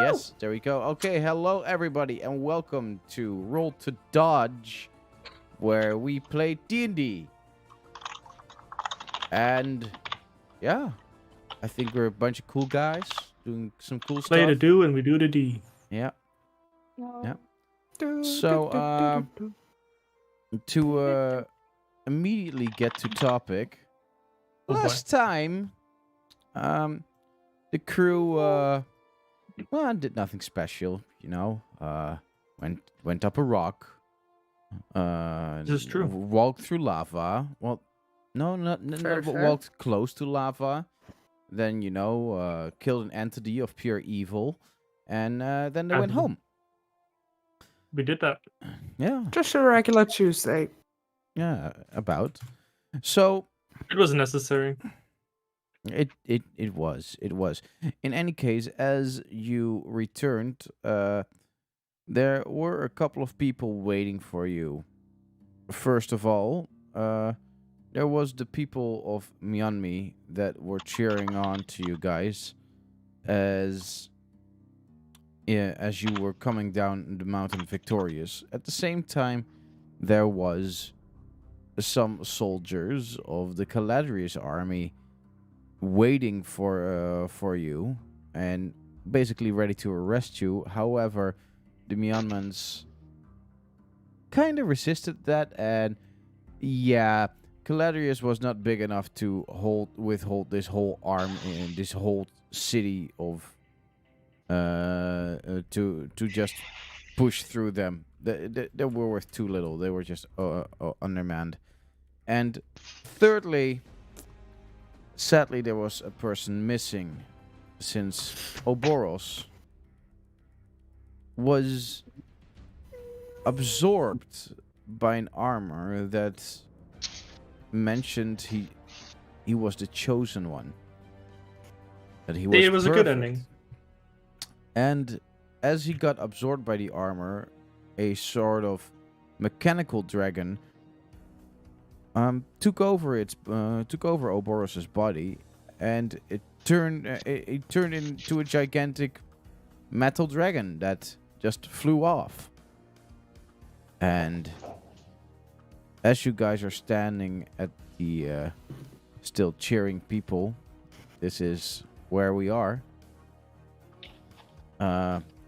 Yes, there we go. Okay, hello everybody, and welcome to Roll to Dodge, where we play D&D. And yeah, I think we're a bunch of cool guys doing some cool Play the stuff. do and we do the D. Yeah. No. So, to immediately get to topic, Oh boy. last time, the crew, well, did nothing special, you know. Went up a rock. This is true. Walked through lava. Well, no, Fair, but fair. walked close to lava. Then, killed an entity of pure evil. And then they went And- home. We did that. Yeah, Just a regular Tuesday. yeah, about. So, It was necessary. It was. In any case, as you returned, there were a couple of people waiting for you. First of all, there was the people of Myanmar that were cheering on to you guys as you were coming down the mountain victorious. At the same time, there was some soldiers of the Caladrius army waiting for you and basically ready to arrest you. However, the Myanmans kind of resisted that, and yeah, Caladrius was not big enough to withhold this whole arm in this whole city of to just push through them. They were worth too little. They were just undermanned. And thirdly, sadly, there was a person missing, since Oboros was absorbed by an armor that mentioned he was the chosen one. That he was It was a good perfect. ending. And as he got absorbed by the armor, a sort of mechanical dragon took over Oboros's body, and it turned into a gigantic metal dragon that just flew off. And as you guys are standing at the still cheering people, this is where we are.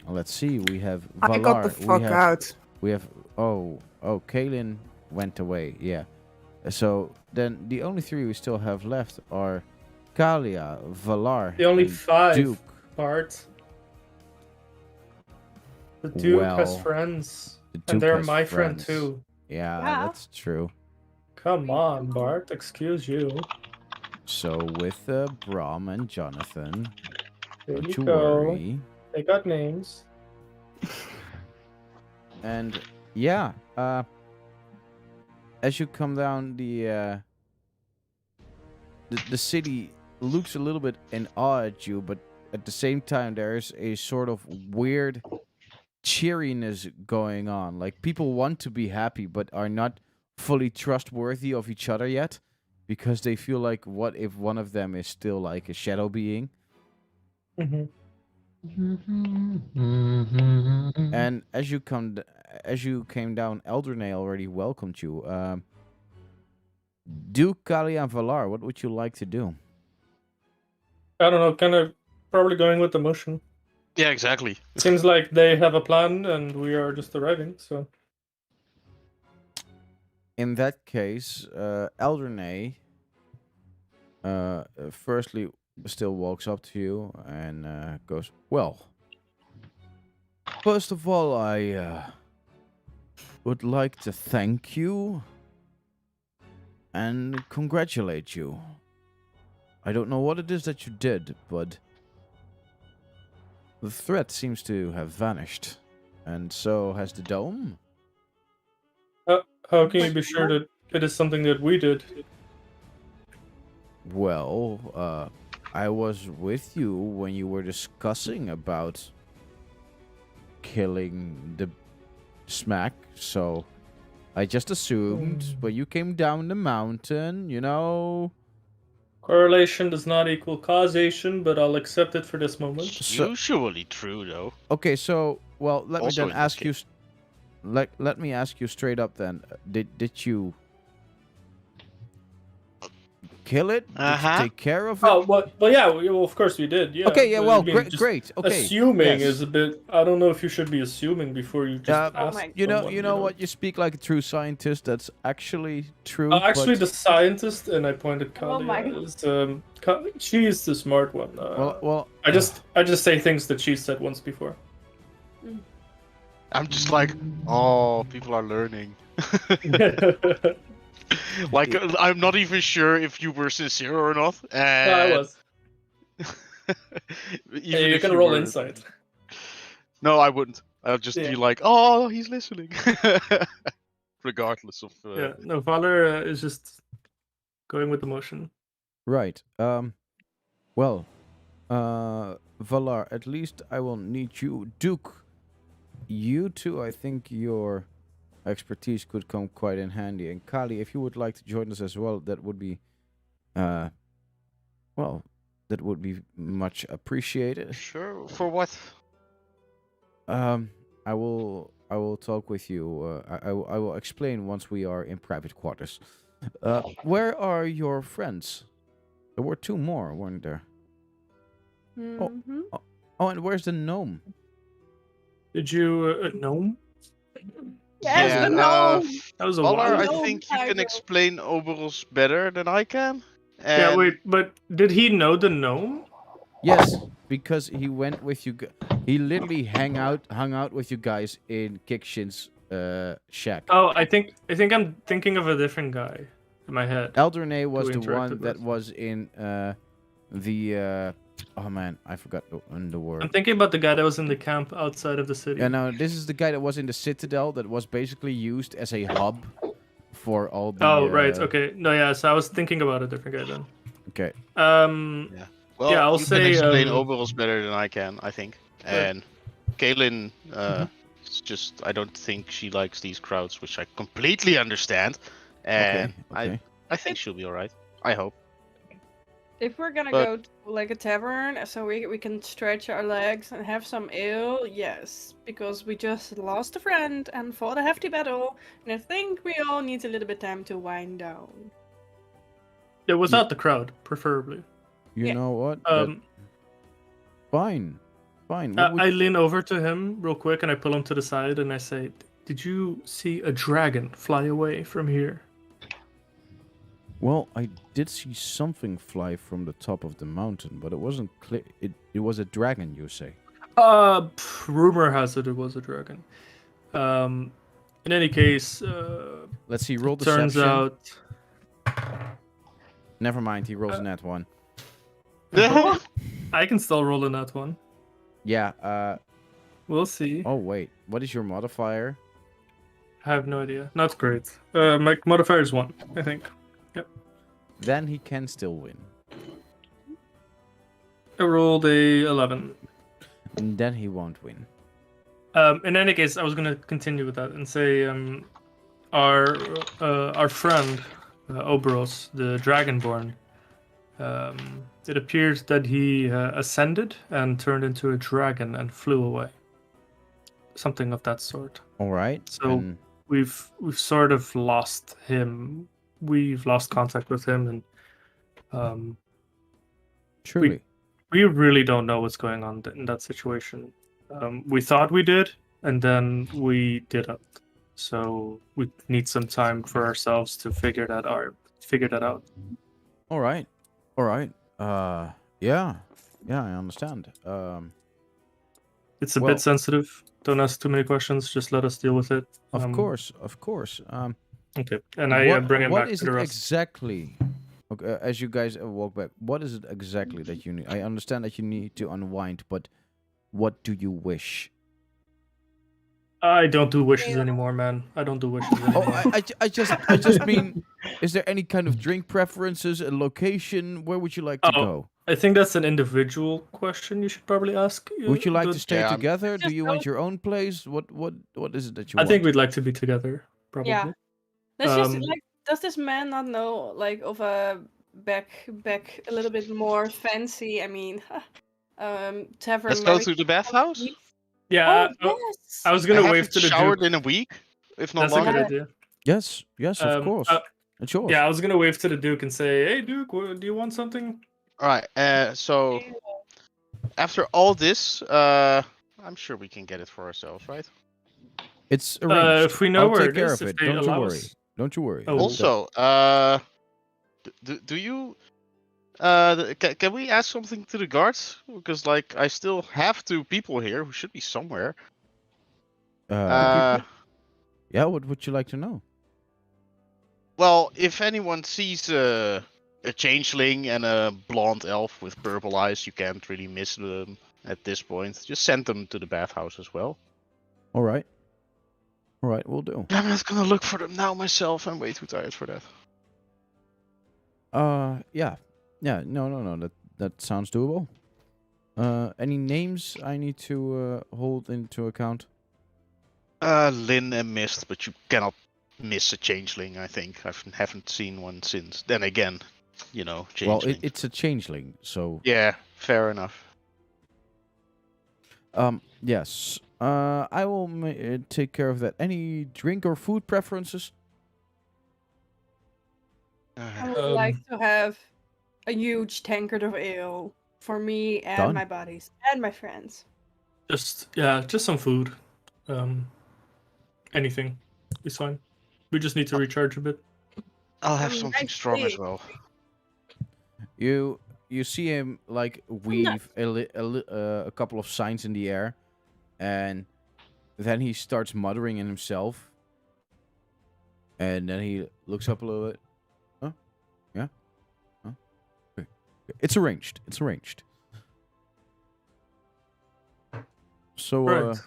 Let's see. We have Valar. I got the fuck out. We have Kaelin went away. Yeah. So then the only three we still have left are Kalia, Valar, The only and 5 Duke. part. The Duke has Well, friends. The And Duke they're has my friends. friend too. Yeah, Yeah. that's true. Come on, Bart. Excuse you. So with Brom and Jonathan, There don't you you go. worry. They got names. And yeah, as you come down the city looks a little bit in awe at you, but at the same time there's a sort of weird cheeriness going on. Like, people want to be happy but are not fully trustworthy of each other yet, because they feel like, what if one of them is still like a shadow being? Hmm. And as you came down, Eldrene already welcomed you. Duke, Kali, and Valar, what would you like to do? I don't know, kind of probably going with the motion. Yeah, exactly. Seems like they have a plan and we are just arriving, so. In that case, Eldrene firstly still walks up to you and goes, well, first of all, I would like to thank you and congratulate you. I don't know what it is that you did, but the threat seems to have vanished, and so has the dome. How can you be sure that it is something that we did? Well, I was with you when you were discussing about killing the smack, so I just assumed when you came down the mountain, Correlation does not equal causation, but I'll accept it for this moment. So- Usually true though. Okay, so well, let Also me then in this ask you. Let me ask you straight up then. Did you kill it? Did you Uh-huh. take care of it? Oh, well, yeah, well, of course we did. Yeah. okay, yeah, but well, I mean, great, just great. Okay, Assuming yes. is a bit. I don't know if you should be assuming before you just Uh, ask. my- You know, someone, you know what? You speak like a true scientist. That's actually true. Actually, but- the scientist, and I pointed Oh my Kalia, is she is the smart one. well, I just say things that she said once before. I'm just like, oh, people are learning. Like, I'm not even sure if you were sincere or not. And I was. even Hey, you if can roll were- insight. No, I wouldn't. I'll just Yeah. be like, oh, he's listening. Regardless of. Yeah, no, Valor is just going with the motion. right. Well, Valar, at least I will need you, Duke. You two, I think your expertise could come quite in handy. And Kali, if you would like to join us as well, that would be, well, that would be much appreciated. Sure. For what? I will talk with you. I will explain once we are in private quarters. Where are your friends? There were two more, weren't there? Mhm. Oh, and where's the gnome? Did you gnome? Yes, Yeah, the gnome. That was a Valar, while. I No, think you I can know. explain Oberus better than I can. Yeah, And wait, but did he know the gnome? Yes, because he went with you. He literally hung out with you guys in Kikshin's shack. Oh, I think I'm thinking of a different guy in my head. Eldrene was Who the interacted one that with. was in the. Oh man, I forgot the word. I'm thinking about the guy that was in the camp outside of the city. Yeah, no, this is the guy that was in the Citadel that was basically used as a hub for all the. Oh, right. Okay. No, yeah. So I was thinking about a different guy then. Okay. well, Yeah, I'll you say, can explain um, Oberus better than I can, I think. And Kaylin, it's just I don't think she likes these crowds, which I completely understand. And Okay. I think she'll be alright. I hope. If we're gonna But- go to like a tavern, so we can stretch our legs and have some ale, yes, because we just lost a friend and fought a hefty battle, and I think we all need a little bit time to wind down. Yeah, without the crowd, preferably. You Yeah. know what? That- Um, fine. What would I lean over to him real quick and I pull him to the side and I say, "Did you see a dragon fly away from here?" Well, I did see something fly from the top of the mountain, but it wasn't clear. It was a dragon, you say? Rumor has it was a dragon. In any case, Let's see. Roll deception. turns out. Never mind. He rolls a nat one. I can still roll in that one. Yeah. We'll see. Oh wait. What is your modifier? I have no idea. Not great. My modifier is 1, I think. Then he can still win. I rolled a 11. And then he won't win. In any case, I was gonna continue with that and say, our friend Oberos, the Dragonborn, it appears that he ascended and turned into a dragon and flew away. Something of that sort. All right. So- and- We've sort of lost him. We've lost contact with him, and truly. we really don't know what's going on in that situation. We thought we did, and then we didn't. So we need some time for ourselves to figure that out. All right. All right. Yeah. Yeah, I understand. It's a Well- bit sensitive. Don't ask too many questions. Just let us deal with it. Of course. Okay. And I bring him what back is to the it rest. exactly? Okay, as you guys walk back, what is it exactly that you need? I understand that you need to unwind, but what do you wish? I don't do wishes anymore, man. I don't do wishes Oh, anymore. I just mean, is there any kind of drink preferences, a location? Where would you like to Oh, go? I think that's an individual question you should probably ask. Would you like the- to stay Yeah. together? Do Just you go- want your own place? What is it that you I want? think we'd like to be together, probably. Yeah. Let's just Um, like, does this man not know like of a back a little bit more fancy. I mean, tavern. Let's go to the bathhouse. Yeah, Oh yes. I was I gonna wave haven't to the showered Duke. in a week, if not That's a good longer. idea. Yes, of Um, course. uh, It's yours. Yeah, I was gonna wave to the Duke and say, "Hey, Duke, do you want something?" All right. So after all this, I'm sure we can get it for ourselves, right? It's arranged. If we know I'll where take it care is, of if it. they Don't you allow worry. us. Don't you worry. Oh. Also, do you can we ask something to the guards? Because like I still have 2 people here who should be somewhere. Yeah, what would you like to know? Well, if anyone sees a changeling and a blonde elf with purple eyes, you can't really miss them at this point. Just send them to the bathhouse as well. All right, we'll do. I'm not gonna look for them now myself. I'm way too tired for that. Yeah, no. That sounds doable. Any names I need to hold into account? Lynn and Mist, but you cannot miss a changeling. I think I haven't seen one since. Then again, you know, Well, changeling. it's a changeling, so Yeah, fair enough. yes. I will take care of that. Any drink or food preferences? I would like to have a huge tankard of ale for me and Done. my buddies and my friends. Just some food. Anything is fine. We just need to recharge a bit. I'll have something nice strong as steak. well. You see him like weave a couple of signs in the air, and then he starts muttering in himself, and then he looks up a little bit. Huh? Yeah. Huh? Okay. It's arranged. So Right.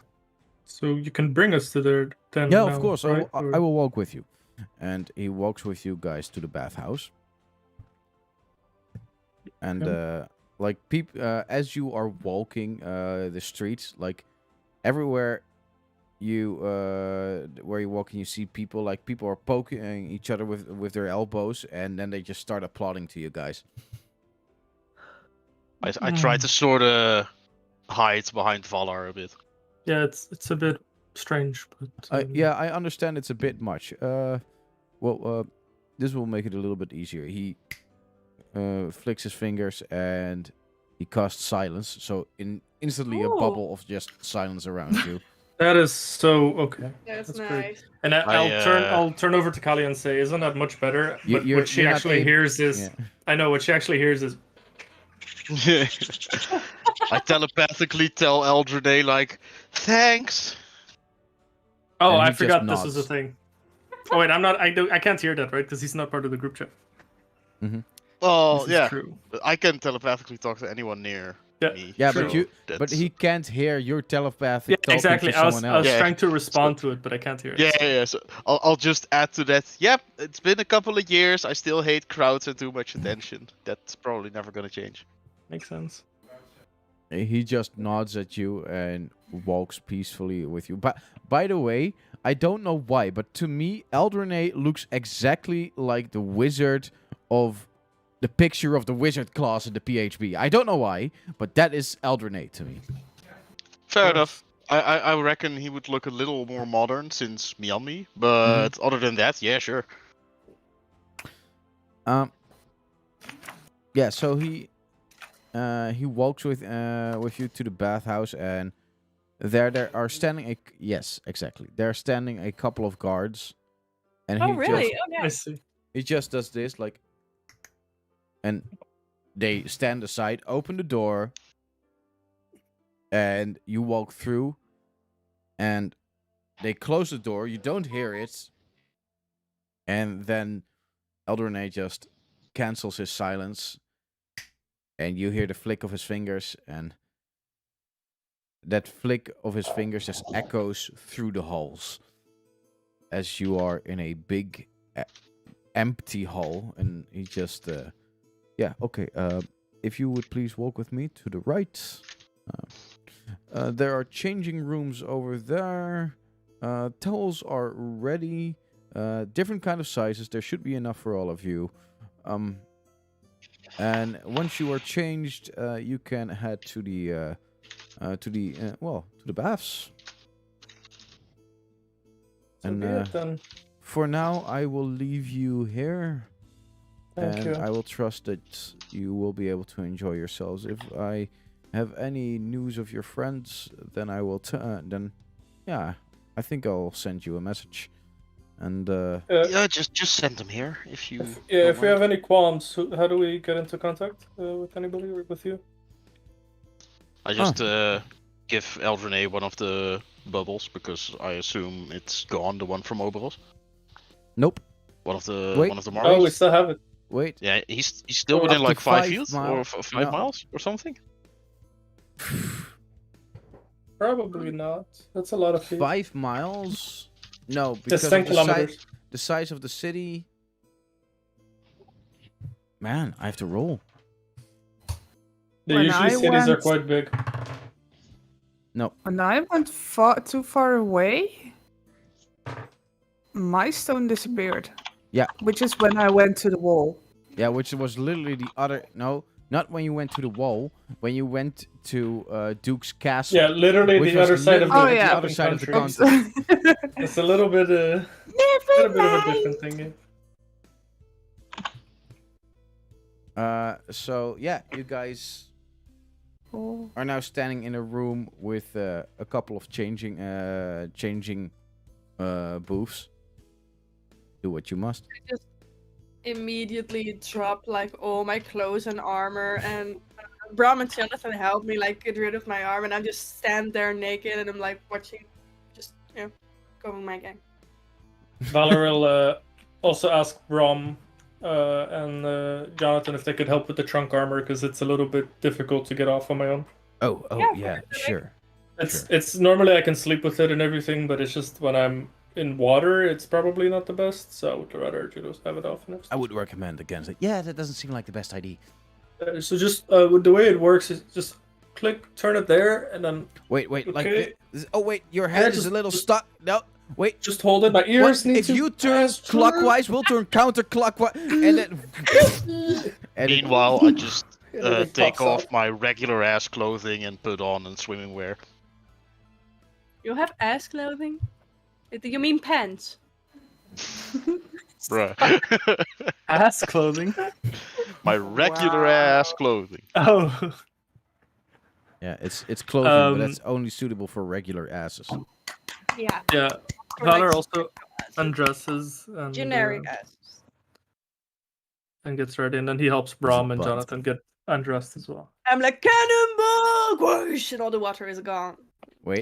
So you can bring us to there then. yeah, now, of course. right? I will walk with you, and he walks with you guys to the bathhouse. And like as you are walking the streets, like everywhere where you're walking, you see people are poking each other with their elbows, and then they just start applauding to you guys. I try to sort of hide behind Valar a bit. Yeah, it's a bit strange, but Yeah, I understand it's a bit much. This will make it a little bit easier. He flicks his fingers and he casts silence, so instantly a Ooh. bubble of just silence around you. that is so okay. That's great. nice. And I'll turn over to Kali and say, "Isn't that much better?" But what she you're not actually able- hears is, Yeah. I know what she actually hears is, I telepathically tell Eldrene like, thanks. "Oh, And he I just forgot this was a nods. thing." Oh wait, I can't hear that, right? Because he's not part of the group chat. Oh This is yeah, true. I can telepathically talk to anyone near Yeah. me. Yeah, so but that's- he can't hear your telepathic Yeah, talking exactly. to I was someone else. Yeah. trying to respond to it, but I can't hear it. Yeah. So I'll just add to that. Yep, it's been a couple of years. I still hate crowds and too much attention. That's probably never gonna change. Makes sense. He just nods at you and walks peacefully with you. But by the way, I don't know why, but to me, Eldrene looks exactly like the wizard of the picture of the wizard class in the PHB. I don't know why, but that is Eldrene to me. Fair Yes. enough. I reckon he would look a little more modern since Miami, but other than that, yeah, sure. Yeah. So he walks with you to the bathhouse, and there are standing yes, exactly. There are standing a couple of guards, and Oh he really? just Okay. I see. he just does this like, and they stand aside, open the door, and you walk through, and they close the door. You don't hear it, and then Eldrene just cancels his silence, and you hear the flick of his fingers, and that flick of his fingers just echoes through the halls as you are in a big empty hall, and he just okay, if you would please walk with me to the right. There are changing rooms over there. Towels are ready, different kind of sizes. There should be enough for all of you. And once you are changed, you can head to the baths. So And be it then. for now, I will leave you here, Thank and you. I will trust that you will be able to enjoy yourselves. If I have any news of your friends, then I will. I think I'll send you a message. And Yeah, just send them here if you. If we have any qualms, how do we get into contact with anybody or with you? I just give Eldrene one of the bubbles because I assume it's gone, the one from Oberos. nope. One of the Wait. Mars. Oh, we still have it. Wait. Yeah, he's still Up within to like 5 5 feet or miles. 5 No. miles or something. Probably not. That's a lot of feet. 5 miles? No, Just because 10 of kilometers. the size of the city. Man, I have to roll. The When usually I cities are went- quite big. When I went too far away, my stone disappeared. Yeah. Which is when I went to the wall. Yeah, which was literally the other. No, not when you went to the wall. When you went to Duke's castle. Yeah, literally Which the was other side of the, literally Oh, yeah. the other side of the country. continent. It's a little bit a bit of a different thing. So yeah, you guys Oh. are now standing in a room with a couple of changing booths. Do what you must. I just immediately drop like all my clothes and armor, and Brom and Jonathan help me like get rid of my arm, and I just stand there naked, and I'm like watching, just going my gang. Valor will also ask Brom and Jonathan if they could help with the trunk armor because it's a little bit difficult to get off on my own. Oh, Yeah, yeah, sure. It's normally I can sleep with it and everything, but it's just when I'm in water, it's probably not the best. So I would rather just have it off. And I would recommend against it. Yeah, that doesn't seem like the best idea. So just with the way it works is just click, turn it there, and then Wait, like Okay. oh wait, your head is just- a little stuck. No, wait. just hold it. My What? ears need If to you turn pass through. clockwise, we'll turn counterclockwise, and then. and it- Meanwhile, I just And then it take pops off out. my regular ass clothing and put on and swimming wear. You have ass clothing? Do you mean pants? Bruh. Ass clothing. My regular Wow. ass clothing. Oh. yeah, it's clothing, but Um, that's only suitable for regular asses. Yeah. Yeah. Or, Valor like, also undresses and generic asses. and gets ready, and then he helps Brom and butt. Jonathan get undressed as well. I'm like cannonball, whoosh, and all the water is gone. Wait,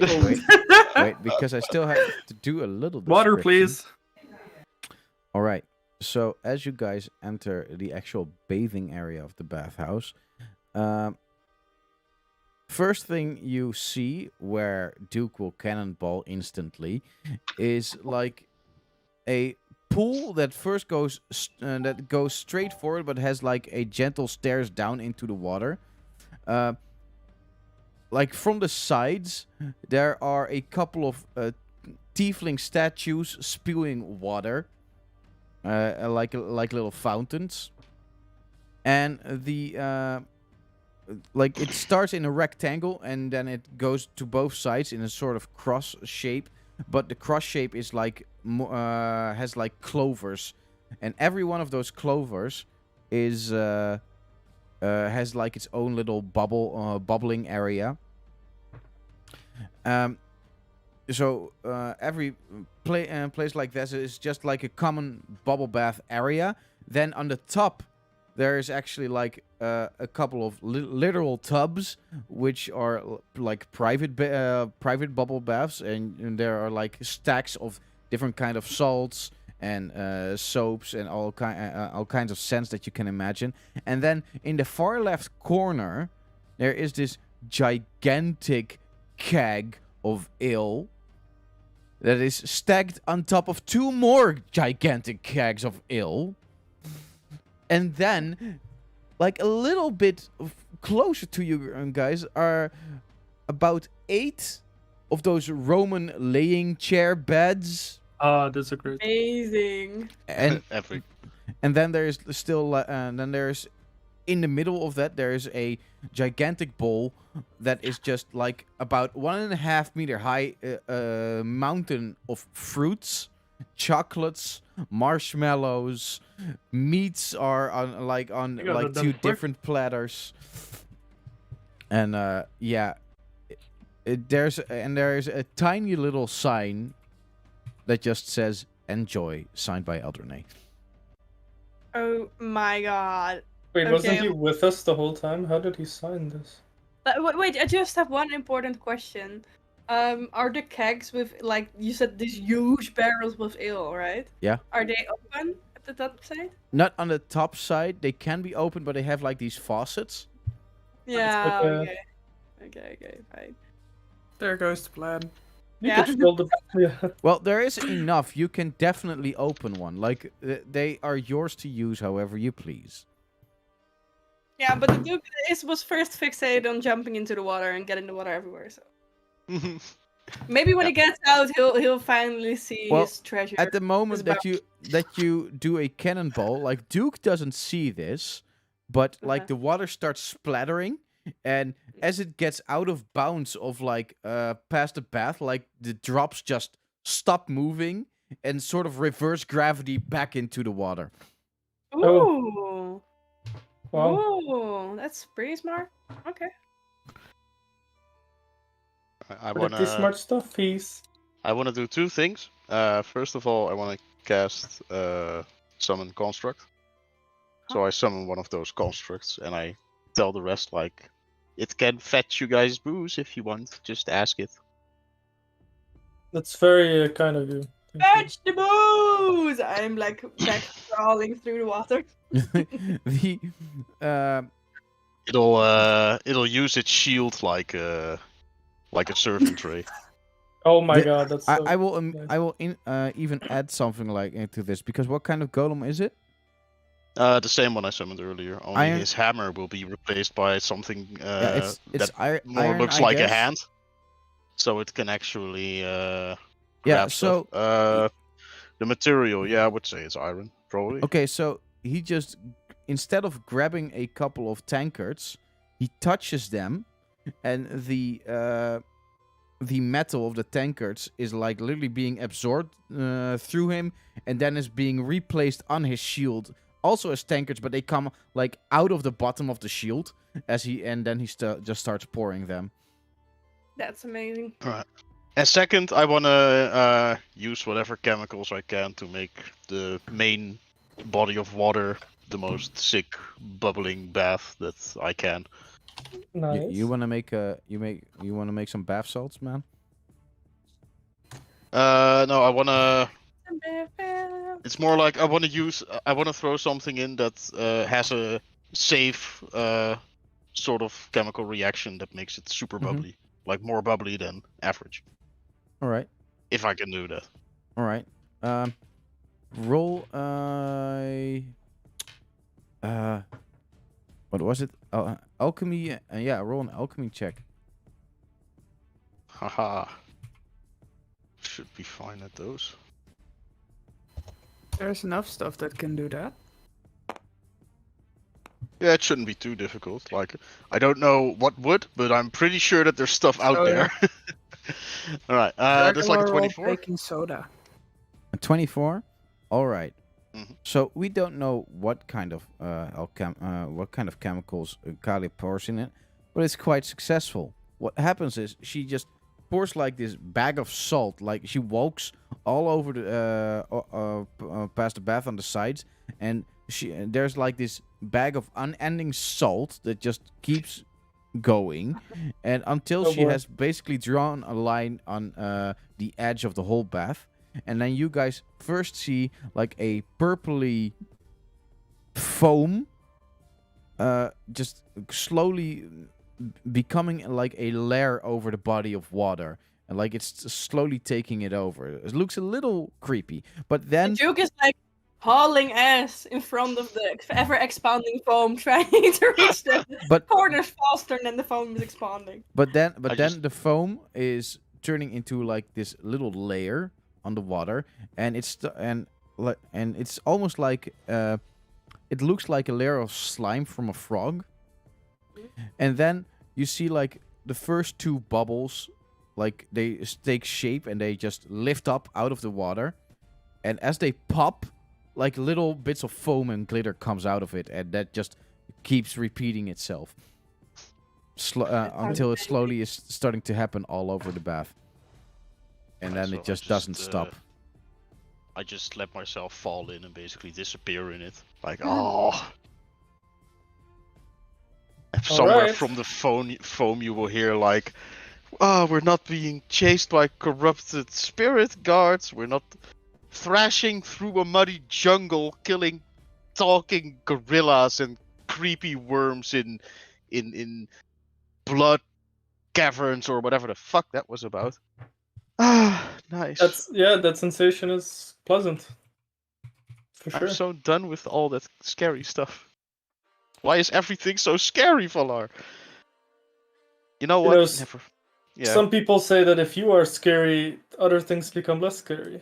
because I still have to do a little. Water, description. please. All right. So as you guys enter the actual bathing area of the bathhouse, first thing you see where Duke will cannonball instantly is like a pool that first goes straight forward, but has like a gentle stairs down into the water. Like from the sides, there are a couple of tiefling statues spewing water. Like little fountains, and the like it starts in a rectangle and then it goes to both sides in a sort of cross shape, but the cross shape is like has like clovers, and every one of those clovers is has like its own little bubbling area. So every place like this is just like a common bubble bath area. Then on the top, there is actually like a couple of literal tubs, which are like private bubble baths, and there are like stacks of different kind of salts and soaps and all kinds of scents that you can imagine. And then in the far left corner, there is this gigantic keg of ale that is stacked on top of 2 more gigantic kegs of ale. And then, like a little bit closer to you guys, are about 8 of those Roman laying chair beds. Ah, that's a great. Amazing. And Every and then there's still and then there's in the middle of that, there is a gigantic bowl that is just like about 1.5 meter high mountain of fruits, chocolates, marshmallows, meats are on You got like that done two quick. different platters, and yeah, there's a tiny little sign that just says "Enjoy," signed by Eldrene. Oh my god. Wait, wasn't Okay. he with us the whole time? How did he sign this? Wait, I just have one important question. Are the kegs with, like you said, these huge barrels with ale, right? Yeah. Are they open at the top side? Not on the top side. They can be open, but they have like these faucets. Yeah. a- Okay. Okay. Fine. There goes the plan. You Yeah. could fill the yeah. Well, there is enough. You can definitely open one. Like they are yours to use however you please. Yeah, but the Duke was first fixated on jumping into the water and getting the water everywhere. So maybe when he gets out, he'll finally see Well, his treasure. At the moment His that you do a cannonball, like Duke doesn't see this, but like Uh-huh. the water starts splattering, and as it gets out of bounds of like past the bath, like the drops just stop moving and sort of reverse gravity back into the water. Ooh. Wow. Ooh, that's pretty smart. Okay. I Pretty smart stuff, he's. I wanna do two things. First of all, I wanna cast summon construct. So I summon one of those constructs, and I tell the rest like, it can fetch you guys booze if you want. Just ask it. That's very kind of you. Thank you. Vegetables! I'm like back crawling through the water. the It'll use its shield like a servant tray. Oh my The- god, that's so I will nice. even add something like into this, because what kind of golem is it? The same one I summoned earlier. Only Iron- his hammer will be replaced by something Yeah, it's that more iron, looks I like a guess. hand. So it can actually Yeah, grab so stuff. The material, yeah, I would say it's iron, probably. okay, so he just, instead of grabbing a couple of tankards, he touches them, and the metal of the tankards is like literally being absorbed through him, and then is being replaced on his shield, also as tankards, but they come like out of the bottom of the shield and then he just starts pouring them. That's amazing. And second, I wanna use whatever chemicals I can to make the main body of water the most sick, bubbling bath that I can. Nice. You want to make you want to make some bath salts, man? No, I wanna. It's more like I wanna throw something in that has a safe sort of chemical reaction that makes it super Mhm. bubbly, like more bubbly than average. All right. If I can do that. All right. Roll what was it? Alchemy. Yeah, roll an alchemy check. Haha. Should be fine at those. There's enough stuff that can do that. Yeah, it shouldn't be too difficult. Like, I don't know what would, but I'm pretty sure that there's stuff out Oh, there. All right. That's like a Regular old 24. baking soda. A 24. All right. Mhm. So we don't know what kind of chemicals Kali pours in it, but it's quite successful. What happens is she just pours like this bag of salt, like she walks all over the past the bath on the sides, and there's like this bag of unending salt that just keeps going, and until Oh she boy. has basically drawn a line on the edge of the whole bath. And then you guys first see like a purpley foam just slowly becoming like a layer over the body of water. And like it's slowly taking it over. It looks a little creepy. But then Duke is like hauling ass in front of the ever expanding foam, trying to reach the but corners faster than the foam is expanding. then I then just- the foam is turning into like this little layer on the water, and it's almost like it looks like a layer of slime from a frog. And then you see like the first two bubbles, like they take shape and they just lift up out of the water. And as they pop, like little bits of foam and glitter comes out of it, and that just keeps repeating itself until it slowly is starting to happen all over the bath. And then So it just doesn't stop. I just let myself fall in and basically disappear in it. Like, oh. Somewhere Alright. from the foam you will hear like, oh, we're not being chased by corrupted spirit guards. We're not thrashing through a muddy jungle, killing talking gorillas and creepy worms in blood caverns or whatever the fuck that was about. Ah, nice. That sensation is pleasant. For sure. I'm so done with all that scary stuff. Why is everything so scary, Valar? You know what? know, Never. Yeah. Some people say that if you are scary, other things become less scary.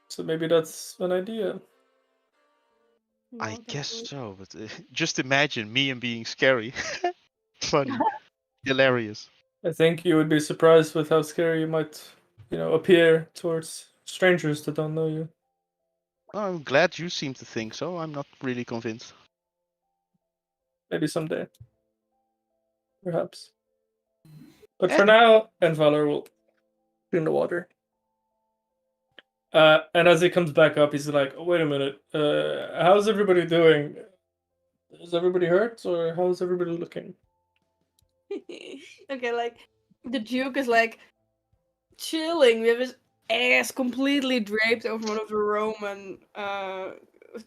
So maybe that's an idea. I guess so, but just imagine me and being scary. Funny. Hilarious. I think you would be surprised with how scary you might, appear towards strangers that don't know you. I'm glad you seem to think so. I'm not really convinced. Maybe someday. Perhaps. But for now, Valor will clean the water. And as he comes back up, he's like, oh, wait a minute. How's everybody doing? Is everybody hurt, or how's everybody looking? Okay, like, the Duke is like chilling with his ass completely draped over one of the Roman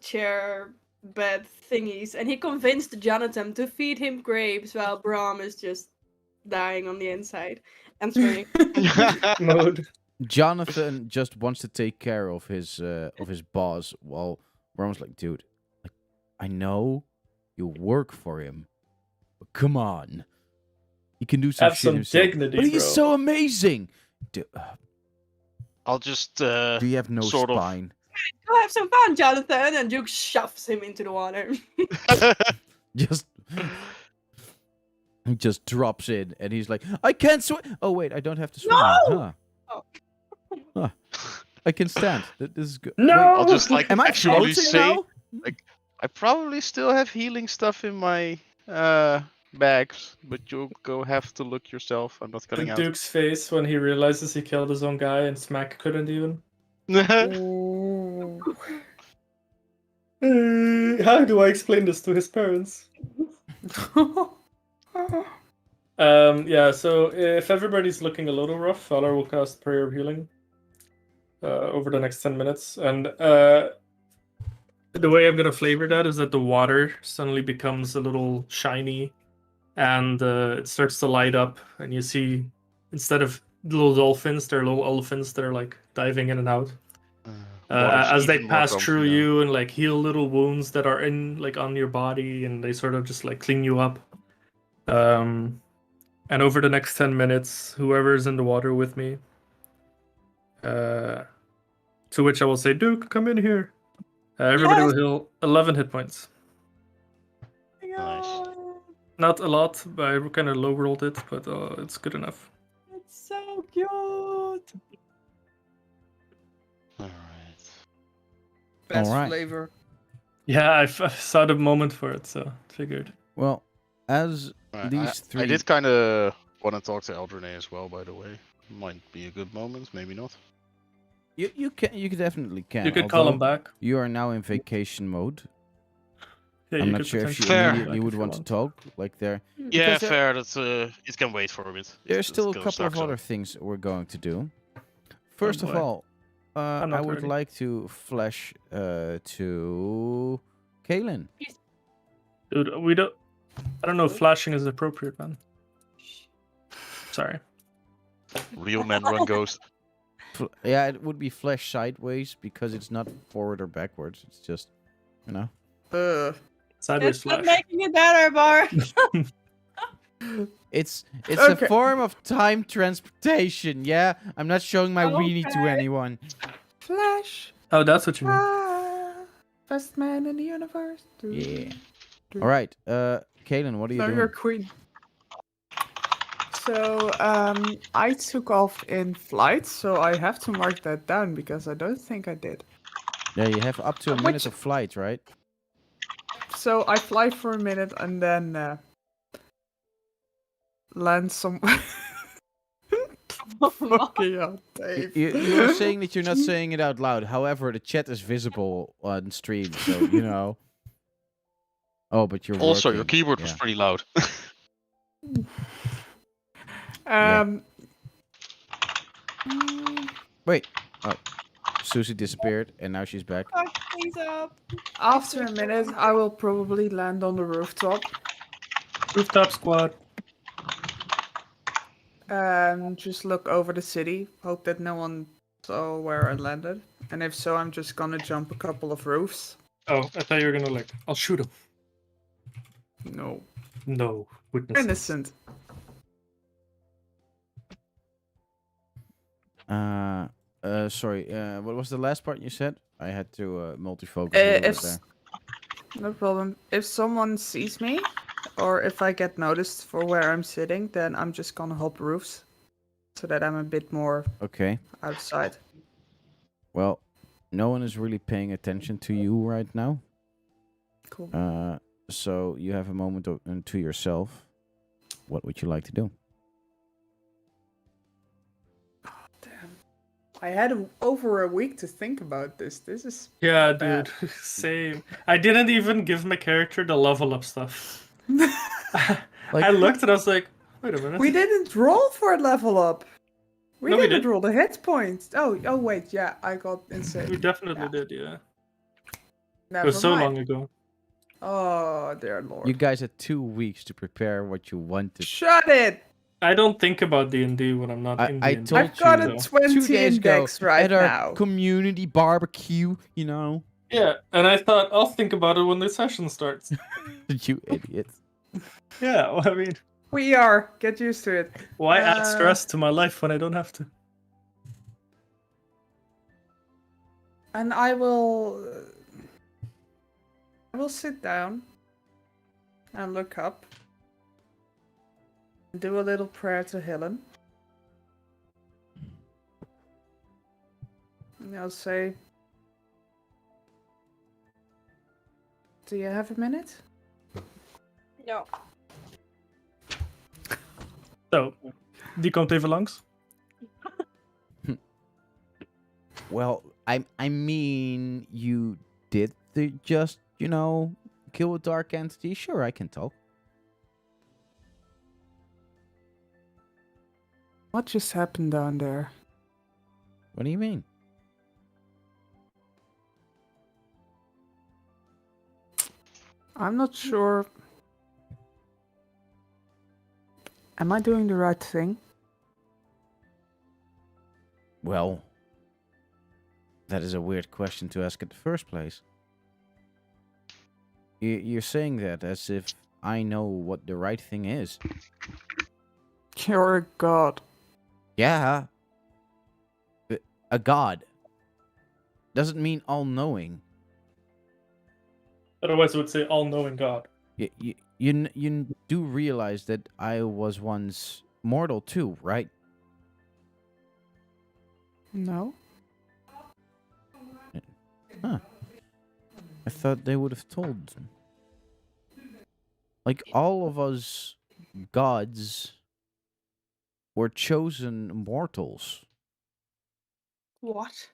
chair bed thingies, and he convinced Jonathan to feed him grapes while Brom is just dying on the inside. And swimming. Mode. Jonathan just wants to take care of his boss, while Brom's like, dude, like, I know you work for him, but come on, he can do some Have shit some himself. dignity, but he's bro. so amazing. I'll just Do you have no sort of- spine? Go have some fun, Jonathan! And Duke shoves him into the water. Just he just drops in, and he's like, I can't swim. Oh wait, I don't have to swim. No! Huh. Oh. Huh. I can stand. This is good. No! Wait, I'll just like am I actually floating say now? I probably still have healing stuff in my bags, but you'll go have to look yourself. I'm not cutting out. Duke's face when he realizes he killed his own guy and Smack couldn't even. How do I explain this to his parents? So if everybody's looking a little rough, Valor will cast Prayer of Healing over the next 10 minutes. And the way I'm going to flavor that is that the water suddenly becomes a little shiny and it starts to light up. And you see, instead of little dolphins, there are little elephants that are like diving in and out. As they pass through you and like heal little wounds that are in like on your body, and they sort of just like clean you up. And over the next 10 minutes, whoever's in the water with me, to which I will say, Duke, come in here. Everybody will heal 11 hit points. Nice. Not a lot, but I kind of low rolled it, but it's good enough. It's so cute! Alright. Best Alright. flavor. Yeah, I saw the moment for it, so figured. Well, as Right, these I three, did kind of want to talk to Eldrene as well, by the way. Might be a good moment, maybe not. you definitely can. You could call him although back. You are now in vacation mode. Yeah, I'm you not could sure if she potentially Fair. immediately back would if you want to talk. Like Yeah, Because there- fair. That's it can wait for a bit. There's It still a goes couple of dark, so- other things we're going to do. First of boy. all, I'm I not would ready. like to flash to Kaylin. Dude, we don't. I don't know if flashing is appropriate, man. Sorry. Real men run ghost. Yeah, it would be flash sideways because it's not forward or backwards. It's just, Sideways It's not flash. making it better, Bar! it's a Okay. form of time transportation. Yeah, I'm not showing my weenie to Okay. anyone. Flash. Oh, that's what you mean. Best man in the universe. Yeah. All right. Kaylin, what are you No, doing? you're queen. So, I took off in flight, so I have to mark that down because I don't think I did. Yeah, you have up to a Which- minute of flight, right? So I fly for a minute and then land some. Fucking hell, Dave. You're saying that you're not saying it out loud. However, the chat is visible on stream, so you know. Oh, but you're Also, your working. keyboard was Yeah. pretty loud. Um. Wait. Oh, Susie disappeared, and now she's back. Fuck things up. After a minute, I will probably land on the rooftop. Rooftop squad. Just look over the city. Hope that no one saw where I landed. And if so, I'm just gonna jump a couple of roofs. Oh, I thought you were gonna like. I'll shoot him. No. No witnesses. Innocent. Sorry. What was the last part you said? I had to multi-focus a little bit If there. no problem. If someone sees me, or if I get noticed for where I'm sitting, then I'm just gonna hop roofs, so that I'm a bit more Okay. outside. Well, no one is really paying attention to you right now. Cool. So you have a moment to yourself. What would you like to do? Damn. I had over a week to think about this. This is Yeah, bad. dude. Same. I didn't even give my character the level up stuff. I looked and I was like, wait a minute. We didn't roll for a level up. We No, we didn't did. roll the hit points. Oh wait, yeah, I got insane. We definitely Yeah. did, yeah. Never It was so mind. long ago. Oh dear lord. You guys had 2 weeks to prepare what you wanted. Shut it! I don't think about D&D when I'm not in I D&D. told I've got you a though. 20 2 days ago index right at our now. community barbecue, you know. Yeah, and I thought I'll think about it when the session starts. You idiot. Yeah, well, I mean, We are. Get used to it. why add Uh, stress to my life when I don't have to? And I will sit down and look up. Do a little prayer to Helen. And I'll say, do you have a minute? No. Zo, die komt even langs. Well, I mean, you did just, you know, kill a dark entity. Sure, I can talk. What just happened down there? What do you mean? I'm not sure. Am I doing the right thing? Well, that is a weird question to ask in the first place. You're saying that as if I know what the right thing is. You're a god. Yeah. A god doesn't mean all-knowing. Otherwise, it would say all-knowing God. You do realize that I was once mortal too, right? No. Huh. I thought they would have told. Like, all of us gods were chosen mortals. What?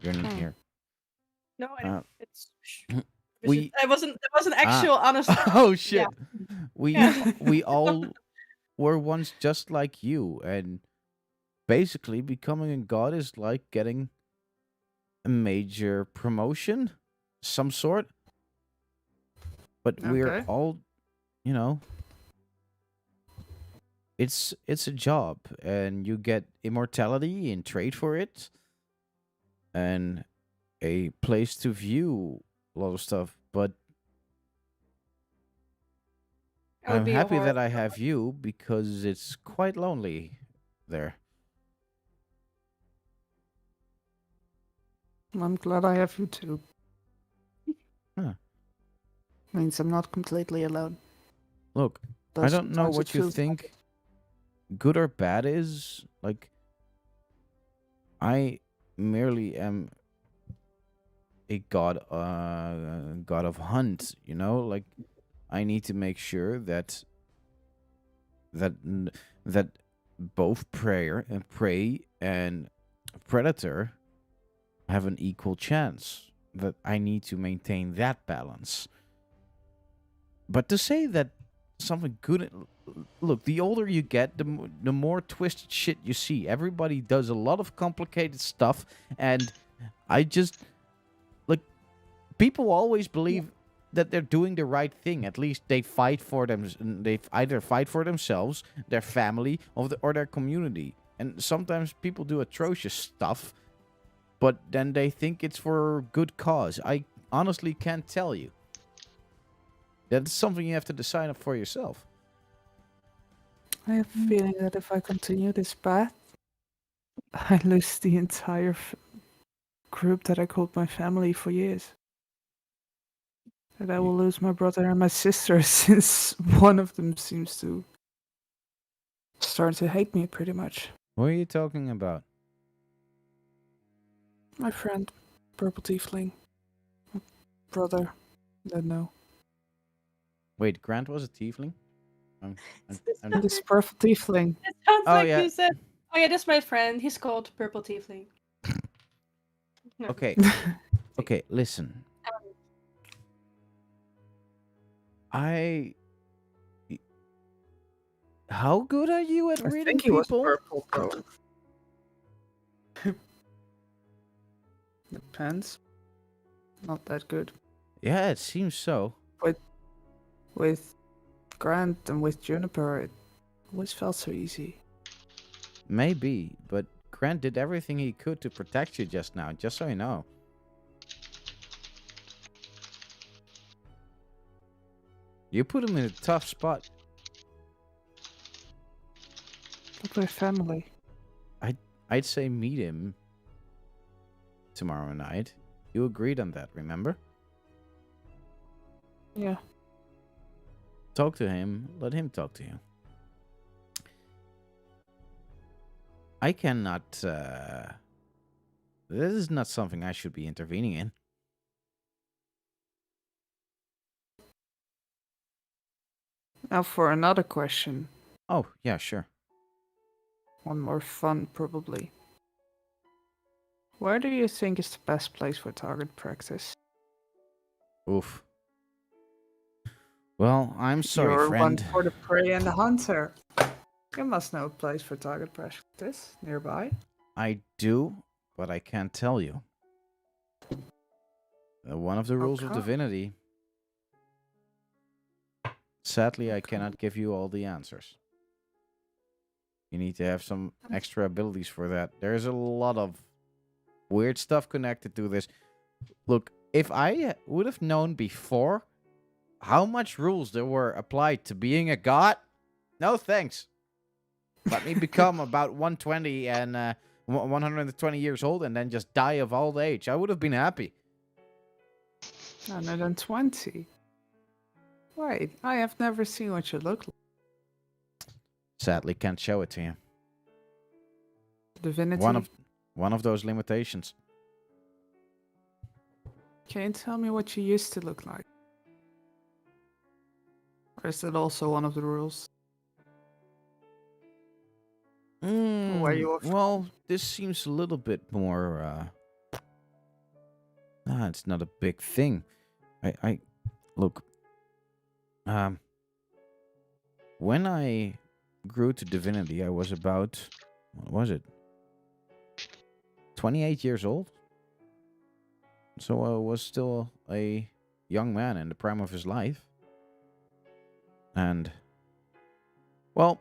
You're not Hmm. here. No, Uh, it's. we- That wasn't actual honest. Oh shit. We Yeah. we all were once just like you, and basically becoming a god is like getting a major promotion, some sort. But we're Okay. all, you know, it's a job, and you get immortality in trade for it, and a place to view a lot of stuff. But That would I'm be a happy that horror I film. have you because it's quite lonely there. I'm glad I have you too. Huh. Means I'm not completely alone. Look, Though I don't know sometimes it what you feels like think good or bad is. Like, I merely am a god of hunt. You know, like I need to make sure that n- that both prey and predator have an equal chance. That I need to maintain that balance. But to say that something good, look, the older you get, the more twisted shit you see. Everybody does a lot of complicated stuff, and I just like people always believe that they're doing the right thing. At least they fight for them. They either fight for themselves, their family, or their community. And sometimes people do atrocious stuff, but then they think it's for a good cause. I honestly can't tell you. That's something you have to decide up for yourself. I have a feeling that if I continue this path, I lose the entire group that I called my family for years. That I will lose my brother and my sister since one of them seems to start to hate me pretty much. What are you talking about? My friend, Purple Tiefling. Brother, don't know. Wait, Grant was a tiefling? I'm- This Purple Tiefling. It sounds Oh, like yeah. you said, oh yeah, that's my friend. He's called Purple Tiefling. No. Okay, okay, listen. I. How good are you at I reading think he was people? purple though. Depends. Not that good. Yeah, it seems so. With Grant and with Juniper, it always felt so easy. Maybe, but Grant did everything he could to protect you just now, just so you know. You put him in a tough spot. But we're family. I'd say meet him tomorrow night. You agreed on that, remember? Yeah. Talk to him. Let him talk to you. I cannot. This is not something I should be intervening in. Now for another question. Oh, yeah, sure. One more fun, probably. Where do you think is the best place for target practice? Oof. Well, I'm sorry, You're friend. one for the prey and the hunter. You must know a place for target practice nearby. I do, but I can't tell you. One of the rules of Okay. divinity. Sadly, I cannot give you all the answers. You need to have some extra abilities for that. There's a lot of weird stuff connected to this. Look, if I would have known before how much rules there were applied to being a god, no thanks. Let me become about 120 and 120 years old and then just die of old age. I would have been happy. 120. Wait, I have never seen what you look like. Sadly, can't show it to you. Divinity. One of those limitations. Can you tell me what you used to look like? Or is that also one of the rules? Where you are from? Well, this seems a little bit more. It's not a big thing. I look. When I grew to divinity, I was about, what was it? 28 years old. So I was still a young man in the prime of his life. And, well,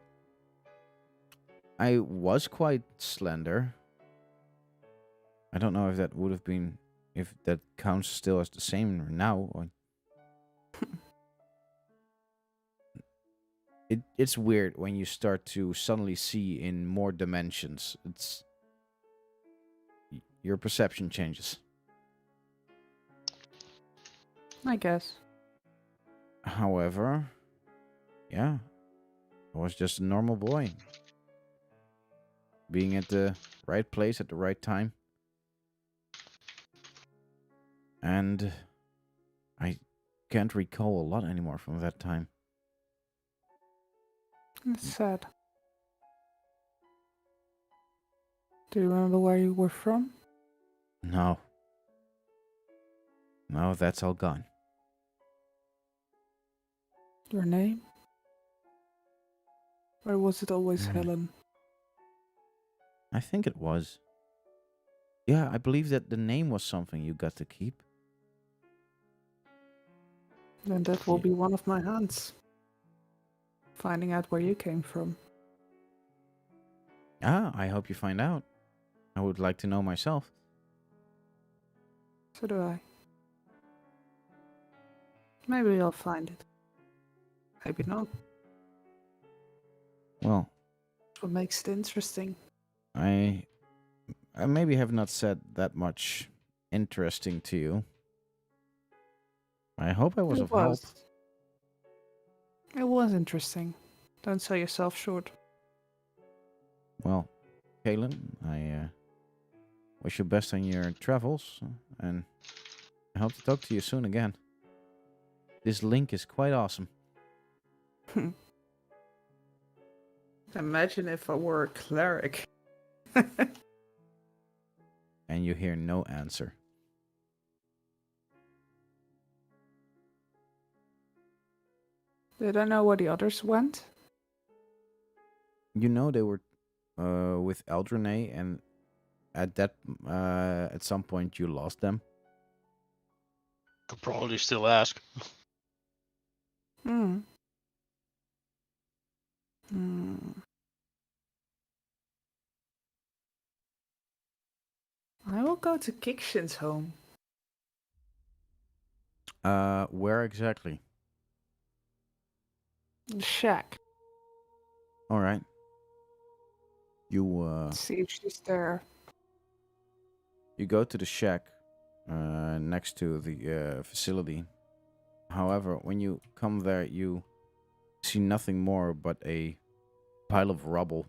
I was quite slender. I don't know if that would have been, if that counts still as the same now. Or it's weird when you start to suddenly see in more dimensions. Your perception changes. I guess. However, yeah, I was just a normal boy. Being at the right place at the right time. And I can't recall a lot anymore from that time. It's sad. Do you remember where you were from? No. No, that's all gone. Your name? Or was it always Hmm. Helen? I think it was. Yeah, I believe that the name was something you got to keep. Then that will Yeah. be one of my hands. Finding out where you came from. Ah, I hope you find out. I would like to know myself. So do I. Maybe I'll find it. Maybe not. Well, That's what makes it interesting. I maybe have not said that much interesting to you. I hope I was It of help. It was interesting. Don't sell yourself short. Well, Kalen, I wish you best on your travels, and I hope to talk to you soon again. This link is quite awesome. Imagine if I were a cleric. And you hear no answer. Did I know where the others went? You know they were with Eldrene, and at some point you lost them. Could probably still ask. Hmm. I will go to Kikshin's home. Where exactly? The shack. All right. You See if she's there. you go to the shack next to the facility. However, when you come there, you see nothing more but a pile of rubble.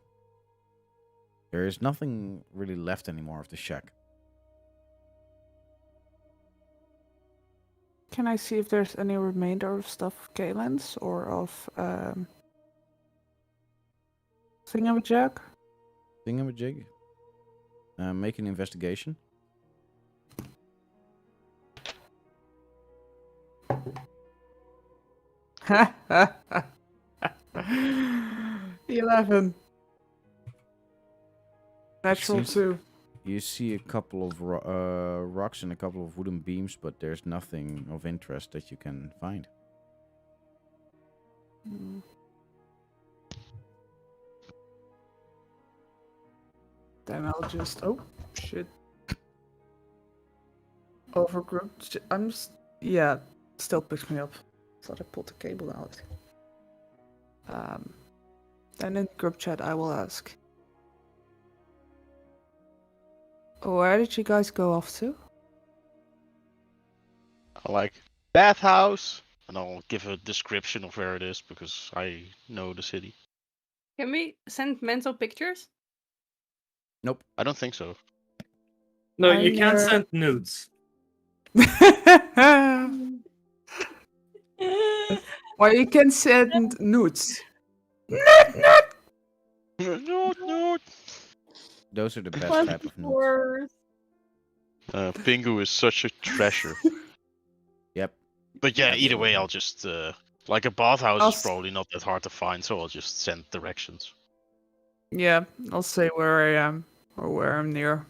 There is nothing really left anymore of the shack. Can I see if there's any remainder of stuff of Kalen's or of Thingamajig? Thingamajig. Make an investigation. Ha ha ha. 11. Natural Seems- 2. You see a couple of rocks and a couple of wooden beams, but there's nothing of interest that you can find. Then I'll just. Oh, shit. Overgroup. I'm just. Yeah, still picks me up. Thought I pulled the cable out. Then in group chat, I will ask. Where did you guys go off to? I like bathhouse, and I'll give a description of where it is because I know the city. Can we send mental pictures? Nope. I don't think so. No, I'm you can't near- send nudes. Well, you can send nudes. No. Those are the best What type of nudes. worse? Pingu is such a treasure. Yep. But yeah, either way, Absolutely. I'll just like a bathhouse I'll is s- probably not that hard to find, so I'll just send directions. Yeah, I'll say where I am or where I'm near.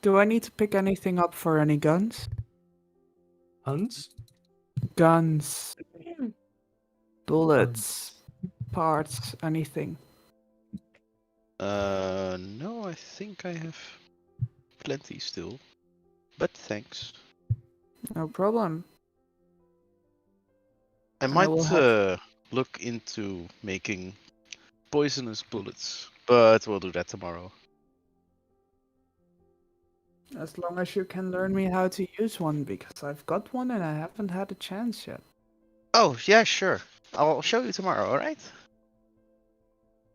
Do I need to pick anything up for any guns? Huns? Guns, bullets, parts, anything. No, I think I have plenty still. But thanks. No problem. I I will might have- look into making poisonous bullets, but we'll do that tomorrow. As long as you can learn me how to use one, because I've got one and I haven't had a chance yet. Oh, yeah, sure. I'll show you tomorrow, alright?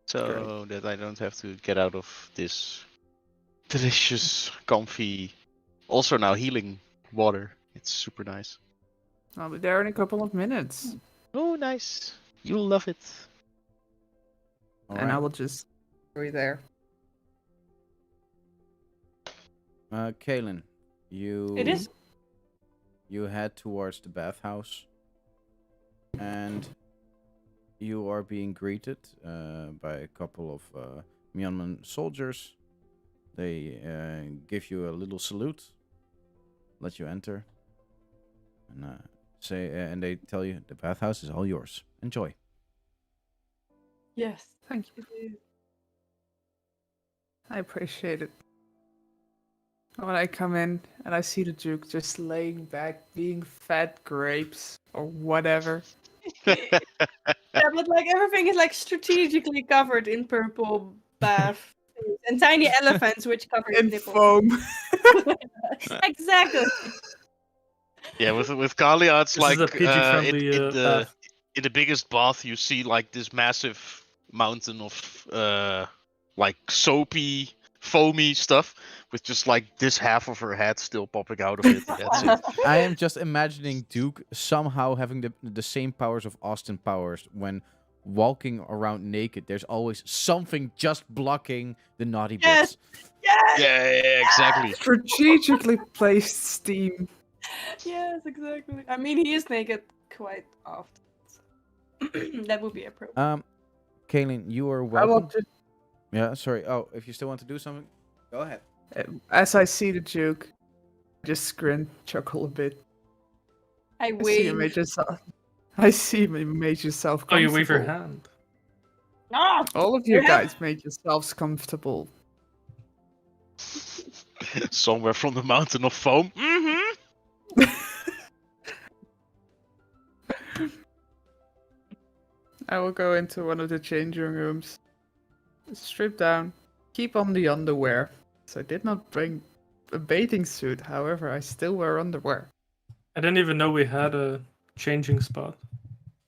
So that I don't have to get out of this delicious, comfy, also now healing water. It's super nice. I'll be there in a couple of minutes. Oh, nice. You'll love it. And I will just be there. Kaylin, you It is. you head towards the bathhouse, and you are being greeted by a couple of Myanmar soldiers. They give you a little salute, let you enter, and and they tell you the bathhouse is all yours. Enjoy. Yes. Thank you. I appreciate it. When I come in and I see the Duke just laying back, being fed grapes or whatever. Yeah, but like everything is like strategically covered in purple bath and tiny elephants which cover his In nipples. foam. Exactly. Yeah, with Kalia, it's This is like a PG-friendly bath. in the biggest bath, you see like this massive mountain of like soapy, foamy stuff with just like this half of her head still popping out of it. That's it. I am just imagining Duke somehow having the same powers of Austin Powers when walking around naked. There's always something just blocking the naughty Yes. bits. Yes. Yeah, exactly. Strategically placed steam. Yes, exactly. I mean, he is naked quite often. So. That would be appropriate. Kaylin, you are I will welcome. just, Yeah, sorry. Oh, if you still want to do something, go ahead. as I see the Duke, just grin, chuckle a bit. I I see you wave. made yourself. I see you made yourself Oh, comfortable. you wave your hand. Ah! All of you Yeah. guys made yourselves comfortable. Somewhere from the mountain of foam. Mm-hmm. I will go into one of the changing rooms. Strip down. Keep on the underwear. So I did not bring a bathing suit, however, I still wear underwear. I didn't even know we had a changing spot.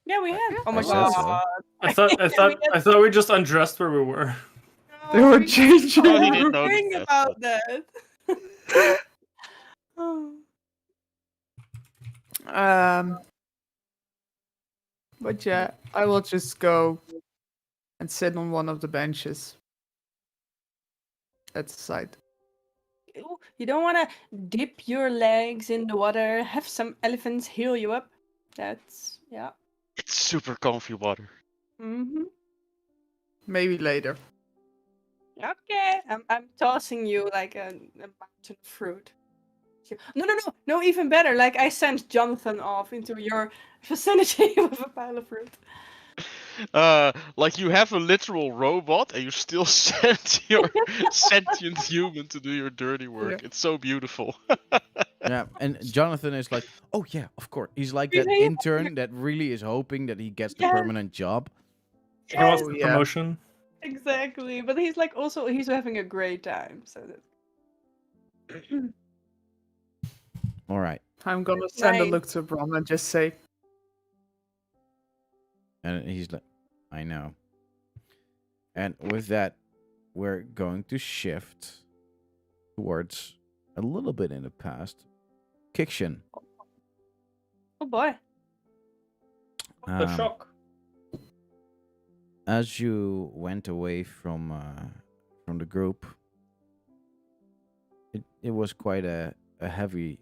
Yeah, we have. Oh my I said god. so. I thought we just undressed where we were. No, They were we changing Oh, he didn't didn't rooms. notice think that, about that. Oh. But yeah, I will just go and sit on one of the benches at the side. Ew, you don't want to dip your legs in the water, have some elephants heal you up. That's, yeah. It's super comfy water. Mm-hmm. Maybe later. Okay, I'm tossing you like a mountain of fruit. No, even better. Like I sent Jonathan off into your vicinity with a pile of fruit. Like you have a literal robot and you still send your sentient human to do your dirty work. Yeah. It's so beautiful. Yeah, and Jonathan is like, oh yeah, of course. He's like that Yeah. intern that really is hoping that he gets the Yes. permanent job. He wants Oh, the yeah. promotion. Exactly, but he's like also he's having a great time. So that. All right, I'm gonna send a Nice. look to Brom and just say, and he's like, I know. And with that, we're going to shift towards a little bit in the past. Kikshin. Oh boy. The Um, shock. As you went away from the group, it was quite a heavy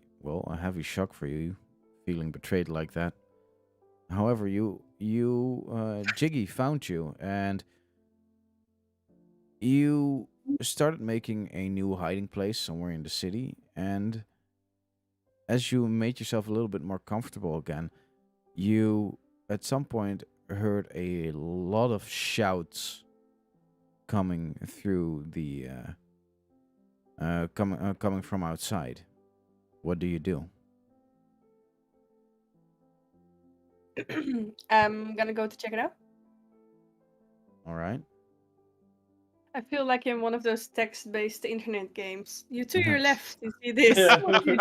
shock for you, feeling betrayed like that. However, Jiggy found you, and you started making a new hiding place somewhere in the city. And as you made yourself a little bit more comfortable again, you at some point heard a lot of shouts coming through the coming from outside. What do you do? I'm gonna go to check it out. All right. I feel like in one of those text-based internet games. You to your Mhm. left, you see this. Yeah. What do you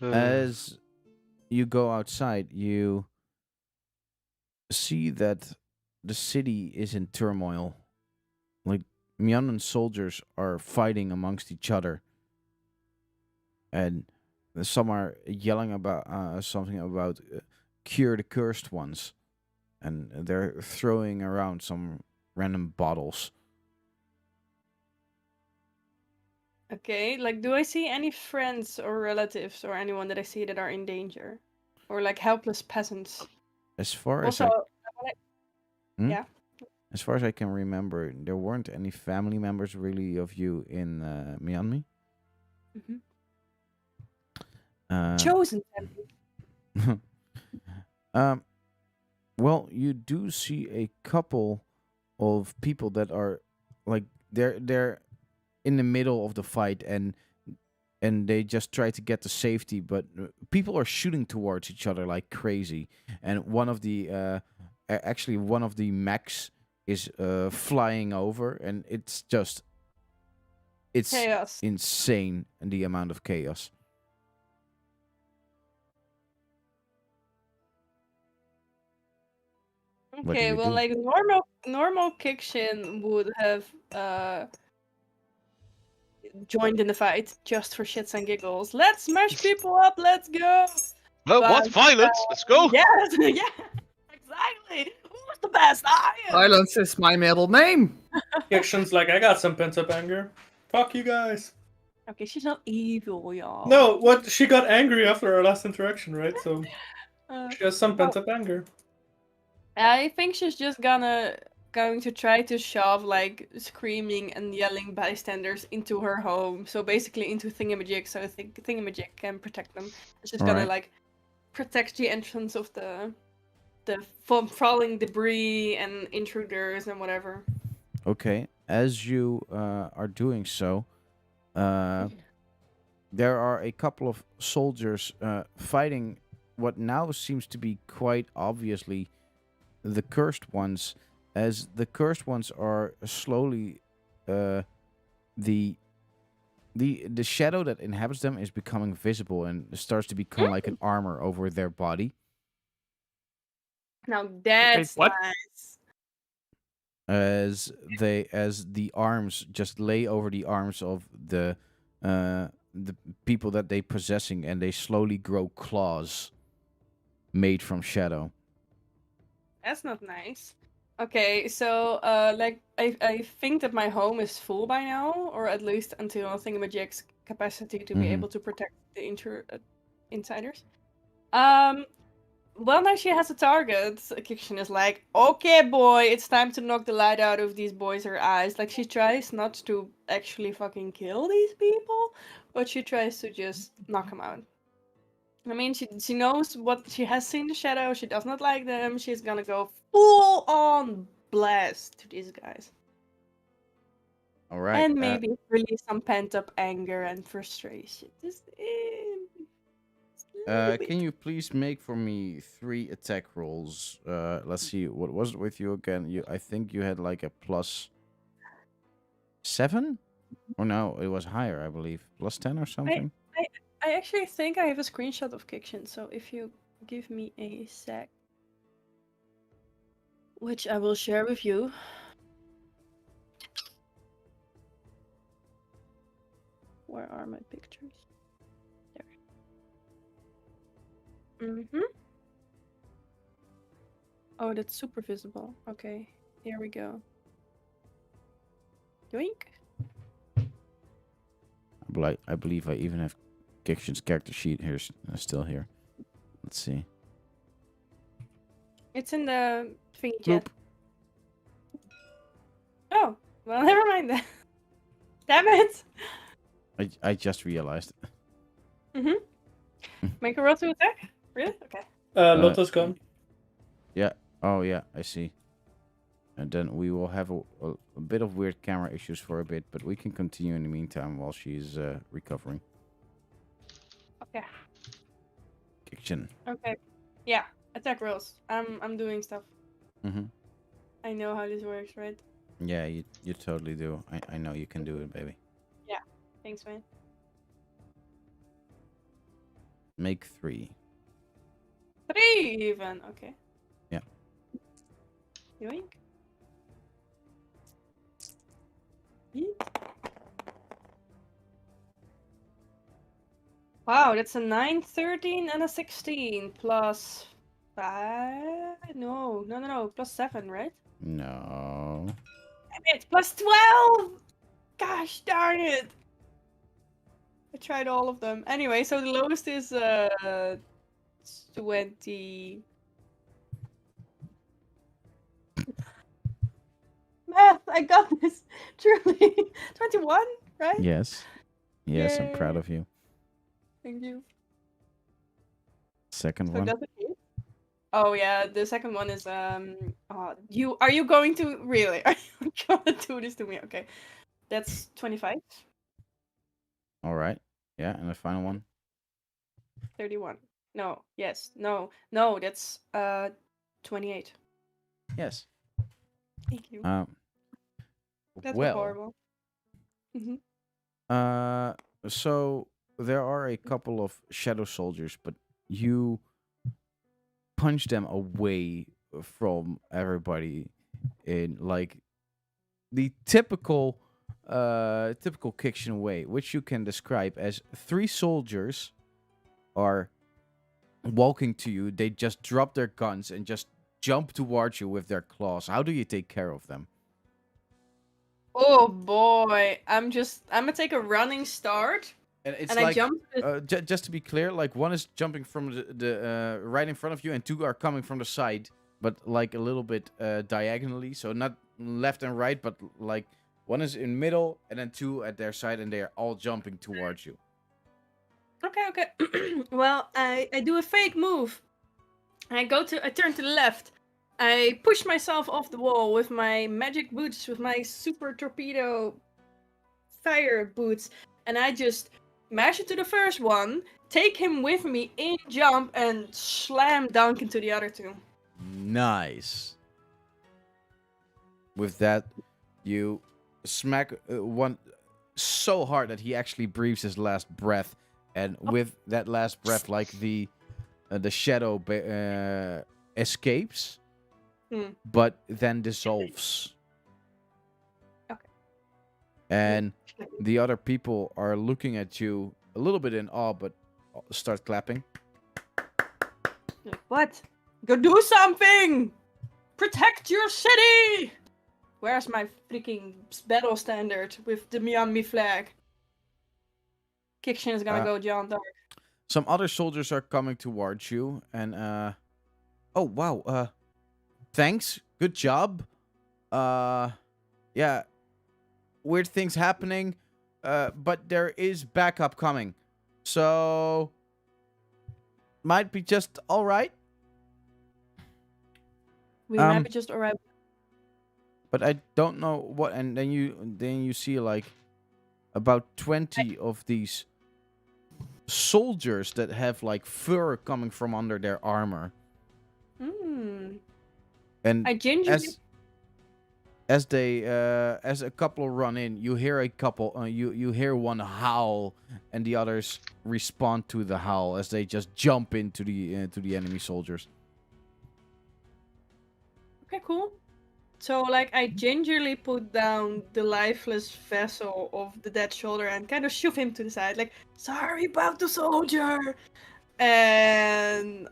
do? As you go outside, you see that the city is in turmoil. Like Myanmar soldiers are fighting amongst each other, and some are yelling about something about cure the cursed ones, and they're throwing around some random bottles. Okay, like, do I see any friends or relatives or anyone that I see that are in danger? Or like helpless peasants? As far as Also, I Hmm? yeah. as far as I can remember, there weren't any family members really of you in Myanmar. Mhm. Um, Chosen family. um, well, you do see a couple of people that are like they're in the middle of the fight, and they just try to get to safety, but people are shooting towards each other like crazy, and one of the actually one of the mechs is flying over, and it's Chaos. insane, the amount of chaos. What do Okay, you well, do? like normal Kikshin would have joined in the fight just for shits and giggles. Let's smash people up, let's go! Well, what? But Violence? Let's go! yes, yeah, exactly. Who's the best? I am. Violence is my middle name. Kiction's like, I got some pent up anger. Fuck you guys. Okay, she's not evil, y'all. No, what? She got angry after our last interaction, right? So Uh, she has some pent up anger. I think she's just going to try to shove like screaming and yelling bystanders into her home. So basically into Thingamajig, so I think Thingamajig can protect them. She's gonna Alright. like protect the entrance of the from falling debris and intruders and whatever. Okay, as you are doing so, there are a couple of soldiers fighting what now seems to be quite obviously the cursed ones, as the cursed ones are slowly the the shadow that inhabits them is becoming visible and starts to become like an armor over their body, Now that's what? nice. as the arms just lay over the arms of the people that they possessing, and they slowly grow claws made from shadow. That's not nice. Okay, so like I think that my home is full by now, or at least until Thingamajig's capacity to be Mhm. able to protect the insiders. Well, now she has a target. Kikshin is like, okay, boy, it's time to knock the light out of these boys' her eyes. Like, she tries not to actually fucking kill these people, but she tries to just knock them out. I mean, she knows what she has seen the shadow. She does not like them. She's gonna go full on blast to these guys, All right. and maybe release some pent up anger and frustration. Just a little bit. Can you please make for me 3 attack rolls? Let's see. What was it with you again? I think you had like a +7, or no, it was higher, I believe, +10 or something. I actually think I have a screenshot of Kikshin, so if you give me a sec, which I will share with you. Where are my pictures? There. Mm-hmm. Oh, that's super visible. Okay, here we go. Yoink. I believe I even have Kikshin's character sheet here, still here. Let's see. It's in the thingy Bloop. chat. Oh, well, never mind then. Damn it! I just realized. Make a roll to attack? Really? Okay. Lotta's gone. Oh yeah, I see. And then we will have a bit of weird camera issues for a bit, but we can continue in the meantime while she's recovering. Okay. Kikshin. Okay. Yeah. Attack rolls. I'm doing stuff. Mm-hmm. I know how this works, right? Yeah, you totally do. I know you can do it, baby. Thanks, man. Make 3. 3 even. Okay. Yeah. Yoink. Yeet. Wow, that's a 9, 13, and a 16 plus 5. No. Plus 7, right? No. Damn it, plus 12. Gosh darn it. I tried all of them. Anyway, so the lowest is 20. Math, I got this. Truly. 21, right? Yes. Yes, I'm proud Yay. of you. Thank you. Second So one. that's it. Oh yeah, the second one is are you going to really are you gonna do this to me? Okay. That's 25, All right. Yeah, and the final one. 31. No, yes. No, that's 28. Yes. Thank you. That was Well, horrible. Hmm. so there are a couple of shadow soldiers, but you punch them away from everybody in like the typical Kikshan way, which you can describe as 3 soldiers are walking to you. They just drop their guns and just jump towards you with their claws. How do you take care of them? Oh boy, I'm gonna take a running start And it's and I like, jump. just to be clear, like one is jumping from the right in front of you, and 2 are coming from the side, but like a little bit diagonally, so not left and right, but like one is in middle, and then 2 at their side, and they are all jumping towards you. Okay. Well, I do a fake move. I turn to the left. I push myself off the wall with my magic boots, with my super torpedo fire boots, and I just mash it to the first one, take him with me in jump, and slam dunk into the other 2. Nice. With that, you smack one so hard that he actually breathes his last breath, and with that last breath, like the shadow escapes, but then dissolves. Okay. And the other people are looking at you a little bit in awe, but start clapping. Like, what? Go do something! Protect your city! Where's my freaking battle standard with the Miami flag? Kikshin is gonna go John Dark. Some other soldiers are coming towards you, and oh wow, thanks, good job. Yeah, weird things happening, but there is backup coming, so might be just all right. We might be just alright. But I don't know what. And then you see like about 20 of these soldiers that have like fur coming from under their armor. And I gingerly. as a couple run in, you hear a couple. You hear one howl, and the others respond to the howl as they just jump into the enemy soldiers. Okay, cool. So, like, I gingerly put down the lifeless vessel of the dead shoulder and kind of shove him to the side, like, sorry about the soldier! And,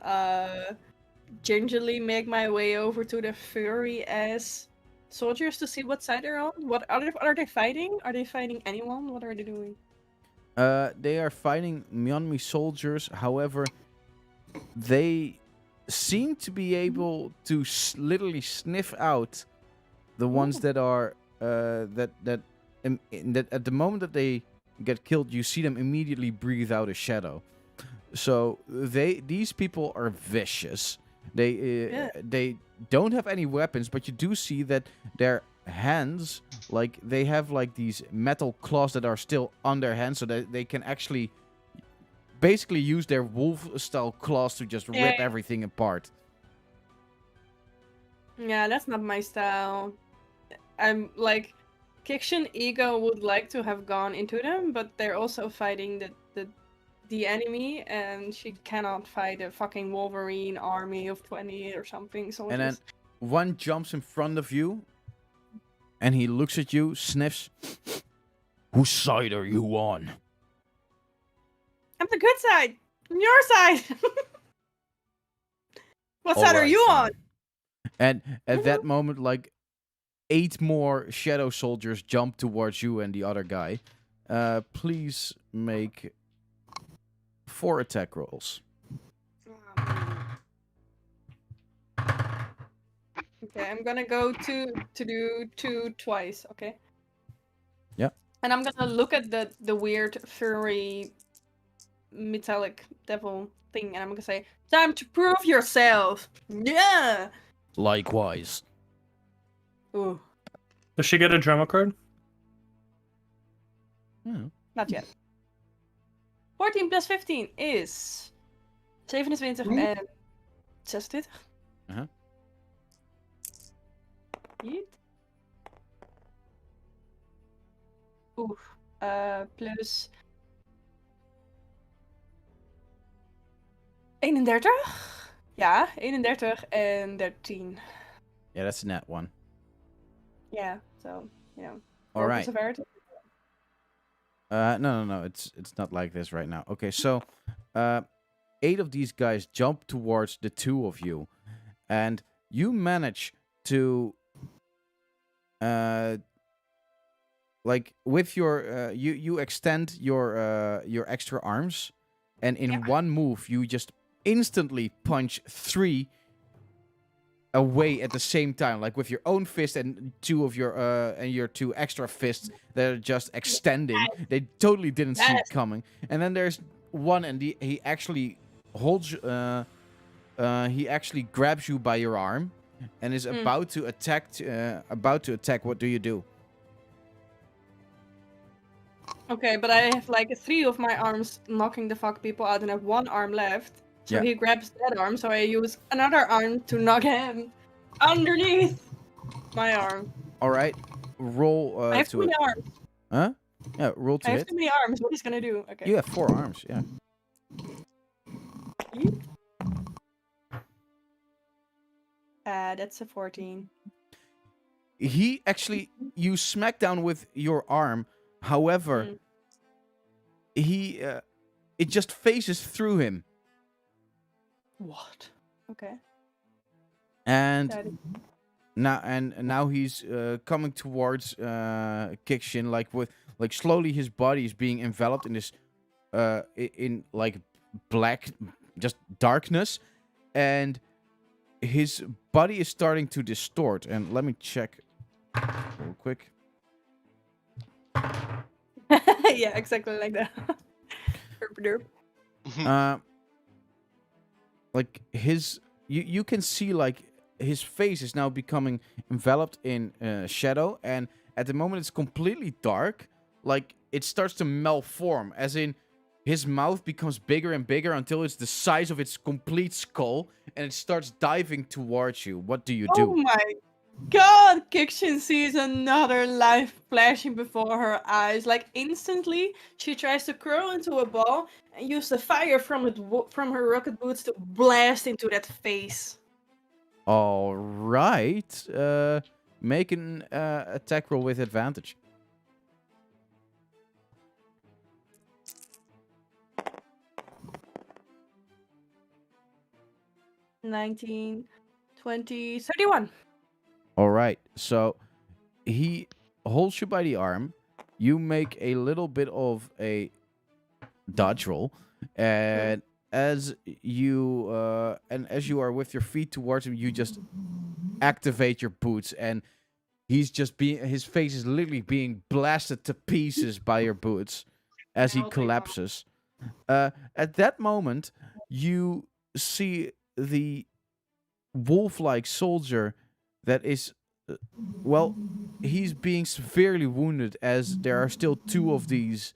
gingerly make my way over to the furry-ass soldiers to see what side they're on. What are they fighting? Are they fighting anyone? What are they doing? They are fighting Myeonmi soldiers. However, they seem to be able to literally sniff out the ones that are that at the moment that they get killed, you see them immediately breathe out a shadow. So these people are vicious. They don't have any weapons, but you do see that their hands, like they have like these metal claws that are still on their hands, so that they can actually basically use their wolf style claws to just rip everything apart. Yeah, that's not my style. I'm like, Kikshin Ego would like to have gone into them, but they're also fighting the enemy, and she cannot fight a fucking Wolverine army of 20 or something. So And then one jumps in front of you, and he looks at you, sniffs. Whose side are you on? I'm the good side. I'm your side. What side are Alright, you on? fine. And at that moment, like 8 more shadow soldiers jump towards you and the other guy. Please make 4 attack rolls. Okay, I'm gonna go to do 2 twice. Okay. Yeah. And I'm gonna look at the weird furry metallic devil thing, and I'm gonna say, "Time to prove yourself." Yeah. Likewise. Ooh, Does she get a drama card? Yeah. not yet. 14 plus 15 is 27 en 26. Uh-huh. Yeet. Oeh. Plus 31? Ja, 31 en 13. Yeah, that's a net one. Yeah, so, you know. All roll right. severity. No. It's not like this right now. Okay, so 8 of these guys jump towards the 2 of you, and you manage to, like with your, you extend your extra arms, and in Yeah. one move you just instantly punch 3 away at the same time, like with your own fist and 2 of your and your 2 extra fists that are just extending. They totally didn't see it Yes. coming. And then there's one, and he actually holds, he actually grabs you by your arm, and is about to attack. What do you do? Okay, but I have like 3 of my arms knocking the fuck people out and I have 1 arm left. So Yeah. he grabs that arm, so I use another arm to knock him underneath my arm. All right, roll I have too to many it. arms. Huh? Yeah, roll to I have hit. too many arms. What he's gonna do? Okay. You have 4 arms. Yeah. Yeet. That's a 14. He actually, you smack down with your arm. However, Mm. he it just phases through him, What? Okay. and That is- now he's coming towards Kikshin, like slowly his body is being enveloped in this in like black, just darkness, and his body is starting to distort. And let me check real quick. yeah, exactly like that. Derp derp. Like his, you can see like his face is now becoming enveloped in shadow, and at the moment it's completely dark. Like it starts to malform, as in his mouth becomes bigger and bigger until it's the size of its complete skull, and it starts diving towards you. What do you Oh do? my god! Kikshin sees another life flashing before her eyes. Like instantly, she tries to curl into a ball and use the fire from from her rocket boots to blast into that face. All right, make an attack roll with advantage. 19, 20, 31. All right. So he holds you by the arm. You make a little bit of a dodge roll, and as you are with your feet towards him, you just activate your boots, and his face is literally being blasted to pieces by your boots as he I'll take collapses. At that moment, you see the wolf-like soldier that is, well, he's being severely wounded, as there are still 2 of these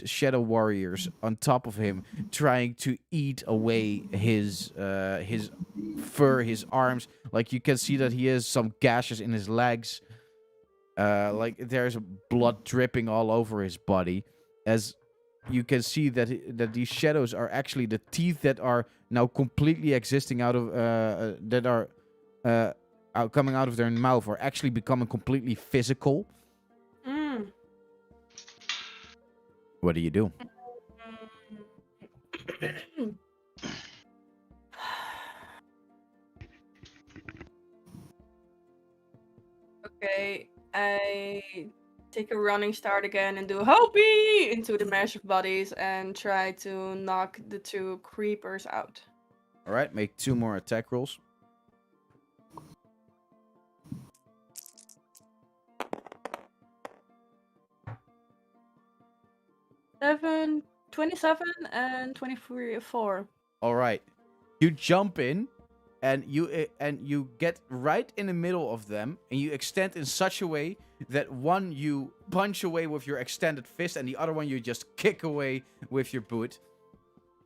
shadow warriors on top of him, trying to eat away his fur, his arms, Like you can see that he has some gashes in his legs. Like there's blood dripping all over his body. As you can see that that these shadows are actually the teeth that are now completely existing out of that are coming out of their mouth are actually becoming completely physical. Mm. What do you do? Okay, I take a running start again and do Hopi into the mesh of bodies and try to knock the 2 creepers out. All right, make 2 more attack rolls. 27 and 24. All right, you jump in, and you get right in the middle of them, and you extend in such a way that one you punch away with your extended fist, and the other one you just kick away with your boot,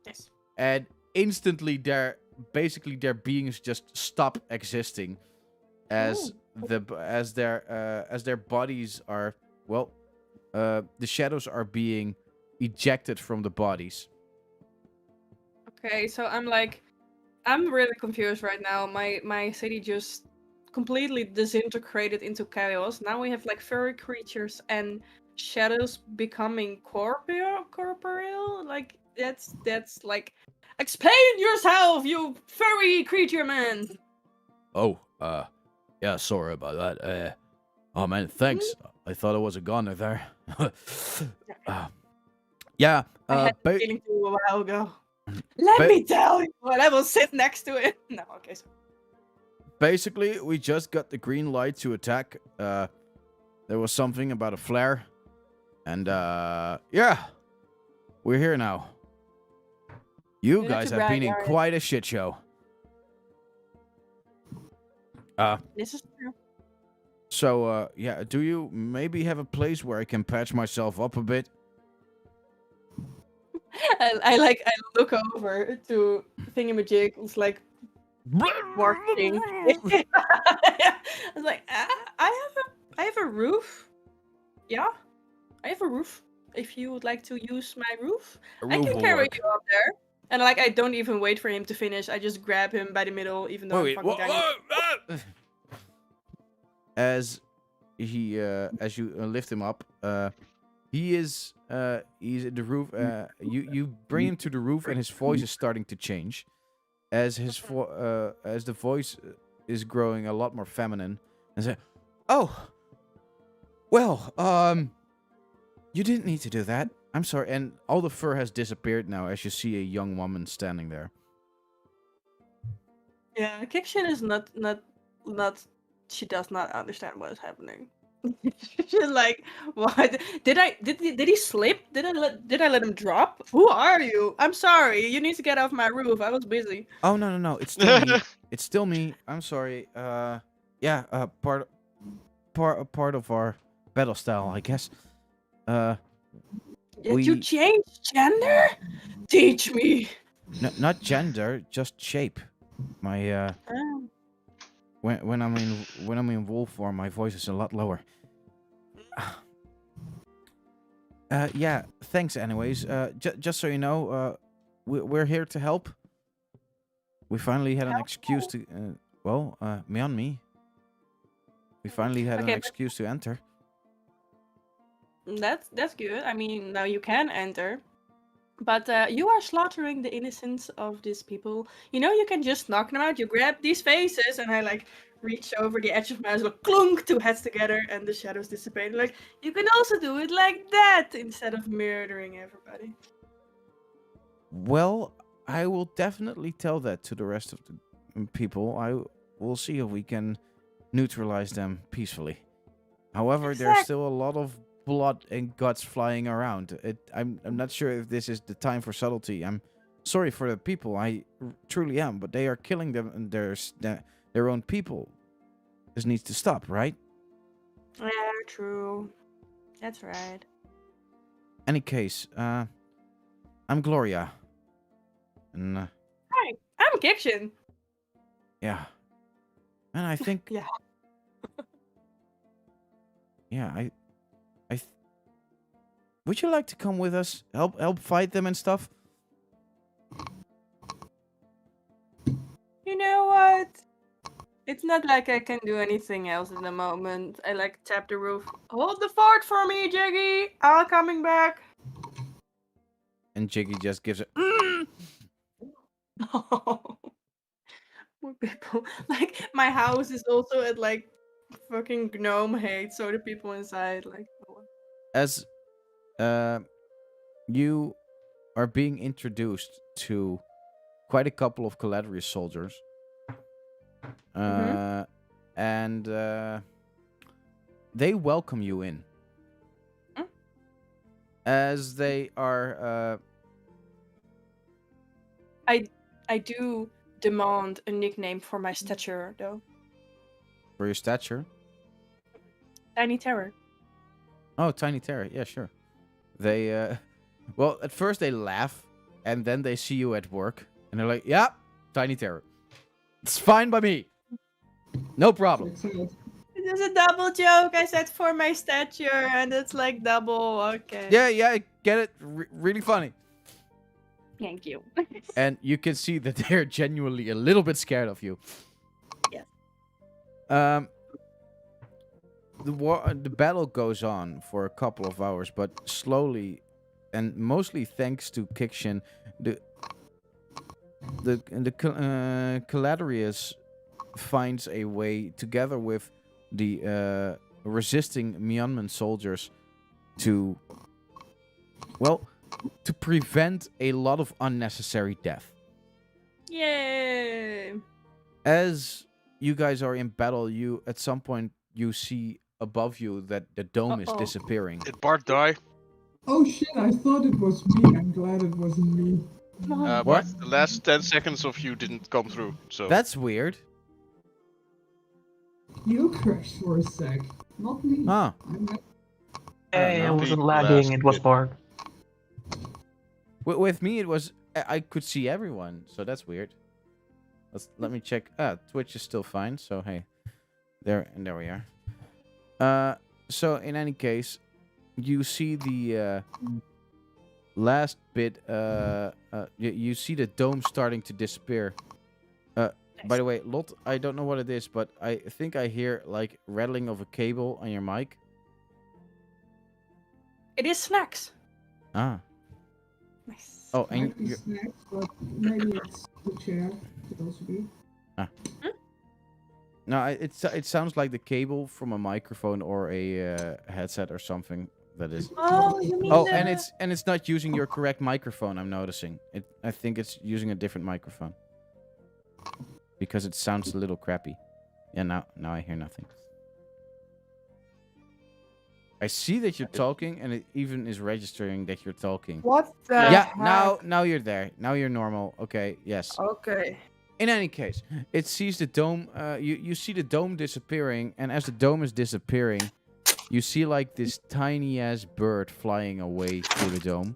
Yes. and instantly their beings just stop existing, as their bodies are the shadows are being ejected from the bodies. Okay, so I'm really confused right now. My city just completely disintegrated into chaos. Now we have like furry creatures and shadows becoming corporeal. Like that's like, explain yourself, you furry creature man. Oh, yeah, sorry about that. Oh man, thanks. I thought I was a goner there. Yeah, I had the feeling too a while ago. Let ba- me tell you, when I will sit next to it. No, okay. So basically, we just got the green light to attack. There was something about a flare. And, yeah. We're here now. You You're guys not too have been bright, in are you? quite a shit show. this is true. So, yeah, do you maybe have a place where I can patch myself up a bit? I look over to Thingamajig. It's like barking. I was like, I have a roof. Yeah, I have a roof. If you would like to use my roof, A I roof can will carry work. you up there. And like, I don't even wait for him to finish. I just grab him by the middle, even though I'm fucking tiny. As he, as you lift him up, he's in the roof. You bring him to the roof, and his voice is starting to change, as as the voice is growing a lot more feminine, and say, "Oh, well, you didn't need to do that. I'm sorry." And all the fur has disappeared now, as you see a young woman standing there. Yeah, Kikshin is not. She does not understand what is happening. She's like, what? Did he slip? Did I let him drop? Who are you? I'm sorry. You need to get off my roof. I was busy. Oh no, it's still me. It's still me. I'm sorry. Yeah. Part of our battle style, I guess. Did you We- change gender? Teach me. Not gender, just shape. My Oh. when I'm in wolf form, my voice is a lot lower. Yeah. Thanks. Anyways, just so you know, we're here to help. We finally had an excuse to. Me on me. We finally had an Okay, but- excuse to enter. That's good. I mean, now you can enter. But you are slaughtering the innocence of these people. You know, you can just knock them out. You grab these faces, and I like reach over the edge of my eyes, like clunk, 2 heads together, and the shadows dissipate. Like, you can also do it like that instead of murdering everybody. Well, I will definitely tell that to the rest of the people. I will see if we can neutralize them peacefully. However, there's Exact- still a lot of blood and guts flying around. I'm not sure if this is the time for subtlety. I'm sorry for the people. I truly am, but they are killing them and their own people. This needs to stop, right? Yeah, true. That's right. Any case, I'm Gloria. And Hi, I'm Kikshin. yeah. And I think, Yeah. yeah, would you like to come with us? Help fight them and stuff? You know what? It's not like I can do anything else in the moment. I like tap the roof. Hold the fort for me, Jiggy. I'm coming back. And Jiggy just gives it. More people. Like my house is also at like fucking gnome hate, so the people inside like. As you are being introduced to quite a couple of Caladrius soldiers. And they welcome you in. Mm. As they are I do demand a nickname for my stature, though. for your stature. Tiny Terror. Oh, Tiny Terror. Yeah, sure. They well, at first they laugh, and then they see you at work, and they're like, "Yeah, Tiny Terror. It's fine by me. No problem." Excellent. It is a double joke. I said for my stature, and it's like double. Okay. Yeah, I get it. Really funny. Thank you. And you can see that they're genuinely a little bit scared of you. Yes. The battle goes on for a couple of hours, but slowly, and mostly thanks to Kikshin, the Caladrius finds a way, together with the resisting Myeonman soldiers, to prevent a lot of unnecessary death. Yay! As you guys are in battle, at some point you see above you that the dome is Uh-oh. disappearing. Did Bart die? Oh shit, I thought it was me. I'm glad it wasn't me. What? Bart, the last 10 seconds of you didn't come through, so... That's weird. You crashed for a sec. Not me. Ah, I'm not- Hey, I not wasn't the lagging, last it was bit. Bart. with me it was I could see everyone, so that's weird. Let me check. Twitch is still fine, so hey, there we are. So in any case, you see the last bit. You see the dome starting to disappear. By the way, Lot, I don't know what it is, but I think I hear like rattling of a cable on your mic. It is snacks. Ah. Nice. Oh, and Might be snacks, but maybe it's the chair. Could also be. no, it sounds like the cable from a microphone or a headset or something. That is. Oh, you mean Oh, the... and it's not using your correct microphone. I'm noticing. I think it's using a different microphone because it sounds a little crappy. Yeah, now I hear nothing. I see that you're talking, and it even is registering that you're talking. What the Yeah, heck? now you're there. Now you're normal. Okay, yes. Okay. In any case, it sees the dome. You see the dome disappearing, and as the dome is disappearing, you see like this tiny ass bird flying away through the dome.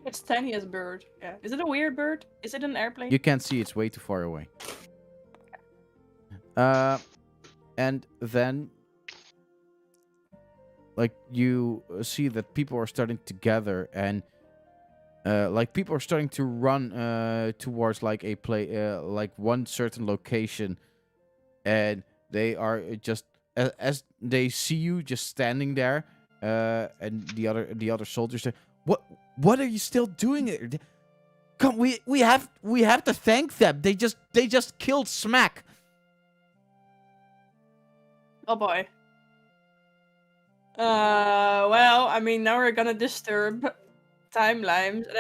It's tiny as bird. Yeah. Is it a weird bird? Is it an airplane? You can't see; it's way too far away. And then, like, you see that people are starting to gather, and like people are starting to run towards like like one certain location, and they are just as they see you just standing there, and the other soldiers say, "What are you still doing here? Come, we have to thank them. They just killed Smack." Oh boy. Well, I mean, now we're gonna disturb timelines, and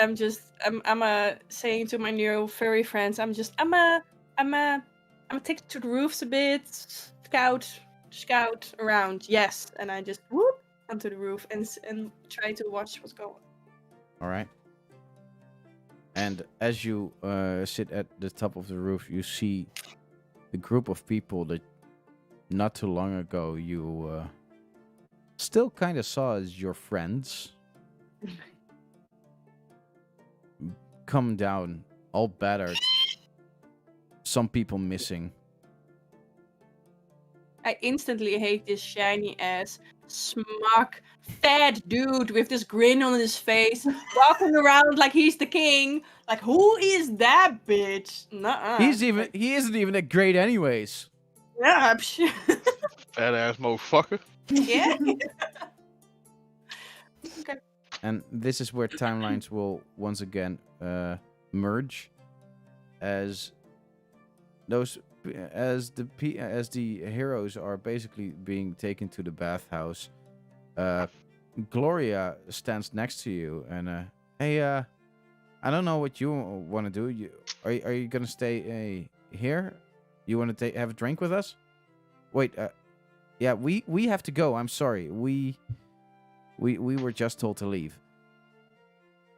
I'm saying to my new furry friends, I'm take to the roofs a bit, scout around, yes, and I just whoop onto the roof and try to watch what's going on. All right. And as you sit at the top of the roof, you see the group of people that not too long ago you still kind of saw as your friends come down, all battered. Some people missing. I instantly hate this shiny ass, smug, fat dude with this grin on his face, walking around like he's the king. Like, who is that bitch? Nuh-uh. He isn't even that great anyways. Yeah, Fat ass motherfucker. yeah. And this is where timelines will once again merge, as the heroes are basically being taken to the bathhouse. Gloria stands next to you and hey, I don't know what you want to do. Are you gonna stay here? You want to have a drink with us? Wait, yeah, we have to go. I'm sorry. We were just told to leave.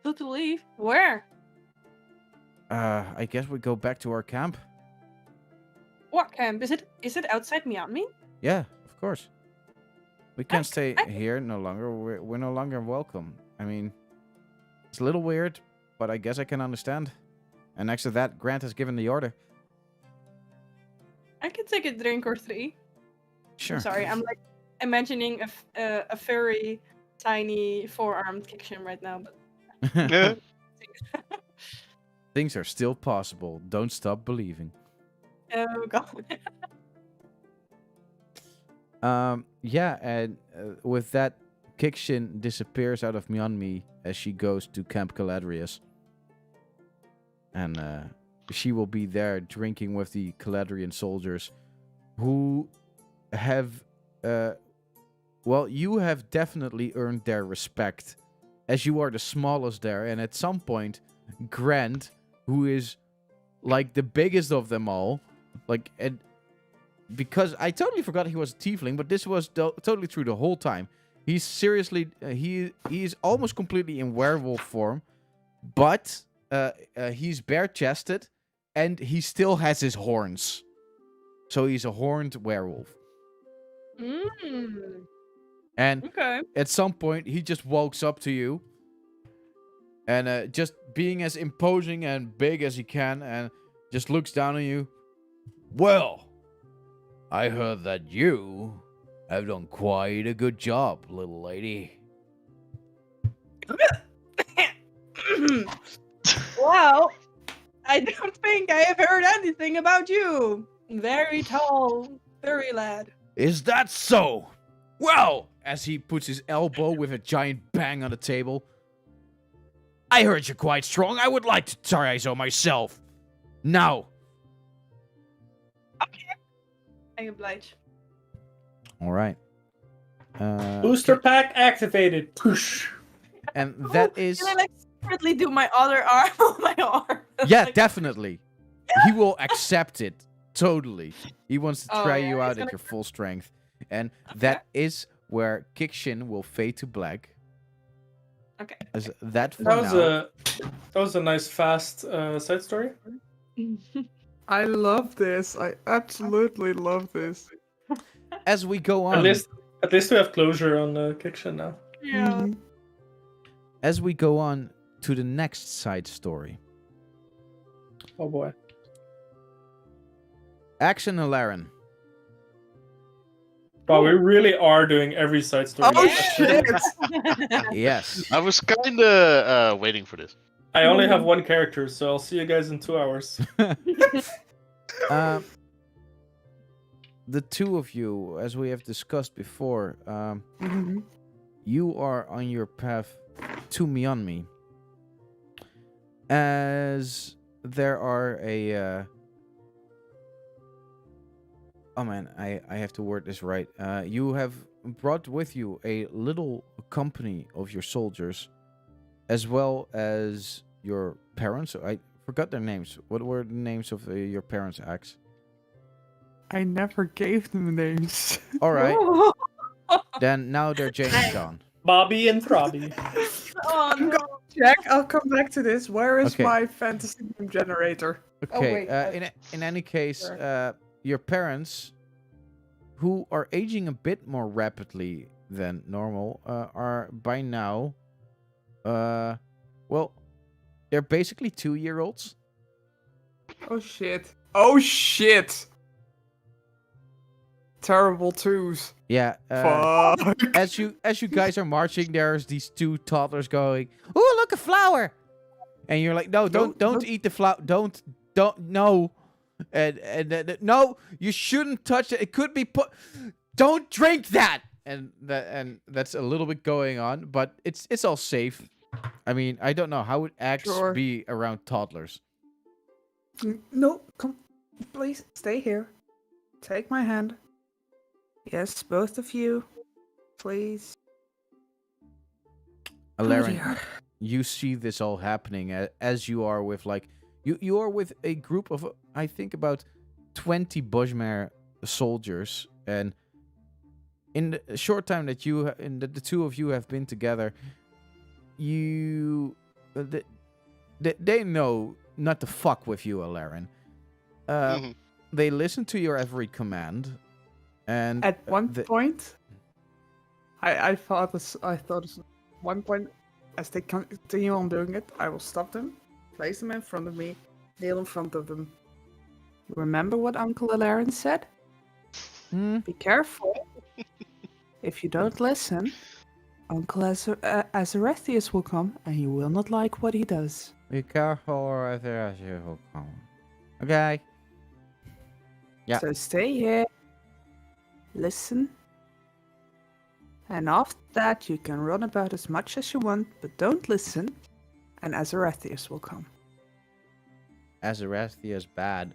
So to leave? Where? I guess we go back to our camp. What camp? Is it outside Miami? Yeah, of course. We can't Okay, stay here no longer. We're no longer welcome. I mean, it's a little weird, but I guess I can understand. And next to that, Grant has given the order. I can take a drink or three. Sure. I'm sorry, I'm like imagining a furry, tiny, four-armed Kikshin right now. But Yeah. Things are still possible. Don't stop believing. oh god. Yeah, and with that, Kikshin disappears out of Myeonmi as she goes to Camp Caladrius. And she will be there drinking with the Caladrian soldiers who have... well, you have definitely earned their respect, as you are the smallest there. And at some point, Grant, who is like the biggest of them all, like... because I totally forgot he was a tiefling, but this was totally true the whole time. He's seriously... he's almost completely in werewolf form, but he's bare-chested, and he still has his horns. So he's a horned werewolf. Mm, And okay. at some point, he just walks up to you, and just being as imposing and big as he can, and just looks down on you. Well, I heard that you have done quite a good job, little lady. Well, I don't think I have heard anything about you. Very tall, furry lad. Is that so? Well, as he puts his elbow with a giant bang on the table. I heard you're quite strong. I would like to try so myself. Now. I oblige. All right. Booster pack activated. Push. And that is... Can I like secretly do my other arm on my arm? Yeah, Like, definitely. He will accept it. Totally. He wants to Oh, try yeah, you he's out at gonna- your full strength. And that is where Kikshin will fade to black. Okay. As that for That was now. that was a nice fast side story. I love this. I absolutely love this. As we go on. At least we have closure on Kikshin now. Yeah. Mhm. As we go on to the next side story. Oh boy. Action and Laren. Wow, we really are doing every side story. Oh Yeah. shit! Yes. I was kinda waiting for this. I only have one character, so I'll see you guys in 2 hours. The two of you, as we have discussed before, Mhm. you are on your path to Myeonmi. As there are oh man, I have to word this right. You have brought with you a little company of your soldiers, as well as your parents. I forgot their names. What were the names of your parents' acts? I never gave them names. All right, Oh, then now they're Jane and John. Bobby and Throbby. oh I'm no. gonna check. I'll come back to this. Where is Okay. my fantasy name generator? Okay. wait, In any case, sure. your parents, who are aging a bit more rapidly than normal, are by now, well, they're basically 2-year-olds. Oh shit! Oh shit! terrible twos. Yeah. Fuck. As you guys are marching, there's these two toddlers going, "Oh, look, a flower!" And you're like, "No, don't eat the flower. Don't no." And no, you shouldn't touch it. It could be put. Don't drink that. And that's a little bit going on, but it's all safe. I mean, I don't know how would Axe Sure. be around toddlers. No, come, please stay here. Take my hand. Yes, both of you, please. Alaren, dear. you see this all happening as you are with like you are with a group of I think about 20 Bushmare soldiers, and in the short time that the two of you have been together, they know not to fuck with you, Alaren. Mhm. They listen to your every command, and At one the- point, I thought at one point, as they continue on doing it, I will stop them, place them in front of me, kneel in front of them. Remember what Uncle Alaren said? Hmm? Be careful. If you don't listen, Uncle Azarethius will come, and you will not like what he does. Be careful, or as you will come. Okay. Yeah. So stay here, listen, and after that you can run about as much as you want, but don't listen, and Azarethius will come. Azarathia is bad.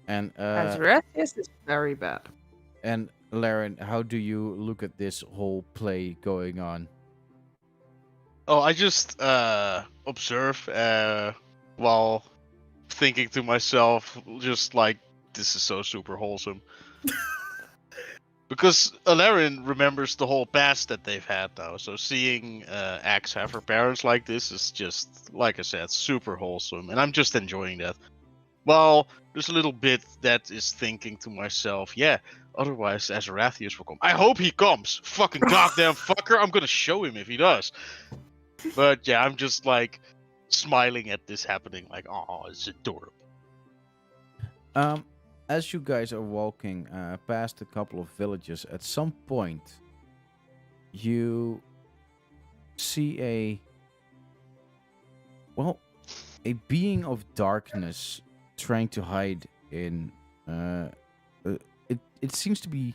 And Azarethius is very bad. and Laren, how do you look at this whole play going on? Oh, I just observe while thinking to myself, just like, this is so super wholesome. Because Alaren remembers the whole past that they've had now, so seeing Axe have her parents like this is just, like I said, super wholesome, and I'm just enjoying that. Well, there's a little bit that is thinking to myself, yeah, otherwise Azarathius will come. I hope he comes! Fucking goddamn fucker, I'm gonna show him if he does. But yeah, I'm just like smiling at this happening, like, oh, it's adorable. As you guys are walking past a couple of villages, at some point you see a being of darkness trying to hide in it seems to be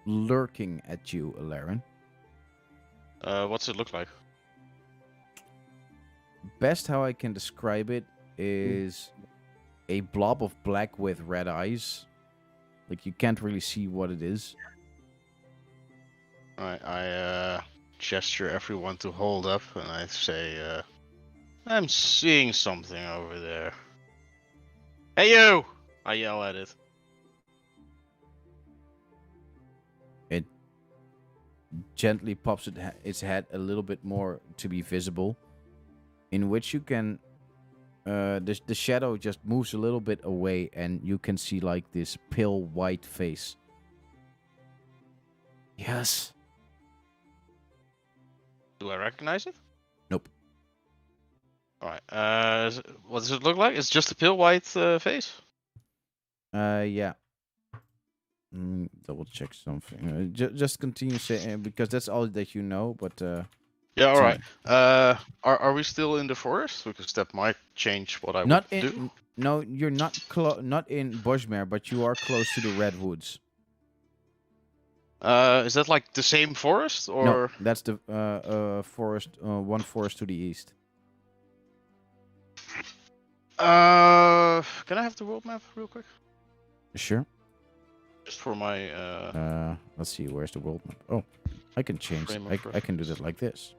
lurking at you, Alaren. What's it look like? Best how I can describe it is a blob of black with red eyes. Like, you can't really see what it is. Alright, I gesture everyone to hold up, and I say, I'm seeing something over there. Hey you! I yell at it. It gently pops its head a little bit more to be visible, in which you can the shadow just moves a little bit away, and you can see like this pale white face. Yes. Do I recognize it? Nope. Alright, what does it look like? It's just a pale white face? Yeah. Double check something. Just continue saying, because that's all that you know. But Yeah, alright. sorry. Are we still in the forest? Because that might change what I Not would in. do. No, you're not in Bushmare, but you are close to the redwoods. Is that like the same forest, or? No, that's the forest. One forest to the east. Can I have the world map real quick? Sure. Just for my Let's see. Where's the world map? Oh, I can change. Frame of I can do that like this.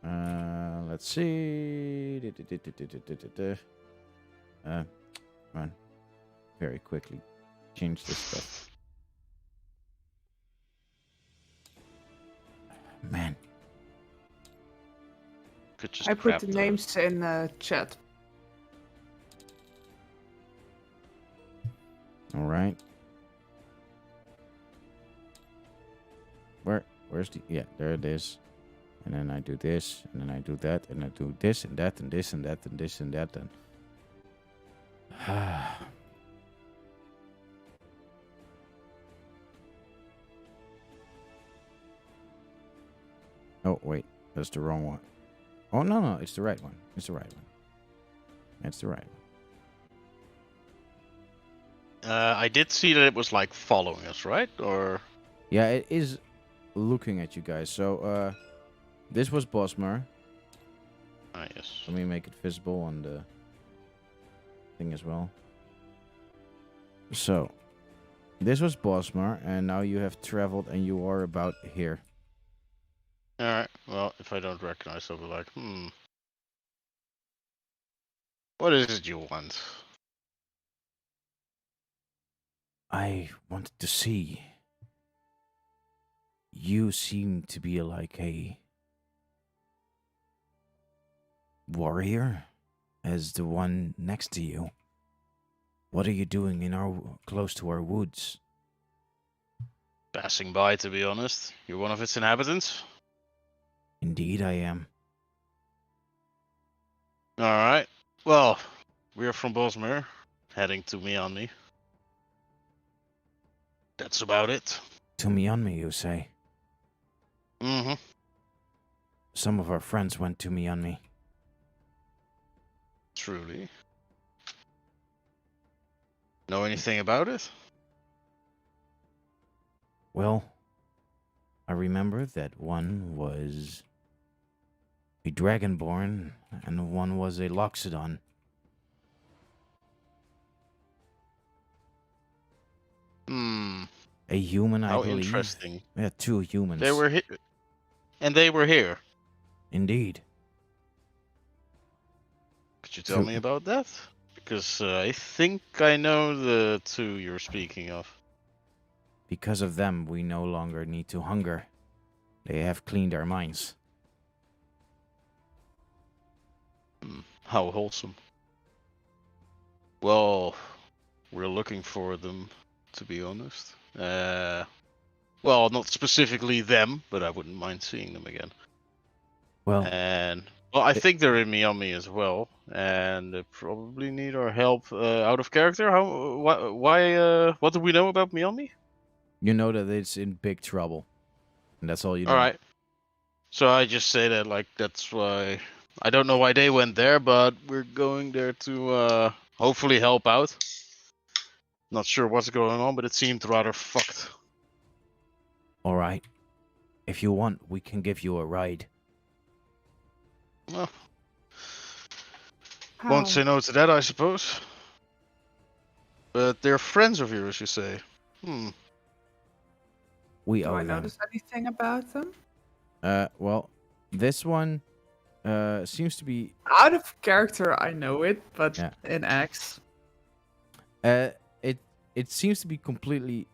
Let's see. Come on. Very quickly. Change this stuff. Man. could just I put grab the names in chat. All right. Where's the? Yeah, there it is. And then I do this, and then I do that, and I do this and that, and this and that, and this and that, and. Oh, wait. That's the wrong one. Oh, no. It's the right one. It's the right one. It's the right one. I did see that it was like following us, right? Or Yeah, it is looking at you guys. So, this was Bosmer. yes. Let me make it visible on the thing as well. So, this was Bosmer, and now you have traveled and you are about here. All right. Well, if I don't recognize, I'll be like, what is it you want? I wanted to see. You seem to be like a warrior as the one next to you. What are you doing in close to our woods? Passing by, to be honest. You're one of its inhabitants? Indeed, I am. Alright. Well, we're from Bosmer, heading to Miami. That's about it. To Miami, you say? Mm-hmm. Some of our friends went to Miami. Truly. Know anything about it? Well, I remember that one was a Dragonborn and one was a Loxodon. A human, I How believe. interesting. Yeah, 2 humans. They were and they were here. Indeed. Could you tell me about that? Because I think I know the 2 you're speaking of. Because of them, we no longer need to hunger. They have cleaned our minds. How wholesome. Well, we're looking for them, to be honest. Well, not specifically them, but I wouldn't mind seeing them again. Well, And I think they're in Miami as well, and they probably need our help. Out of character, why? What do we know about Miami? you know that it's in big trouble. And that's all you know. All right. So I just say that like that's why I don't know why they went there, but we're going there to hopefully help out. Not sure what's going on, but it seemed rather fucked. All right. If you want, we can give you a ride. Well, How? won't say no to that, I suppose. But they're friends of yours, you say? We Do owe I them. notice anything about them? Well, this one seems to be Out of character, I know it, but Yeah. in X, it seems to be completely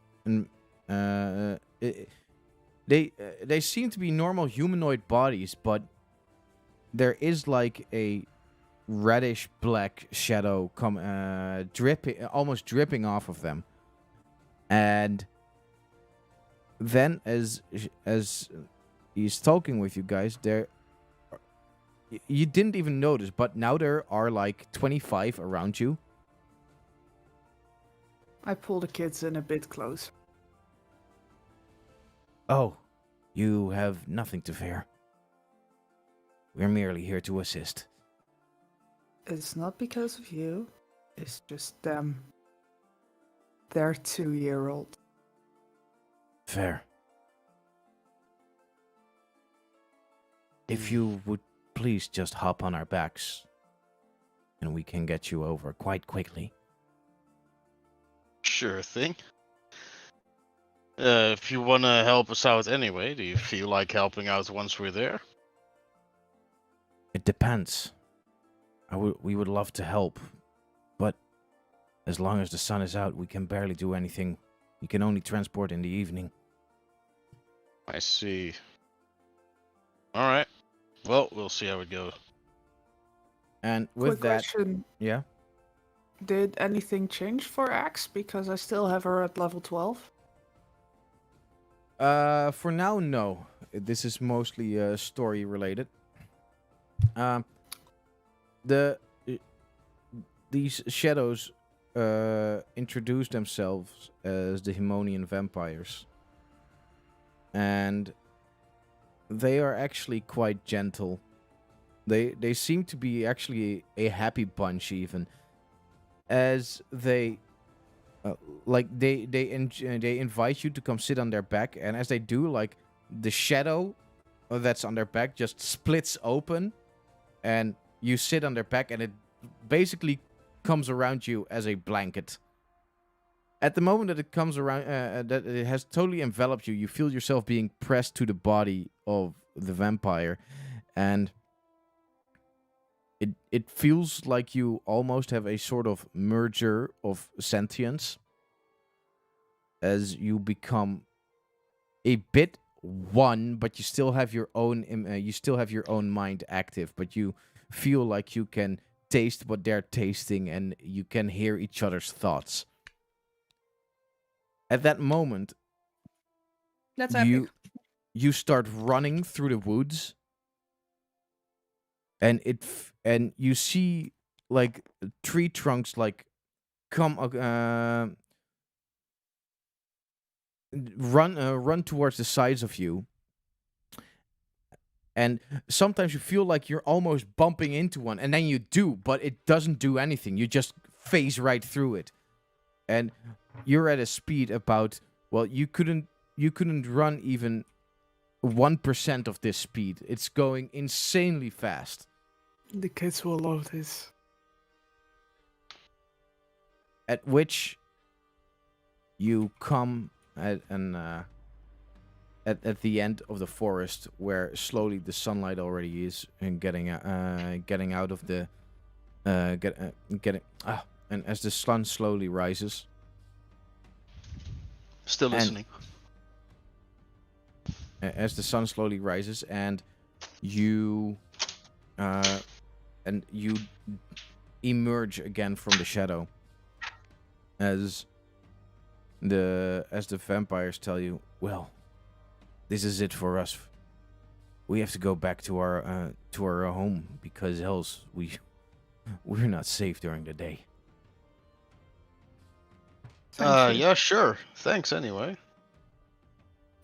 they seem to be normal humanoid bodies, but there is like a reddish black shadow dripping, almost dripping off of them. And then as he's talking with you guys, you didn't even notice, but now there are like 25 around you. I pull the kids in a bit closer. Oh, you have nothing to fear. We're merely here to assist. It's not because of you, it's just them. They're 2-year-old. Fair. If you would please just hop on our backs, and we can get you over quite quickly. Sure thing. If you want to help us out anyway, do you feel like helping out once we're there? It depends. We would love to help, but as long as the sun is out, we can barely do anything. We can only transport in the evening. I see. Alright. Well, we'll see how it goes. And with Quick that, question. yeah. Did anything change for Axe? Because I still have her at level 12. For now, no. This is mostly story related. These shadows introduce themselves as the Himonian vampires, and they are actually quite gentle. They seem to be actually a happy bunch, even as they uh, like they invite you to come sit on their back, and as they do, like the shadow that's on their back just splits open, and you sit on their back, and it basically comes around you as a blanket. At the moment that it comes around, that it has totally enveloped you, you feel yourself being pressed to the body of the vampire, and it feels like you almost have a sort of merger of sentience as you become a bit one, but you still have your own mind active, but you feel like you can taste what they're tasting and you can hear each other's thoughts. At that moment, That's you epic. you start running through the woods, and and you see like tree trunks like come run towards the sides of you, and sometimes you feel like you're almost bumping into one, and then you do, but it doesn't do anything. You just phase right through it, and you're at a speed about, well, you couldn't run even 1% of this speed. It's going insanely fast. The kids will love this. At which you come at at the end of the forest, where slowly the sunlight already is and getting out of the and as the sun slowly rises, Still And- listening. as the sun slowly rises, and you emerge again from the shadow, as the vampires tell you, well, this is it for us. We have to go back to our home, because else we're not safe during the day. Thank you. Yeah, sure. Thanks anyway.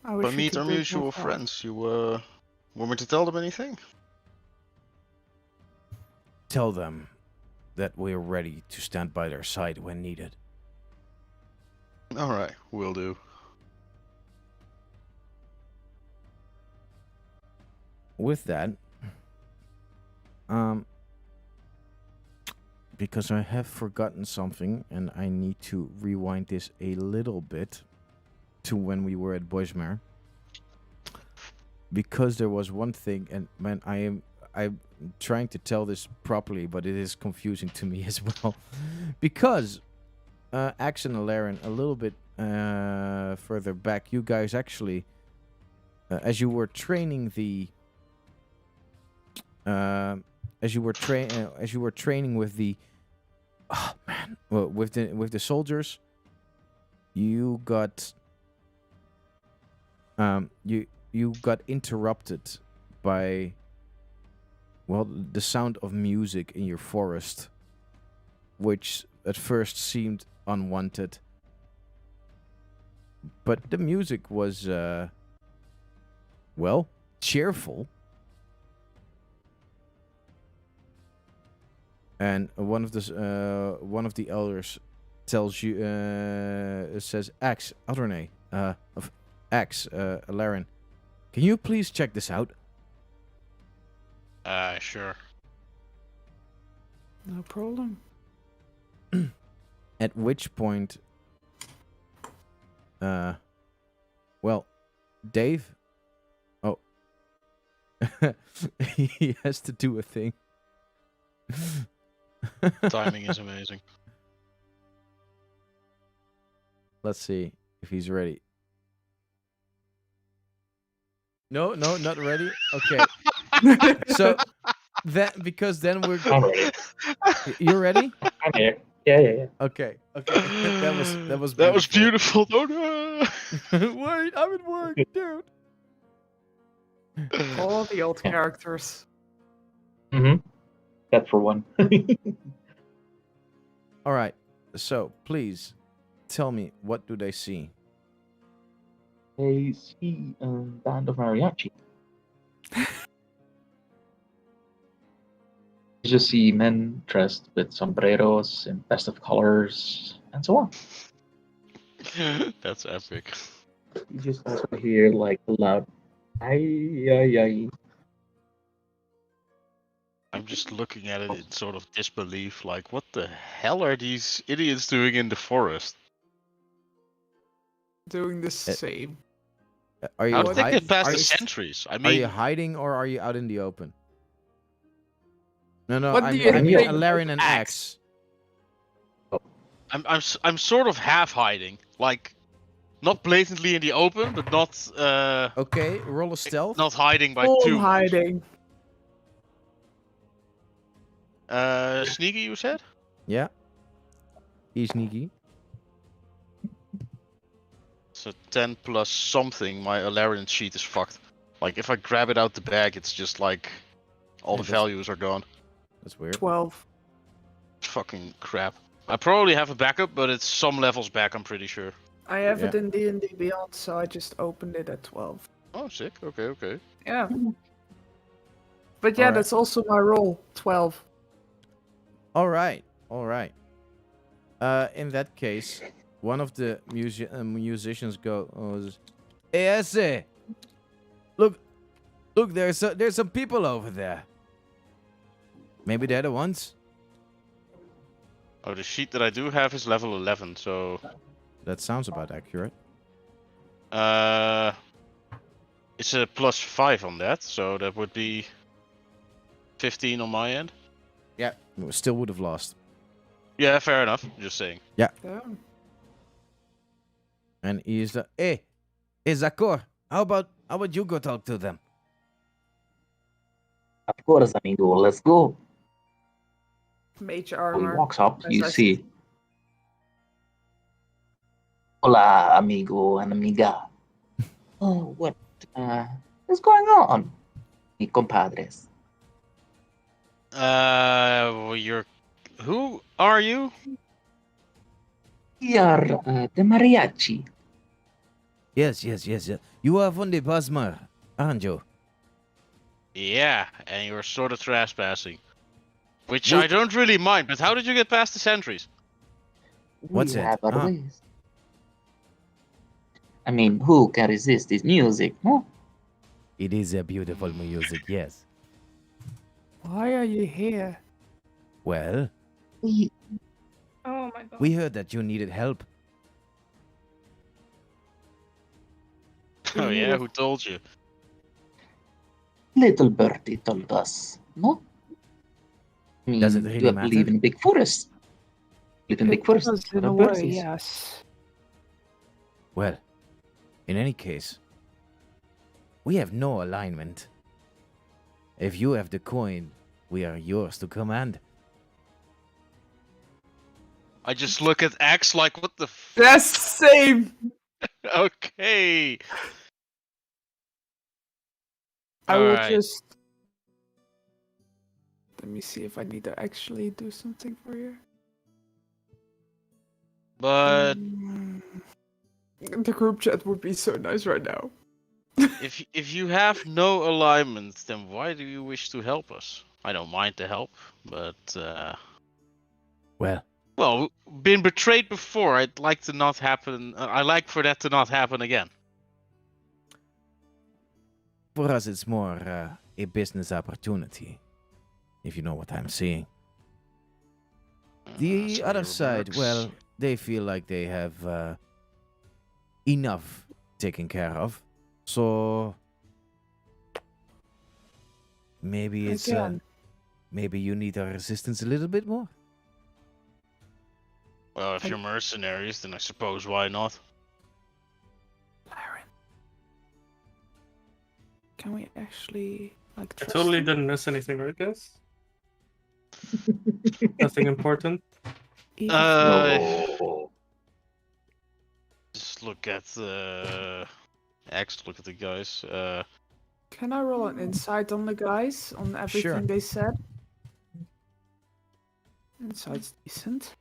I wish But we meet could our be more mutual fun. friends. You want me to tell them anything? Tell them that we're ready to stand by their side when needed. All right, will do. With that, because I have forgotten something, and I need to rewind this a little bit to when we were at Boismere. Because there was one thing, and man, I'm trying to tell this properly, but it is confusing to me as well. Because Axe and Alaren, a little bit further back, you guys actually, as you were training the as you were training with the with the soldiers, you got you got interrupted by, well, the sound of music in your forest, which at first seemed unwanted, but the music was well, cheerful. And one of the elders tells you, says, Axe, Alderney, Axe, Alaren, can you please check this out? Sure. No problem. At which point, well, Dave, oh, he has to do a thing. Timing is amazing. Let's see if he's ready. No, not ready. Okay. So that, because then we're I'm ready. You're ready? I'm here. Yeah. Okay. That was That was beautiful. Oh no! Wait, I'm at work, dude. All the old characters. Mm-hmm. That for one. All right. So please tell me, what do they see? They see a band of mariachi. just see men dressed with sombreros in best of colors and so on. That's epic. You just also hear like loud, ay, ay, ay. I'm just looking at it in sort of disbelief, like, what the hell are these idiots doing in the forest? Doing the same. Are you How did they hide- get past are the you- sentries? I Are you mean, hiding or are you out in the open? No, What I do mean, you I mean think Alarian and Axe? Axe. I'm sort of half hiding, like, not blatantly in the open, but not Okay, roll a stealth. not hiding by Full too much. hiding. Sneaky, you said? Yeah. He's sneaky. So 10 plus something, my Alarian sheet is fucked. Like, if I grab it out the bag, it's just like all Yeah, the that's- values are gone. That's weird. 12. Fucking crap. I probably have a backup, but it's some levels back, I'm pretty sure. I have it Yeah. in D&D Beyond, so I just opened it at 12. Oh, sick. Okay. Yeah. But yeah, Alright. that's also my roll. 12. All right. In that case, one of the musicians goes, "Hey, Esse, look, there's some people over there. Maybe they're the ones." Oh, the sheet that I do have is level 11, so That sounds about accurate. it's a plus 5 on that, so that would be 15 on my end. Yeah, we still would have lost. Yeah, fair enough. Just saying. Yeah. And he's hey, Zakor, how about you go talk to them? Of course, amigo, let's go. Mage He armor. walks up, as you I see. Hola, amigo and amiga. Oh, what is going on, mi compadres? Well, who are you? We are the mariachi. Yes. You are from the Basmar, aren't you? Yeah, and you're sort of trespassing. Which We- I don't really mind, but how did you get past the sentries? What's We it? have our Ah. ways. I mean, who can resist this music, no? It is a beautiful music, yes. Why are you here? Well, We Oh my god. we heard that you needed help. Oh yeah, who told you? little birdie told us, no? I mean, Does it really you matter? live in a big forest. Live in big forest. Does in full a of way, birdies. yes. Well, in any case, we have no alignment. If you have the coin, we are yours to command. I just look at Axe like, what the f- Yes, same. Okay. I will Alright. just. Let me see if I need to actually do something for you. But The group chat would be so nice right now. if you have no alignment, then why do you wish to help us? I don't mind the help, but Well, been betrayed before. I'd like to not happen. I like for that to not happen again. for us, it's more a business opportunity, if you know what I'm saying. The So other your side, remarks- well, they feel like they have enough taken care of. So maybe it's Again. maybe you need our assistance a little bit more. Well, if I- you're mercenaries, then I suppose why not? Laren. Can we actually like I trust totally him? didn't miss anything, right, guys? Nothing important. Even No. Just look at Axe. Look at the guys. Can I roll an insight on the guys on everything they said? Insight's decent.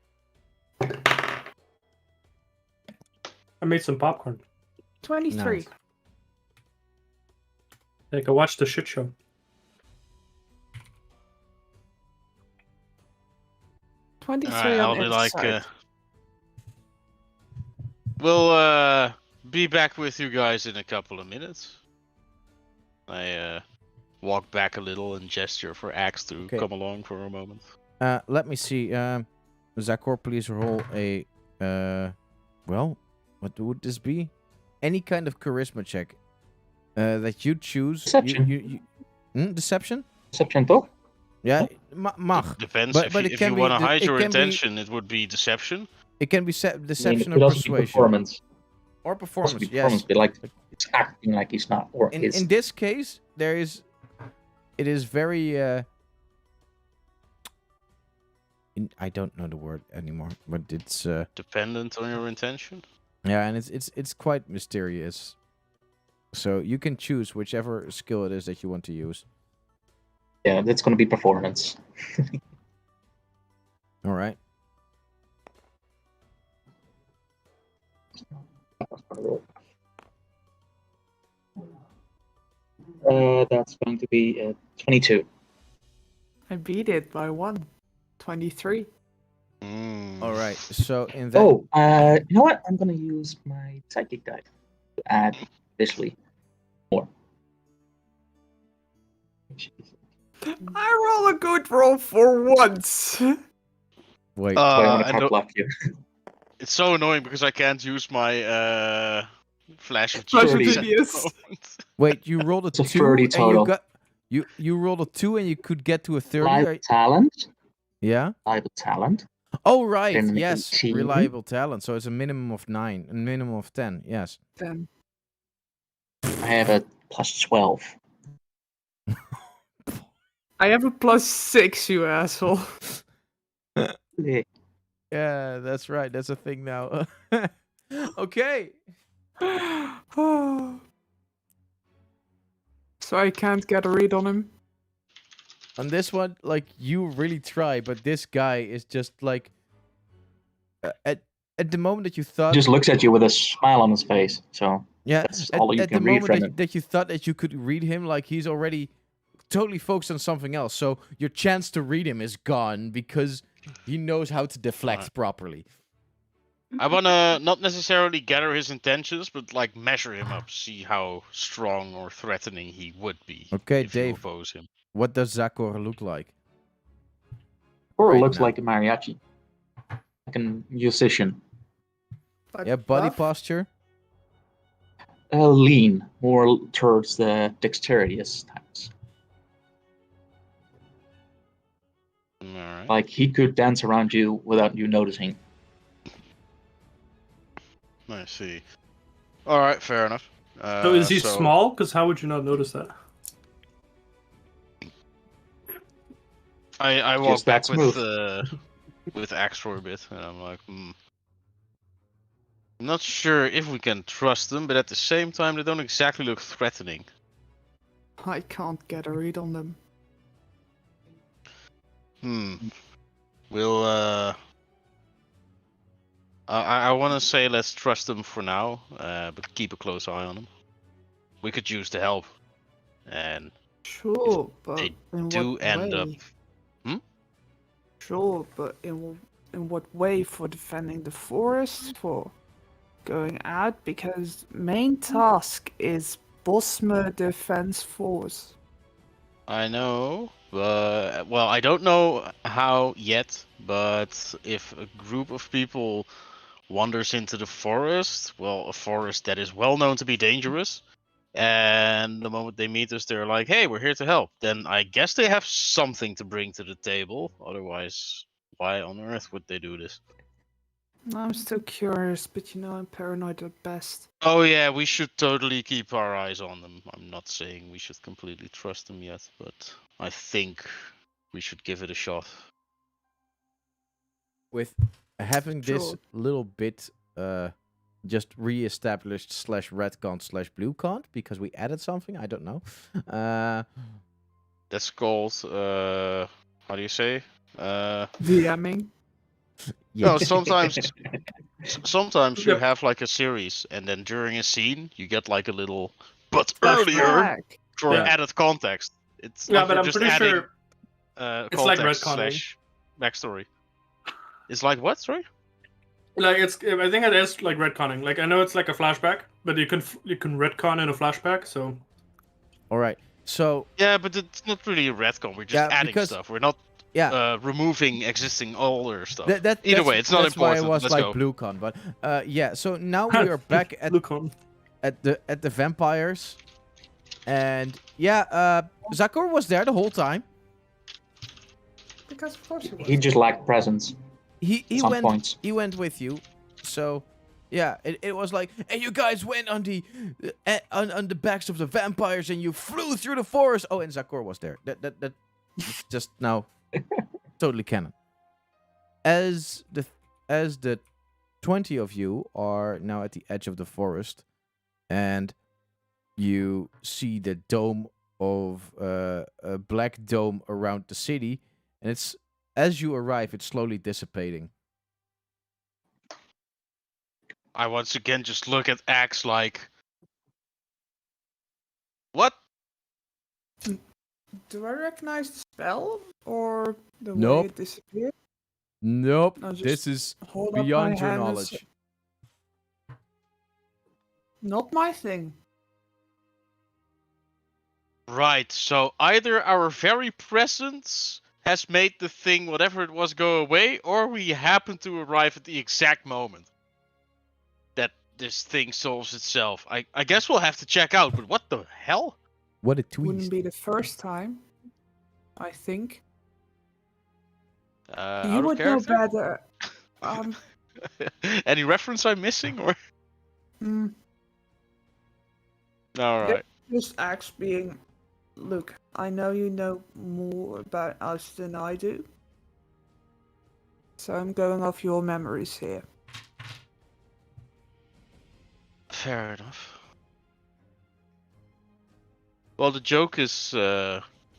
I made some popcorn. 23. Nice. Like, I watched the shit show. 23 I'll on be like, insight. we'll be back with you guys in a couple of minutes. I walk back a little and gesture for Axe to Okay. come along for a moment. Let me see. Zakor, please roll a. Well, what would this be? Any kind of charisma check that you choose. Deception. Deception? Deception toch? Yeah, mag. Depends. But it If can you be want to the- hide it your can be- intention, it would be deception. It can be I mean, deception it or could also be persuasion performance. or Also performance. be Yes. performance, but like it's acting like he's not, or In is. this case, it is very. I don't know the word anymore, but it's Dependent on your intention. yeah, and it's quite mysterious. So you can choose whichever skill it is that you want to use. Yeah, that's gonna be performance. All right. That's going to be 22. I beat it by 1. 23. Mm. All right. So in that. Oh, you know what? I'm gonna use my psychic die to add visually more. I roll a good roll for once. Wait. So I want I to know- block you. It's so annoying because I can't use my flash of Flash of genius at the genius. moment. Wait. You rolled a It's a 2 30 and total. you got you rolled a 2 and you could get to a 30. Reliable talent. Yeah. Reliable talent. Oh right. Then Yes. 18. Reliable talent. So it's a minimum of 9, a minimum of 10. Yes. Then I have a plus 12. I have a plus 6, you asshole. Yeah. Yeah, that's right. That's a thing now. Okay. So I can't get a read on him. On this one, like you really try, but this guy is just like at the moment that you thought, Just looks at you with a smile on his face. So yeah, that's at, all you at the can read moment from that, him. that you thought that you could read him, like he's already totally focused on something else. So your chance to read him is gone because he knows how to deflect properly. I wanna not necessarily gather his intentions, but like measure him up, see how strong or threatening he would be. Okay, if you Dave. oppose him. What does Zakor look like? Or Right looks now. like a mariachi. Like a musician. Yeah, body posture. Lean, more towards the dexterous types. Alright. Like he could dance around you without you noticing. I see. Alright, fair enough. So is he small? Because how would you not notice that? I Just walk back that smooth. with Axe for a bit, and I'm like, I'm not sure if we can trust them, but at the same time, they don't exactly look threatening. I can't get a read on them. We'll I want to say let's trust them for now, but keep a close eye on them. We could use the help, and Sure, but they in do what end up. way? Sure, but in what way? For defending the forest? For going out? Because main task is Bosmer Defense Force. I know, but well, I don't know how yet. But if a group of people wanders into the forest, well, a forest that is well known to be dangerous, and the moment they meet us, they're like, "Hey, we're here to help." Then I guess they have something to bring to the table. Otherwise, why on earth would they do this? I'm still curious, but you know I'm paranoid at best. Oh yeah, we should totally keep our eyes on them. I'm not saying we should completely trust them yet, but I think we should give it a shot. With having this Sure. little bit just re-established /redcon/bluecon because we added something, I don't know. That's called how do you say? DMing. Yeah. No, sometimes you Yep. have like a series, and then during a scene you get like a little but Flashback. earlier for Yeah. added context. It's Yeah, like but you're I'm just pretty adding sure it's like context retconning. / backstory. It's like what? Sorry. Like I think it is like retconning. Like I know it's like a flashback, but you can retcon in a flashback. So All right. So Yeah, but it's not really a retcon. We're just Yeah, adding because- stuff. We're not removing existing older stuff. Either way, it's not that's why it important. was Let's like go. BlueCon, but yeah. So now we are back at Lucon. the vampires, and yeah, Zakor was there the whole time. Because of course he was. He just lacked presence. He Some went points. he went with you, so yeah. It was like, and you guys went on the on the backs of the vampires, and you flew through the forest. Oh, and Zakor was there. That's just now totally canon. As the 20 of you are now at the edge of the forest, and you see the dome of a black dome around the city, and it's as you arrive, it's slowly dissipating. I once again just look at Axe like, what? Do I recognize the spell or the way Nope. it disappeared? Nope, No, just this is Hold up beyond my your hand and knowledge. Not my thing. Right. So either our very presence has made the thing, whatever it was, go away, or we happen to arrive at the exact moment that this thing solves itself. I guess we'll have to check out. But what the hell? What a Wouldn't twist. be the first time. I think. You Out of would know character? better. Any reference I'm missing, or? Mm, All right. just Axe being. Look, I know you know more about us than I do. So I'm going off your memories here. Fair enough. Well, the joke is,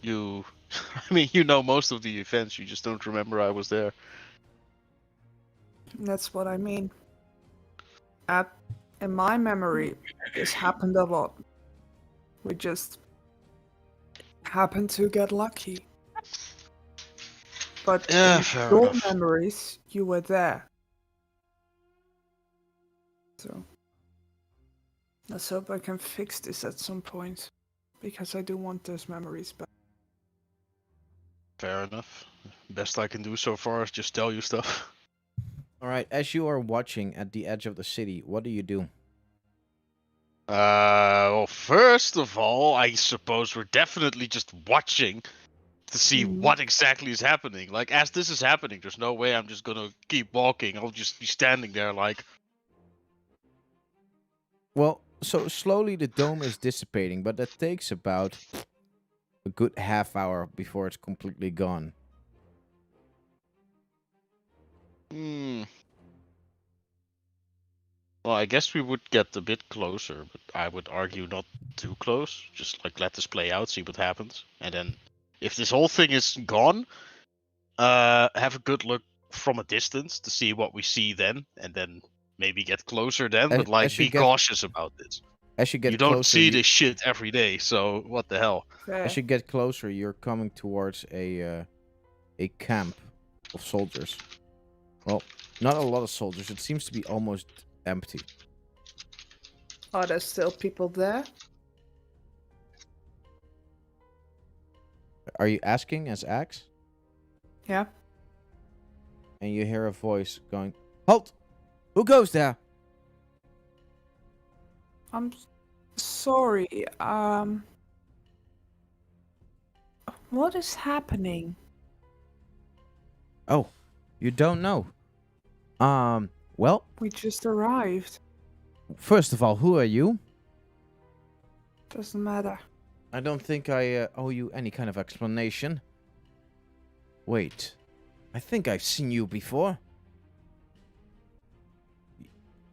you. I mean, you know most of the events. You just don't remember I was there. That's what I mean. In my memory, this happened a lot. We just happened to get lucky. But Yeah, in fair your enough. memories, you were there. So let's hope I can fix this at some point. Because I do want those memories back. Fair enough. Best I can do so far is just tell you stuff. All right, as you are watching at the edge of the city, what do you do? Well, first of all, I suppose we're definitely just watching to see what exactly is happening. Like, as this is happening, there's no way I'm just gonna keep walking. I'll just be standing there like, Well, so slowly the dome is dissipating, but that takes about a good half hour before it's completely gone. Well, I guess we would get a bit closer, but I would argue not too close. Just like let this play out, see what happens, and then if this whole thing is gone, have a good look from a distance to see what we see then, and then maybe get closer then. But like, as you be get- cautious about this. As you get You don't closer, see this shit every day, so what the hell? Fair. as you get closer, you're coming towards a camp of soldiers. Well, not a lot of soldiers. It seems to be almost empty. Are there still people there? Are you asking as Axe? Yeah. And you hear a voice going, "Halt! Who goes there?" I'm sorry. What is happening? Oh, you don't know. Well, We just arrived. first of all, who are you? Doesn't matter. I don't think I owe you any kind of explanation. Wait, I think I've seen you before.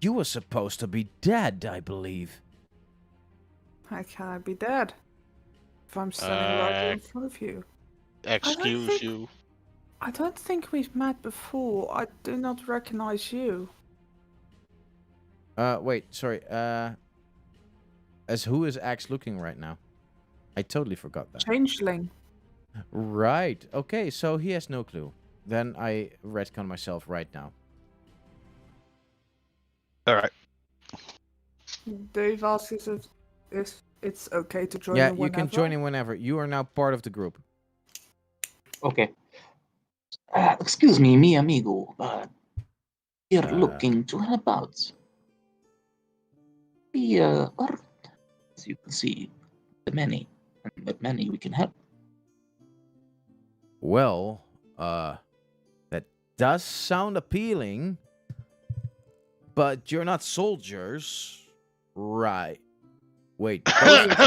You were supposed to be dead, I believe. How can I be dead? If I'm standing right in front of you. Excuse think- you. I don't think we've met before. I do not recognize you. Wait, sorry. As who is Axe looking right now? I totally forgot that. Changeling. Right. Okay, so he has no clue. then I retcon myself right now. All right. Dave asks if it's okay to join Yeah, in you can join whenever. in whenever. You are now part of the group. Okay. Excuse me, mi amigo, but we're Uh, looking to help out. We are, as you can see, the many, and the many we can help. Well, that does sound appealing, but you're not soldiers, right? Wait,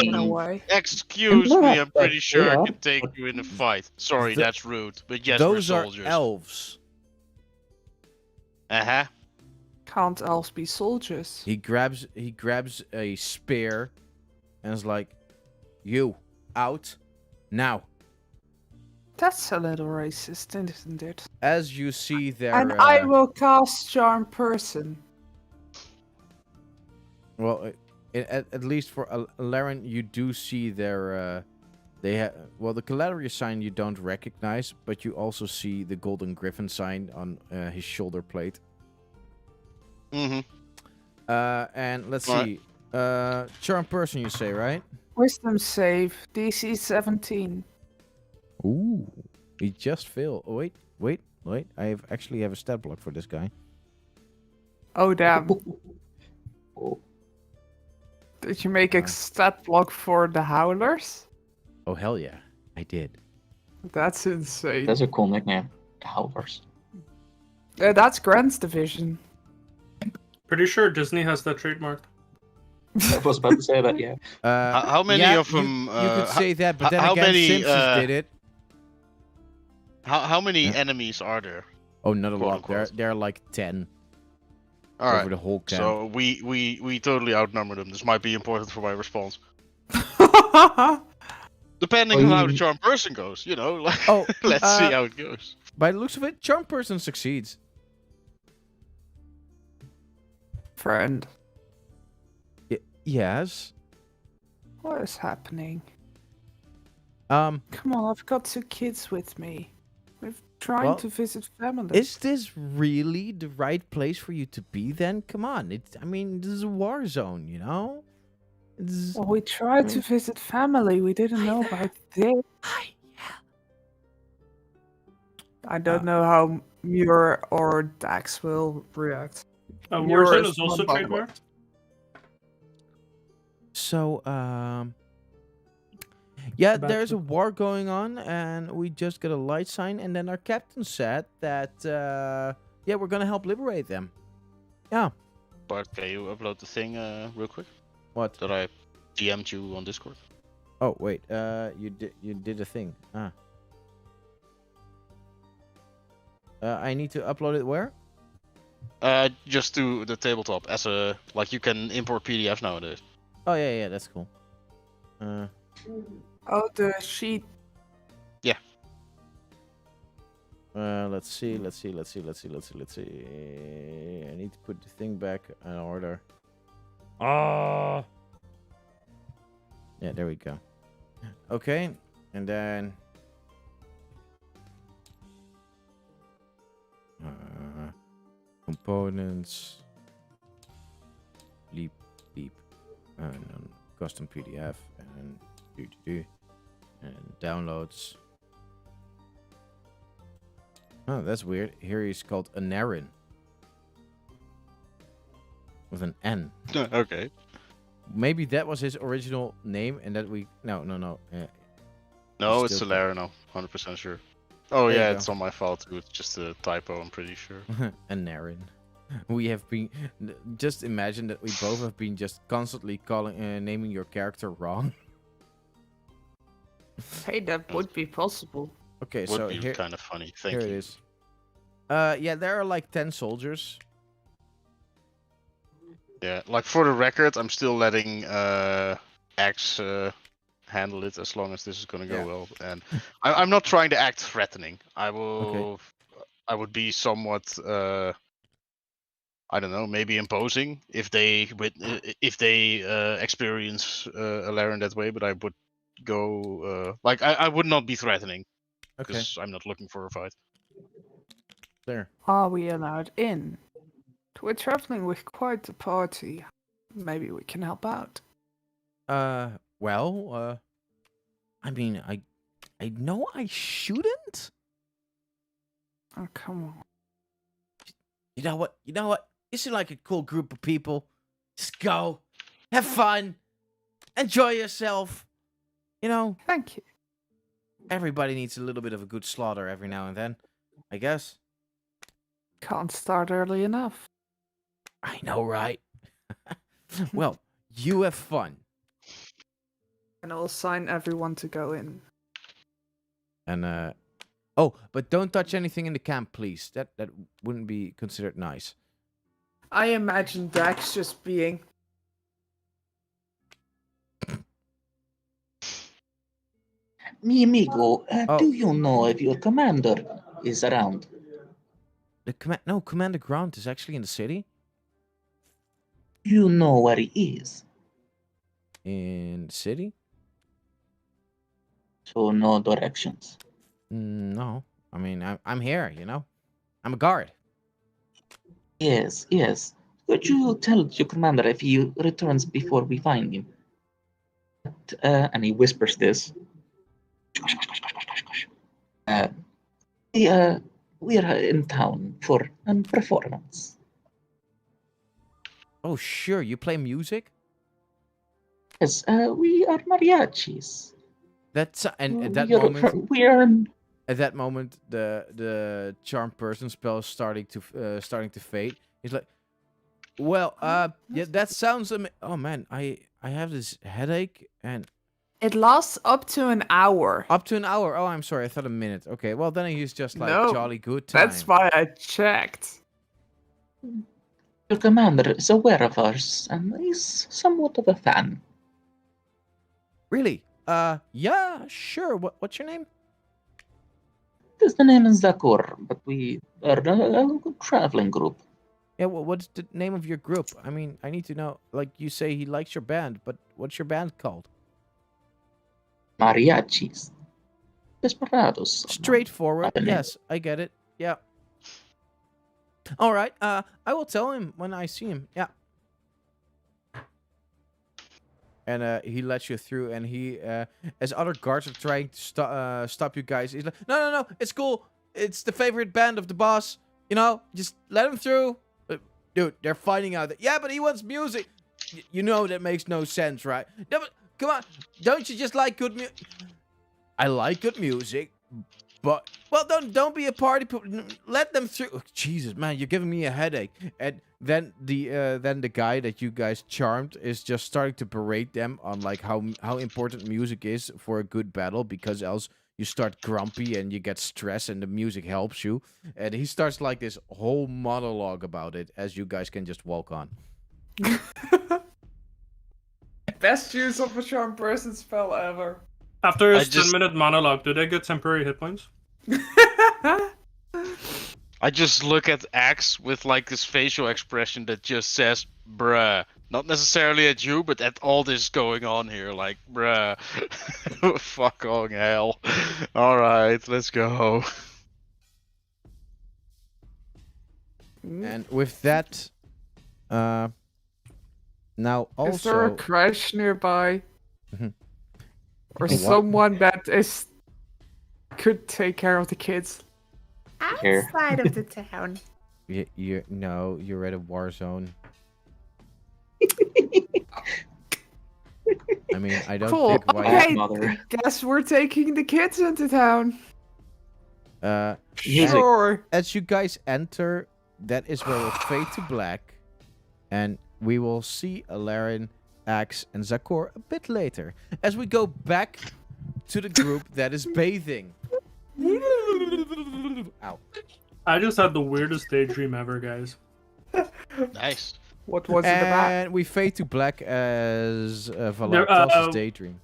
In a way. Excuse me, I'm pretty They sure I are, can take but- you in a fight. Sorry, The- that's rude, but yes, we're those are soldiers. elves. Uh-huh. Can't elves be soldiers? He grabs a spear and is like, "You out now." That's a little racist, isn't it? As you see there, And I will cast Charm Person. well, at least for Laren, you do see their they have, well, the Caladria sign you don't recognize, but you also see the Golden Griffin sign on his shoulder plate. Mm-hmm. And let's Right. see, Charm Person, you say, right? Wisdom save, DC 17. Ooh, he just failed. Oh, wait. I actually have a stat block for this guy. Oh damn. Oh, Did you make a stat block for the Howlers? Oh, hell yeah, I did. That's insane. that's a cool nickname. Howlers. That's Grant's division. Pretty sure Disney has that trademarked. I was about to say that, yeah. How many yeah, of them? You could say that, but then how again, many, Simpsons did it. How many Yeah. enemies are there? Oh, not a quote, lot. There, unquote. there are like 10 All over right. the whole camp. So we totally outnumber them. This might be important for my response. Depending Oh, on how the you- charm person goes, you know. Like, Oh, let's see how it goes. by the looks of it, Charm Person succeeds. Friend, Yes. what is happening? Come on, I've got 2 kids with me. We're trying Well, to visit family. is this really the right place for you to be then? Come on. I mean, this is a war zone, you know? It's... Well, we tried to visit family. We didn't know about this. I don't know how Muir or Dax will react. Muir Warzone is is also one, by the way. trademarked. So, yeah, About there's to- a war going on, and we just got a light sign, and then our captain said that, yeah, we're gonna help liberate them. Yeah. Bart, can you upload the thing real quick What? that I DM'd you on Discord? Oh, wait, you did a thing. I need to upload it where? Just to the tabletop as a like you can import PDF nowadays. Oh, yeah, that's cool. Oh, the sheet. Let's see. I need to put the thing back in order. Ah. Yeah, there we go. Okay, and then components, leap, and then custom PDF, and and downloads. Oh, that's weird. Here he's called Anarin. With an N. Okay. Maybe that was his original name and that we... No. No, it's Still- Solera, 100% sure. Oh There you yeah, go. it's on my file too. It's just a typo, I'm pretty sure. Anarin. We have been... Just imagine that we both have been just constantly naming your character wrong. Hey, that would be possible. Okay, Would so be here, kind of funny. Thank here you. it is. Yeah, there are like 10 soldiers. Yeah, like for the record, I'm still letting Axe handle it as long as this is gonna go Yeah. well. And I'm not trying to act threatening. I will. I would be somewhat. I don't know, maybe imposing if they experience Alaren that way. But I would go like I would not be threatening Okay. because I'm not looking for a fight. There. Are we allowed in? We're traveling with quite a party. Maybe we can help out. Well, I mean, I know I shouldn't. Oh, come on. You know what? You know what? You seem like a cool group of people. Just go, have fun, enjoy yourself. You know, Thank you. everybody needs a little bit of a good slaughter every now and then, I guess. Can't start early enough. I know, right? Well, you have fun. And I'll sign everyone to go in. And oh, but don't touch anything in the camp, please. That wouldn't be considered nice. I imagine Dax just being. Mi amigo, Oh. do you know if your commander is around? No, Commander Grant is actually in the city. You know where he is, In the city? so no directions. No, I mean I'm here. You know, I'm a guard. Yes, yes. Could you tell your commander if he returns before we find him? And he whispers this. We are in town for a performance. Oh sure, you play music. Yes, we are mariachis. That's and at that we are, moment. we are At that moment, the charm person spell is starting to fade. He's like, well, yeah, that sounds. Oh man, I have this headache and It lasts up to an hour. up to an hour. Oh, I'm sorry, I thought a minute. Okay, well then he's just like No, jolly good time. That's why I checked. your commander is aware of us and is somewhat of a fan. Really? Yeah, sure. What's your name? This the name is Zakor, but we are a traveling group. Yeah, well, what's the name of your group? I mean, I need to know. Like you say, he likes your band, but what's your band called? Mariachis. Desperados. Straightforward. Other name. Yes, I get it. Yeah. All right. I will tell him when I see him. Yeah. And he lets you through, and he, as other guards are trying to stop you guys, he's like, no, it's cool. It's the favorite band of the boss. You know, just let him through. Dude, they're finding out that, yeah, but he wants music. You know that makes no sense, right? No, but come on. Don't you just like good music? I like good music, but, well, don't be a party pooper. Let them through. Oh, Jesus, man, you're giving me a headache. And then the guy that you guys charmed is just starting to berate them on like how important music is for a good battle, because else you start grumpy and you get stressed and the music helps you. And he starts like this whole monologue about it as you guys can just walk on. Best use of a charm person spell ever. After I his just- 10-minute monologue, do they get temporary hit points? I just look at Axe with like this facial expression that just says, bruh. Not necessarily at you, but at all this going on here. Like, bruh. Fucking hell. Alright, let's go. And with that, now Is there a also crash nearby? Mhm. Or What? someone that could take care of the kids? Here. Outside of the town. you're at a war zone. I mean, I don't Cool. think why. Okay, Mother. guess we're taking the kids into town. Music. Sure. As you guys enter, that is where we'll fade to black, and we will see Alarin, Axe, and Zakor a bit later as we go back to the group that is bathing. Ow. I just had the weirdest daydream ever, guys. Nice. What was it about? And we fade to black as Valar tells his daydream.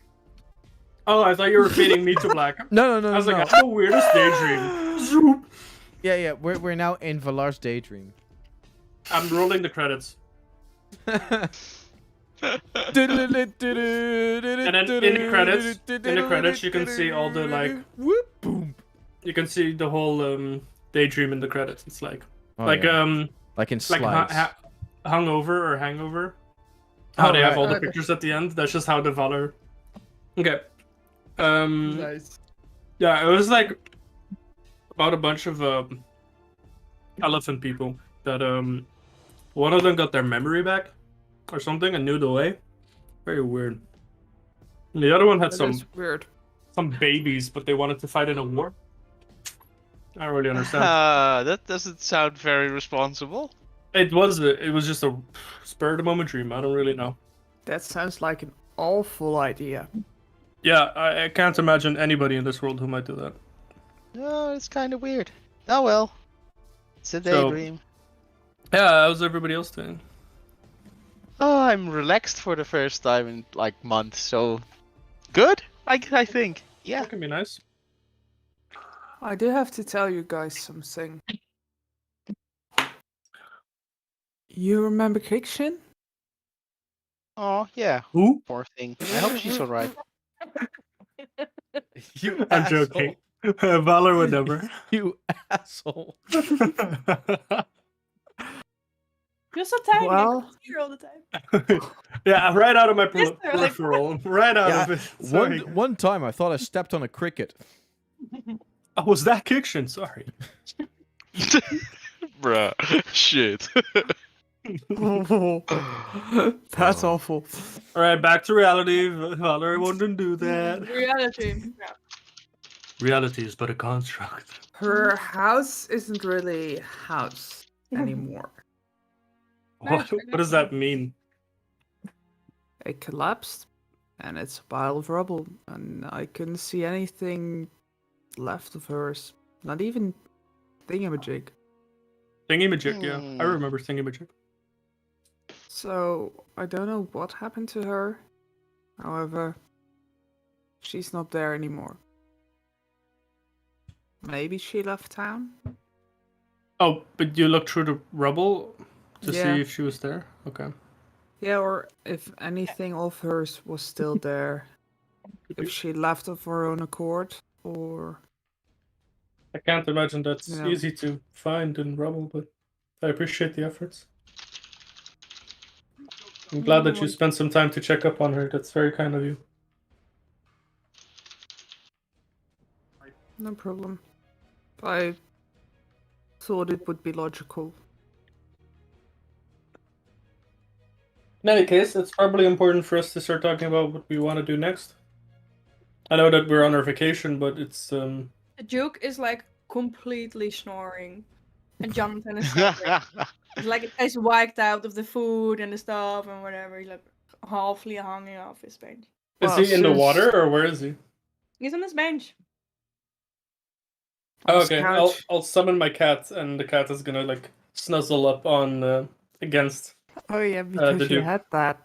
Oh, I thought you were fading me to black. No, I was like, I had the weirdest daydream. Zoop. Yeah, we're now in Valar's daydream. I'm rolling the credits. And And then in the credits, you can see all the like, whoop boom. you can see the whole Daydream in the credits. It's like Oh, like yeah. Like in like slides. Hungover or Hangover. How they have right. all the Oh, pictures at the end. That's just how the Valor. Okay. Nice. Yeah, it was like about a bunch of elephant people that one of them got their memory back or something and knew the way. Very weird. And the other one had That is weird. some babies, but they wanted to fight in a war. I don't really understand. That doesn't sound very responsible. It was just a spur of the moment dream. I don't really know. That sounds like an awful idea. Yeah, I can't imagine anybody in this world who might do that. No, it's kind of weird. Oh well. It's a So- daydream. Yeah, how's everybody else doing? Oh, I'm relaxed for the first time in like months, so good. I think. Yeah. That can be nice. I do have to tell you guys something. You remember Kikshin? Oh yeah. Who? Poor thing. I hope she's alright. You I'm joking. Valor would never. You asshole. You're so tiny. Well- I can see her all the time. Yeah, right out of my Yes, they're like- peripheral. Right out Yeah, of it. Sorry. one time I thought I stepped on a cricket. Oh, was that Kikshin? Sorry. Bruh. Shit. That's awful. All right, back to reality. Valor wouldn't do that. Reality. Yeah. Reality is but a construct. Her house isn't really a house anymore. What does that mean? It collapsed, and it's a pile of rubble, and I couldn't see anything left of hers. Not even thingamajig. Thingamajig, yeah. Hmm. I remember Thingamajig. So, I don't know what happened to her. However, she's not there anymore. Maybe she left town? Oh, but you looked through the rubble to Yeah. see if she was there? Okay. Yeah, or if anything of hers was still there. If she left of her own accord, or... I can't imagine that's Yeah. easy to find in rubble, but I appreciate the efforts. I'm glad that you spent some time to check up on her. That's very kind of you. No problem. I thought it would be logical. In any case, it's probably important for us to start talking about what we want to do next. I know that we're on our vacation, but it's The Duke is like completely snoring. And Jonathan is suffering. It's like he's wiped out of the food and the stuff and whatever. He's like halfly hanging off his bench. is Well, he in the since- water or where is he? He's on his bench. Oh, On his okay, couch. I'll summon my cat, and the cat is gonna like snuzzle up on against. Oh yeah, because you Duke. had that.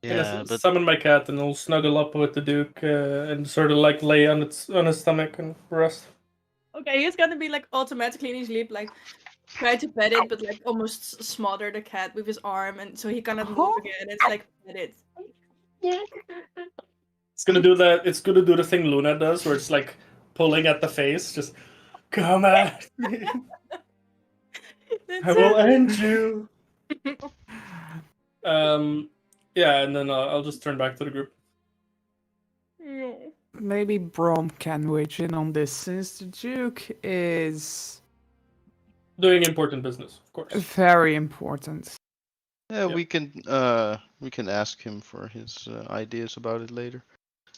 Yeah, but Summon my cat, and I'll snuggle up with the Duke and sort of like lay on his stomach and rest. Okay, he's gonna be like automatically in his sleep, like try to pet it, but like almost smother the cat with his arm, and so he cannot move again. It's like pet it. It's gonna do that. It's gonna do the thing Luna does, where it's like pulling at the face, just come at me. I will end you. Yeah, and then I'll just turn back to the group. No. Maybe Brom can wedge in on this, since the Duke is Doing important business, of course. very important. yeah, Yep. we can ask him for his ideas about it later.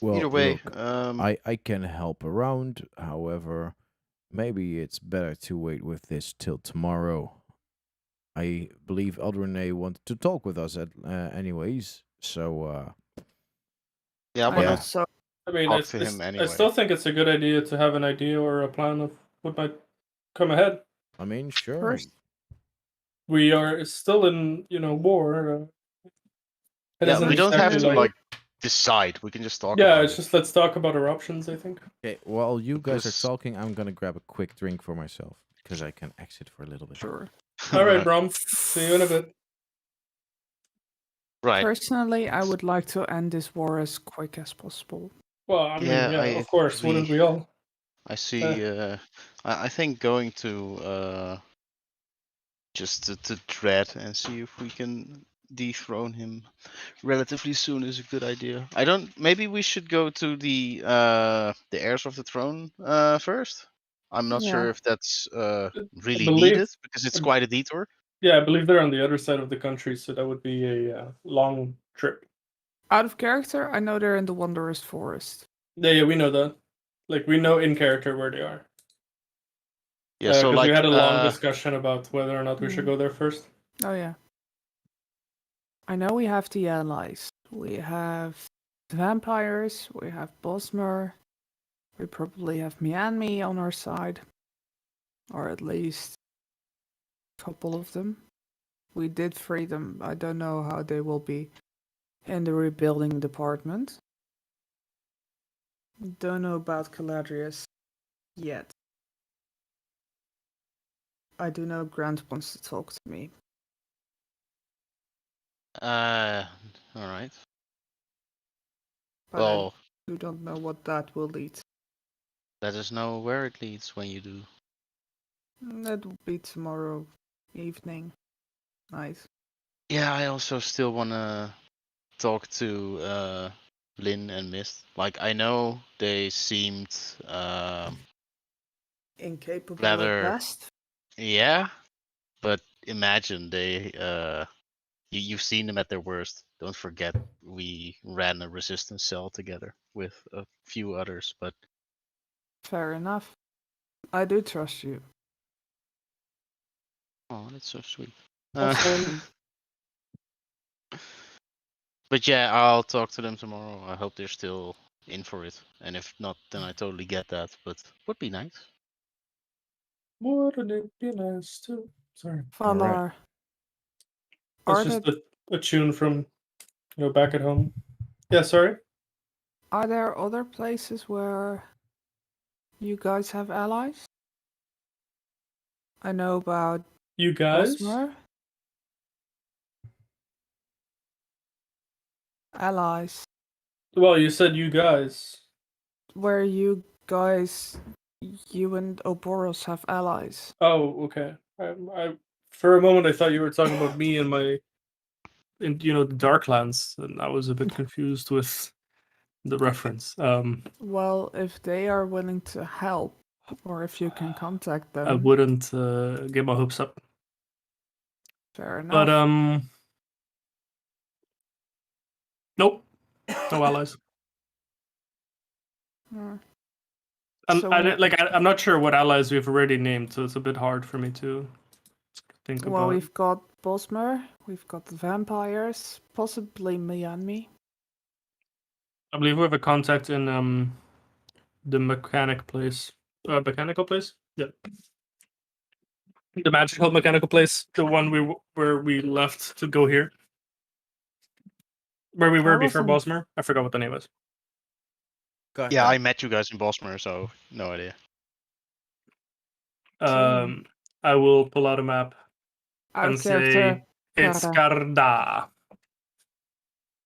Well, Either way, look, Um, I can help around. However, maybe it's better to wait with this till tomorrow. I believe Eldrene wanted to talk with us anyways. So yeah, I'm I gonna Yeah. also I mean, talk to him I anyway. still think it's a good idea to have an idea or a plan of what might come ahead. I mean, sure. First- We are still in, war. It yeah, isn't we don't have exactly to like decide. We can just talk. Yeah, about it's it. just let's talk about our options. I think. Okay, while you guys Because- are talking, I'm gonna grab a quick drink for myself because I can exit for a little bit. sure. All right, Brom. See you in a bit. Right. Personally, I would like to end this war as quick as possible. Well, I mean, Yeah, yeah, I of course. Wouldn't we all? I see. I think going to just to Dread and see if we can dethrone him relatively soon is a good idea. I don't. Maybe we should go to the heirs of the throne first. I'm not sure Yeah. if that's I really believe. needed because it's quite a detour. Yeah, I believe they're on the other side of the country, so that would be a long trip. Out of character, I know they're in the Wanderer's Forest. Yeah, we know that. Like we know in character where they are. Yeah. So Because we like had a long discussion about whether or not we should Mm. go there first. Oh yeah. I know we have the allies. We have the vampires. We have Bosmer. We probably have Mianmi on our side, or at least a couple of them. We did free them. I don't know how they will be in the rebuilding department. Don't know about Caladrius yet. I do know Grant wants to talk to me. all right. But Well, I don't know what that will lead. let us know where it leads when you do. That will be tomorrow evening. Nice. Yeah, I also still wanna talk to Lynn and Mist. Like I know they seemed Incapable rather at best. yeah, but imagine they you've seen them at their worst. Don't forget we ran a resistance cell together with a few others, but Fair enough. I do trust you. oh, that's so sweet. Also, But yeah, I'll talk to them tomorrow. I hope they're still in for it, and if not, then I totally get that. But would be nice. Wouldn't it be nice too? Sorry. Valar, That's are just there, a tune from back at home. Yeah, sorry. are there other places where you guys have allies? I know about You guys? Bosmer. Allies. Well, you said you guys. Where you guys, you and Oboros have allies. Oh, okay. I for a moment I thought you were talking about me and my, in the Darklands, and I was a bit confused with the reference. Well, if they are willing to help, or if you can contact them, I wouldn't get my hopes up. fair enough. But nope, no allies. Hmm. I'm So I'm not sure what allies we've already named, so it's a bit hard for me to think Well, about. we've got Bosmer, we've got the vampires, possibly Mianmi. I believe we have a contact in the mechanical place. Yeah. The magical mechanical place, the one where we left to go here, where we were before wasn't- Bosmer. I forgot what the name was. Got Yeah, that. I met you guys in Bosmer, so no idea. I will pull out a map Out and of character. say it's Karda. Karda.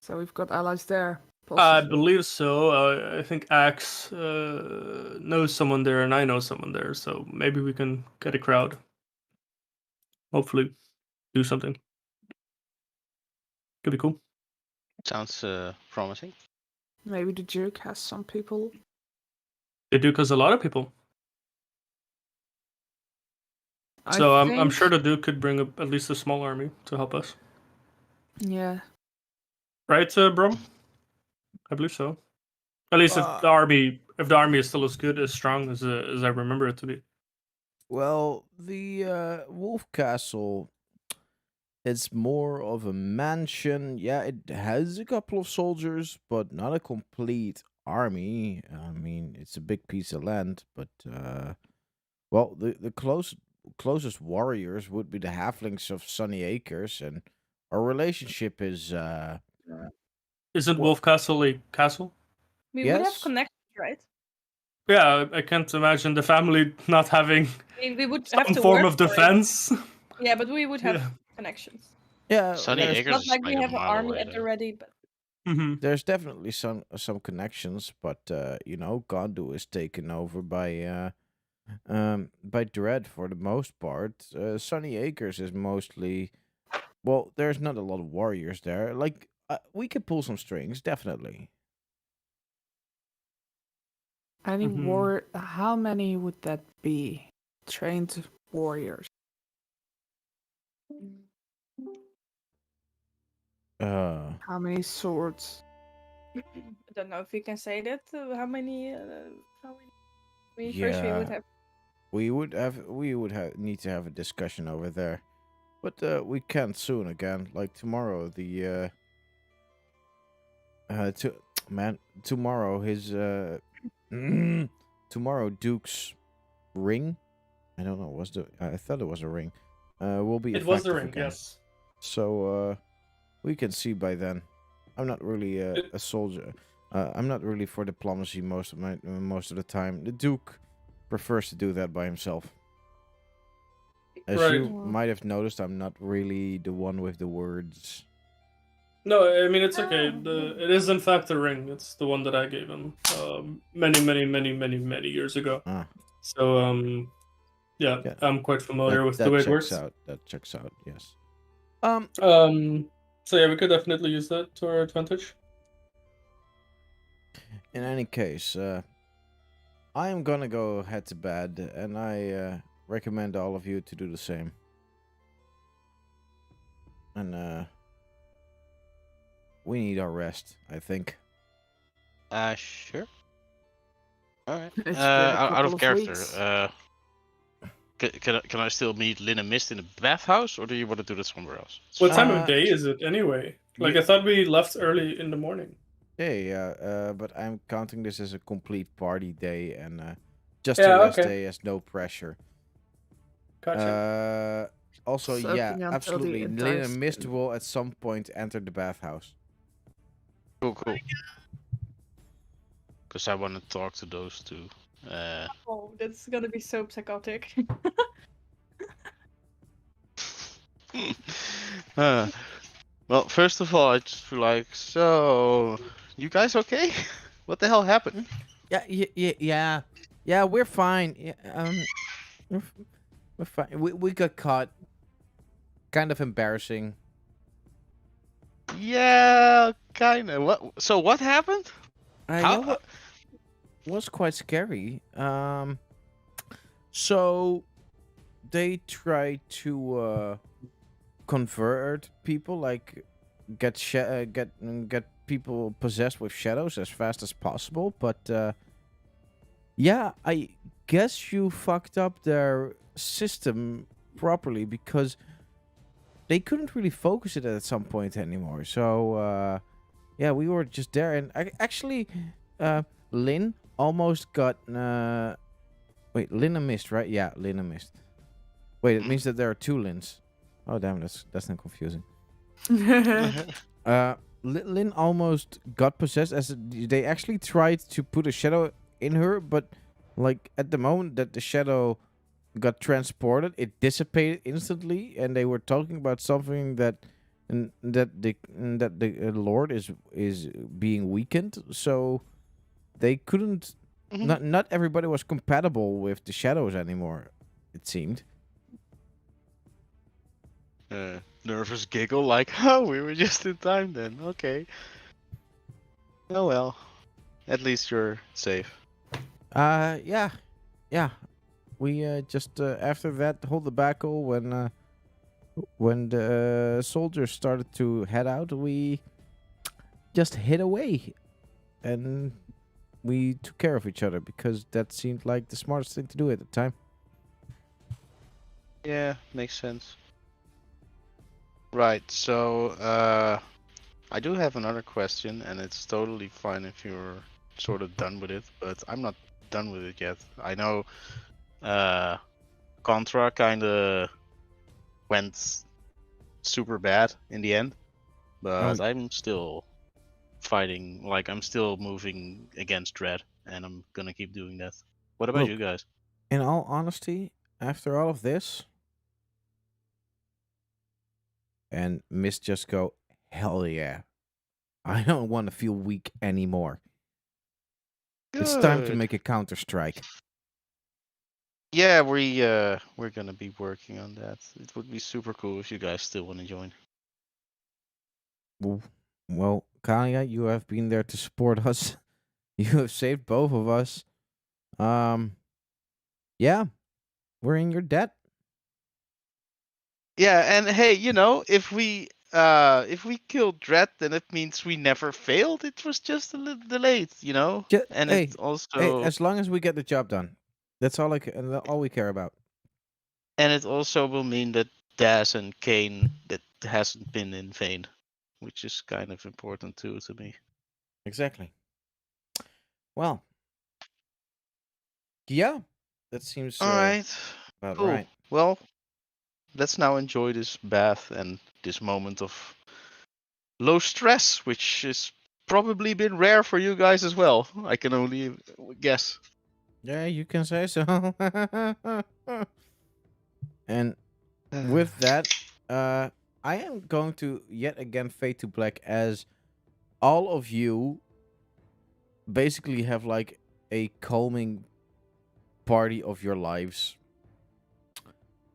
So we've got allies there. I Possibly. believe so. I think Axe knows someone there, and I know someone there. So maybe we can get a crowd. Hopefully, do something. Could be cool. Sounds promising. Maybe the Duke has some people. They do because a lot of people. So I'm sure the Duke could bring at least a small army to help us. Yeah. Right, Brom? I believe so. At least if the army is still as good, as strong as I remember it to be. Well, the Wolf Castle, it's more of a mansion. Yeah, it has a couple of soldiers, but not a complete army. I mean, it's a big piece of land, but well, the closest warriors would be the halflings of Sunny Acres, and our relationship is Isn't Well- Wolf Castle a castle? We would have Yes. connections, right? Yeah, I can't imagine the family not having I mean, we would have some to form work of for it. defense. Yeah, but we would have Yeah. connections. yeah. Sunny there's- Acres Not is like we like a have an mile army away, at the though. ready, but there's definitely some connections, but Gondu is taken over by Dread for the most part. Sunny Acres is mostly, well, there's not a lot of warriors there. Like we could pull some strings, definitely. Any Mhm. how many would that be? Trained warriors. Uh, How many swords? I don't know if you can say that. How many? First we would yeah, have. we would have need to have a discussion over there, but we can soon again. Like tomorrow, to man, tomorrow his tomorrow Duke's ring. I don't know. I thought it was a ring. Will be It was the effective ring, again. yes. So we can see by then. I'm not really It- a soldier. I'm not really for diplomacy most of the time. The Duke prefers to do that by himself. As Right. you might have noticed, I'm not really the one with the words. No, I mean it's okay. It is in fact the ring. It's the one that I gave him many years ago. Ah, So yeah, yeah, I'm quite familiar with the that way it checks works. out. That checks out. Yes. So yeah, we could definitely use that to our advantage. In any case, I am gonna go head to bed, and I recommend all of you to do the same. And we need our rest, I think. Sure. All right. It's been a Out couple of of character, weeks. can I still meet Lynn and Mist in the bathhouse, or do you want to do this somewhere else? What time Uh, of day is it anyway? Like you- I thought we left early in the morning. Yeah, but I'm counting this as a complete party day and just Yeah, a rest okay. day as no pressure. Gotcha. Also, yeah, Soaking until the absolutely. entire Lynn and Mist skin. will at some point enter the bathhouse. Cool. Because I want to talk to those two. Oh, that's gonna be so psychotic. uh, well, first of all, I just feel like, so you guys okay? What the hell happened? Yeah. We're fine. Yeah, we're fine. We got caught. Kind of embarrassing. Yeah, kinda. What happened? How? What was quite scary. So they tried to convert people, like get people possessed with shadows as fast as possible. But yeah, I guess you fucked up their system properly because they couldn't really focus it at some point anymore. So yeah, we were just there, and actually, Lynn almost got. Wait, Lynn and Mist, right? Yeah, Lynn and Mist. Wait, it means that there are two Lynns. Oh damn, that's not confusing. Lynn almost got possessed as they actually tried to put a shadow in her, but like at the moment that the shadow got transported, it dissipated instantly, and they were talking about something that the Lord is being weakened, so they couldn't. Mhm. Not everybody was compatible with the shadows anymore. It seemed. Nervous giggle, like, oh, we were just in time then. Okay. Oh well. At least you're safe. Yeah. We just after that whole debacle, when the soldiers started to head out, we just hid away, and we took care of each other because that seemed like the smartest thing to do at the time. Yeah, makes sense. Right, so I do have another question, and it's totally fine if you're sort of done with it, but I'm not done with it yet. I know Contra kinda went super bad in the end, but I'm still fighting, like I'm still moving against Dread, and I'm gonna keep doing that. What about Look. you guys? In all honesty, after all of this, and Miss just go, hell yeah. I don't want to feel weak anymore. It's time to Good. make a counter strike. Yeah, we're gonna be working on that. It would be super cool if you guys still want to join. Well, Kalia, you have been there to support us. You have saved both of us. Yeah, we're in your debt. Yeah, and hey, if we killed Dread, then it means we never failed. It was just a little delayed, And Hey, it also hey, as long as we get the job done, that's all we care about. will mean that Daz and Kane that hasn't been in vain, which is kind of important too to me. Exactly. Well, yeah, that seems All right. about Cool. right. Well, let's now enjoy this bath and this moment of low stress, which has probably been rare for you guys as well. I can only guess. Yeah, you can say so. And with that, I am going to yet again fade to black as all of you basically have like a calming party of your lives,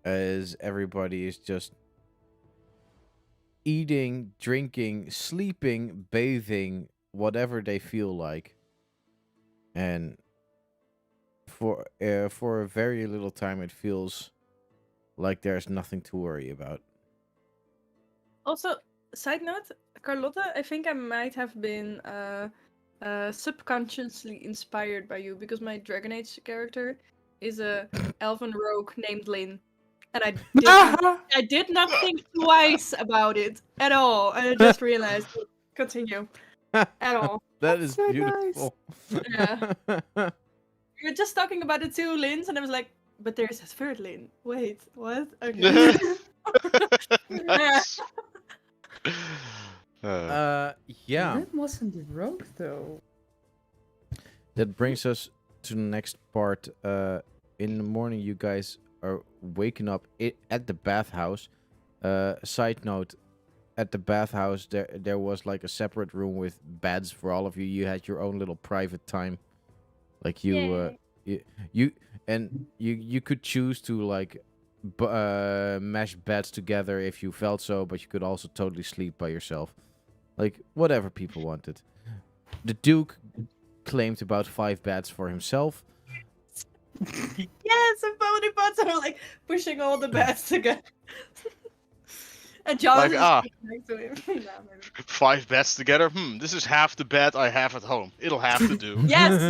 as everybody is just eating, drinking, sleeping, bathing, whatever they feel like, and for a very little time, it feels like there's nothing to worry about. Also, side note, Carlotta, I think I might have been subconsciously inspired by you because my Dragon Age character is a elven rogue named Lynn, and I did not think twice about it at all. And I just realized. Continue. At all. That That's is so nice. beautiful. Yeah. You're just talking about the two Lins, and I was like, but there's a third Lin. Wait, what? Okay. Nice. Yeah. Lynn wasn't the rogue though. That brings us to the next part. In the morning, you guys are waking up at the bathhouse. Side note, at the bathhouse, there was like a separate room with beds for all of you. You had your own little private time. Like you could choose to like mesh beds together if you felt so, but you could also totally sleep by yourself. Like whatever people wanted. The Duke claimed about 5 beds for himself. Yes, and Pony Pots are like pushing all the beds together. And John Like, is ah. next to him. Nah, maybe. 5 beds together. This is half the bed I have at home. It'll have to do. Yes.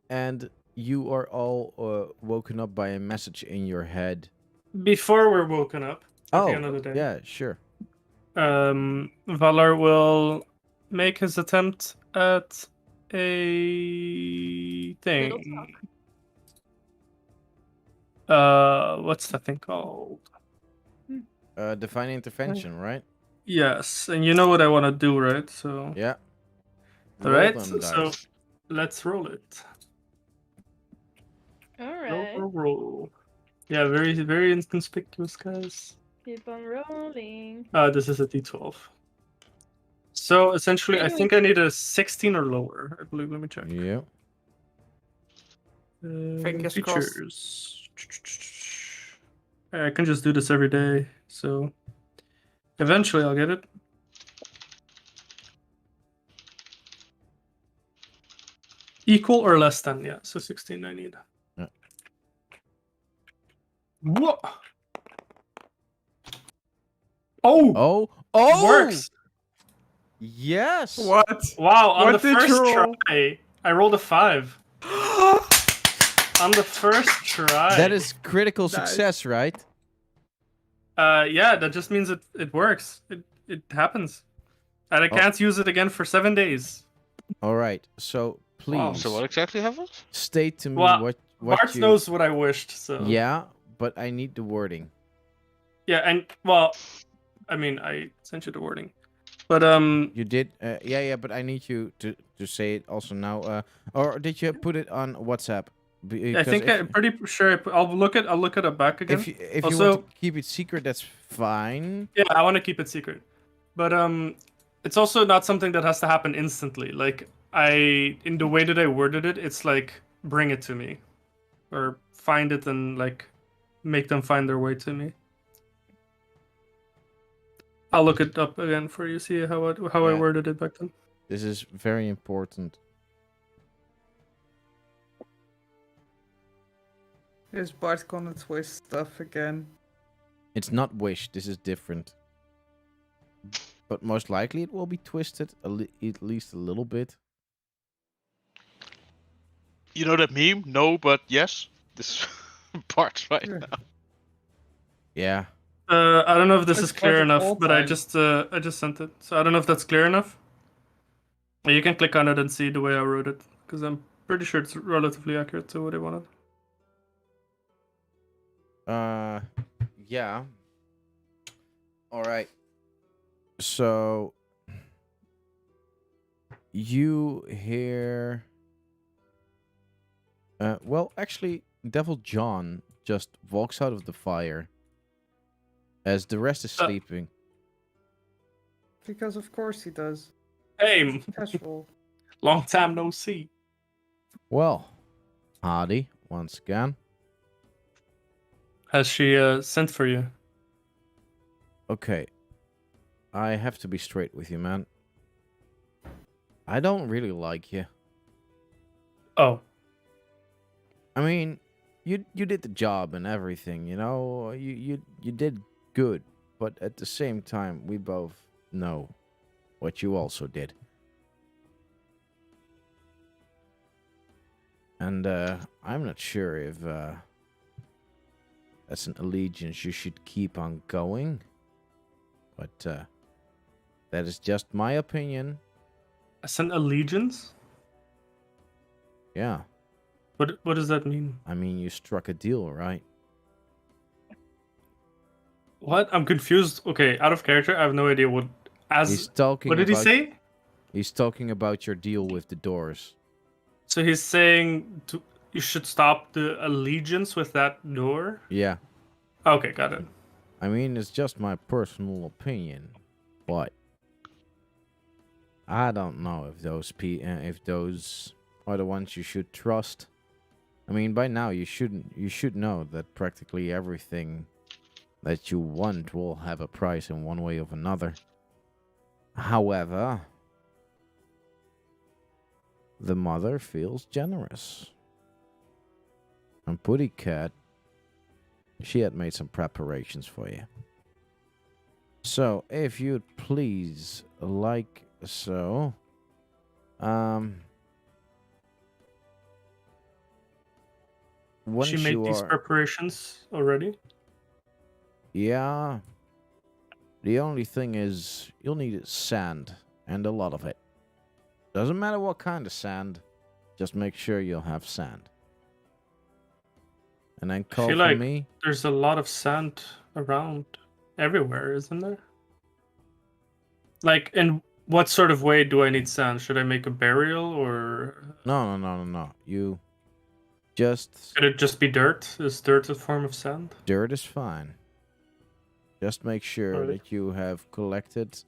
And you are all woken up by a message in your head. Before we're woken up at the end of the day, yeah, sure. Valar will make his attempt at a thing. What's that thing called? Divine intervention, right? Yes, and you know what I want to do, right? So Yeah. all Roll right, them so dice. let's roll it. Alright. Roll. Yeah, very, very inconspicuous, guys. Keep on rolling. This is a D12. So essentially, I think I need a 16 or lower. I believe. Let me check. Yeah. Fingers crossed. Features. I can just do this every day, so eventually I'll get it. Equal or less than, yeah. So 16 I need. Yeah. Whoa! Oh! It works! Yes. What? Wow, on What the did first you roll? try, I rolled a 5. On the first try. That is critical Nice. success, right? Yeah, that just means it works. It happens. And I can't use it again for 7 days. All right. So please Wow. So what exactly happened? state to me Well, what Bart you. knows what I wished, so Yeah, but I need the wording. yeah, and well, I mean, I sent you the wording, but You did. Yeah. But I need you to say it also now. Or did you put it on WhatsApp? I think I'm pretty sure. I'll look it up back again. if you want Also- to keep it secret, that's fine. Yeah, I want to keep it secret, but it's also not something that has to happen instantly. Like in the way that I worded it, it's like bring it to me, or find it and like make them find their way to me. I'll look it up again for you. See how I Yeah. worded it back then. This is very important. Is Bart gonna twist stuff again? It's not wish. This is different. But most likely it will be twisted at least a little bit. You know that meme? No, but yes. This part right Yeah. now. Yeah. I don't know if this It's is clear part of enough, all but I time. just sent it. So I don't know if that's clear enough. You can click on it and see the way I wrote it, because I'm pretty sure it's relatively accurate to what I wanted. Yeah. All right. So you hear well, actually, Devil John just walks out of the fire as the rest is sleeping. Because of course he does. Hey, Casual. long time no see. Well, Hardy, once again. Has she sent for you? Okay. I have to be straight with you, man. I don't really like you. Oh, I mean, you did the job and everything, you know. You did good, but at the same time, we both know what you also did. And I'm not sure if that's an allegiance you should keep on going. But that is just my opinion. as an allegiance? Yeah. What does that mean? I mean, you struck a deal, right? What? I'm confused. Okay, out of character. I have no idea what. He's talking What did he about- say? He's talking about your deal with the doors. So he's saying you should stop the allegiance with that door. Yeah. Okay, got it. I mean, it's just my personal opinion, but I don't know if those are the ones you should trust. I mean, by now you should know that practically everything that you want will have a price in one way or another. However, the mother feels generous. And Putty Cat, she had made some preparations for you. So, if you'd please, like so, once She made you these are, preparations already. yeah. The only thing is, you'll need sand, and a lot of it. Doesn't matter what kind of sand, just make sure you'll have sand. And then call feel for like- me. There's a lot of sand around everywhere, isn't there? Like, in what sort of way do I need sand? Should I make a burial, or No. You just could it just be dirt? Is dirt a form of sand? dirt is fine. Just make sure Alright. that you have collected.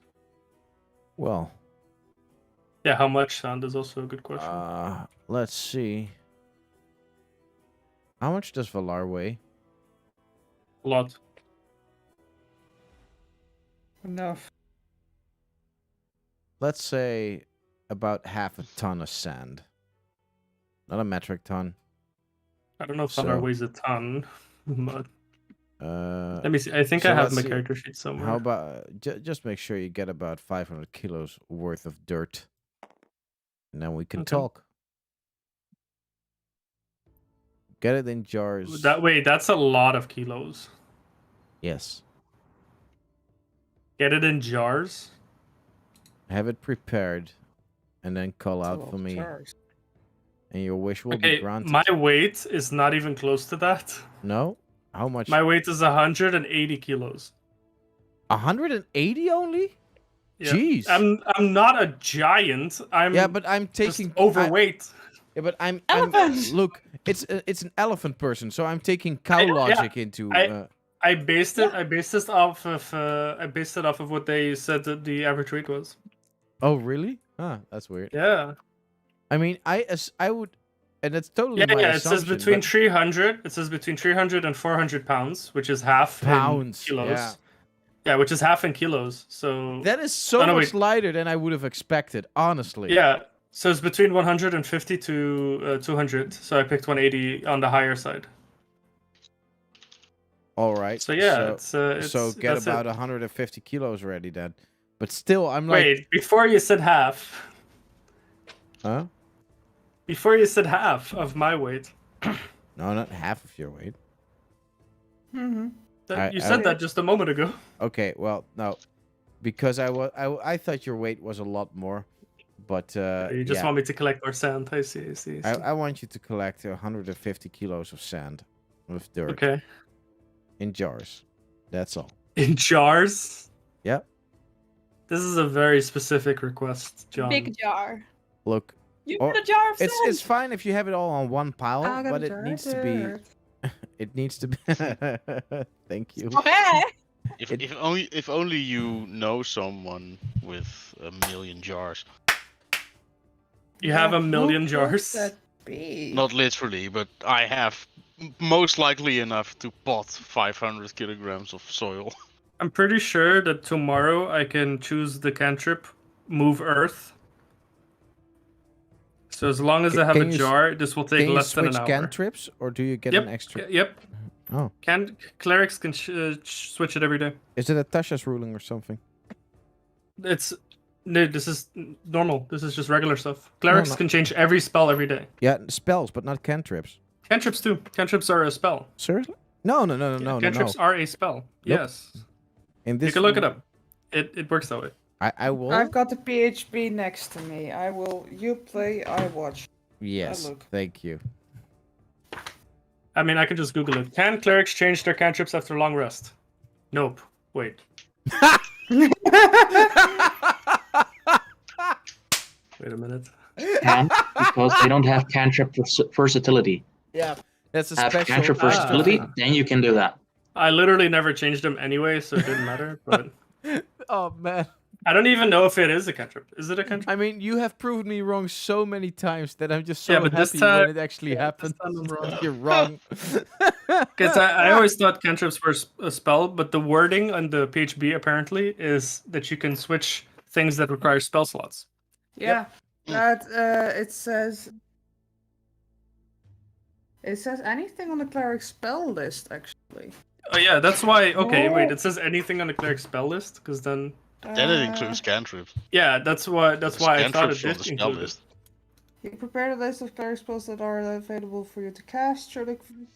Well, Yeah, how much sand is also a good question. let's see. How much does Valar weigh? A lot. Enough. Let's say about half a ton of sand. Not a metric ton. I don't know if So- Valar weighs a ton, but let me see. I think so I have let's my see. character sheet somewhere. How about just make sure you get about 500 kilos worth of dirt, and then we can Okay. talk. Get it in jars. That's a lot of kilos. Yes. Get it in jars. Have it prepared, and then call That's a out lot for of me, jars. and your wish will be Okay, granted. my weight is not even close to that. No? How much? My weight is 180 kilos. 180 only? Yeah. Jeez. I'm not a giant. I'm Yeah, but I'm just taking overweight. Yeah, but I'm Elephant! look, it's an elephant person, so I'm taking cow Yeah, logic into. I based it. I based it off of. I based it off of what they said that the average weight was. Oh, really? Huh, that's weird. Yeah. I mean, I would, and that's totally Yeah, my yeah. It says assumption. between but 300. It says between 300 and 400 pounds, which is half pounds. in kilos. Yeah, Yeah, which is half in kilos. So that is so Oh, no, much wait. lighter than I would have expected. Honestly. yeah. So it's between 150 to 200. So I picked 180 on the higher side. All right. So yeah, it's so get that's it. about 150 kilos ready then. But still, I'm like, Wait, before you said half. huh? Before you said half of my weight. No, not half of your weight. Mm-hmm. You said that just a moment ago. Okay, well, no, because I thought your weight was a lot more, but You just yeah, want me to collect more sand. I see. I want you to collect 150 kilos of sand with dirt Okay. in jars. That's all. In jars? Yep. This is a very specific request, John. Big jar. Look, You Or- got a jar of sand. it's fine if you have it all on one pile, I got but a it jar of needs to be. dirt. It needs to be. Thank you. Okay. If only you know someone with 1,000,000 jars. You have Yeah, a who million could jars. that be? Not literally, but I have most likely enough to pot 500 kilograms of soil. I'm pretty sure that tomorrow I can choose the cantrip Move Earth. So as long as I have Can a you jar, this will take Can you less than switch an hour. cantrips, or do you get Yep. an extra? Yep. Oh, Clerics can switch it every day. is it a Tasha's ruling or something? No, this is normal. This is just regular stuff. Clerics no. can change every spell every day. Yeah, spells, but not cantrips. Cantrips too. Cantrips are a spell. Seriously? No. Cantrips are a spell. Nope. Yes. In this, You can look it up. It works that way. I will. I've got the PHP next to me. I will. You play, I watch. Yes, look. thank you. I mean, I can just Google it. Can clerics change their cantrips after long rest? Nope. Wait. Wait a minute. Can, because they don't have cantrip versatility. Yeah, that's a Have special. cantrip versatility, then you can do that. I literally never changed them anyway, so it didn't matter. But Oh man. I don't even know if it is a cantrip. Is it a cantrip? I mean, you have proven me wrong so many times that I'm just so Yeah, but this happy time- when it actually This happened. time I'm wrong. You're wrong. Because I always thought cantrips were a spell, but the wording on the PHB apparently is that you can switch things that require spell slots. Yeah, that it says. It says anything on the cleric spell list, actually. Oh yeah, that's why. Okay, wait. Oh. It says anything on the cleric spell list, because then Then it includes cantrips. yeah, that's why. That's There's why I thought cantrips it on did the spell include it. list. You prepare the list of cleric spells that are available for you to cast, Yeah,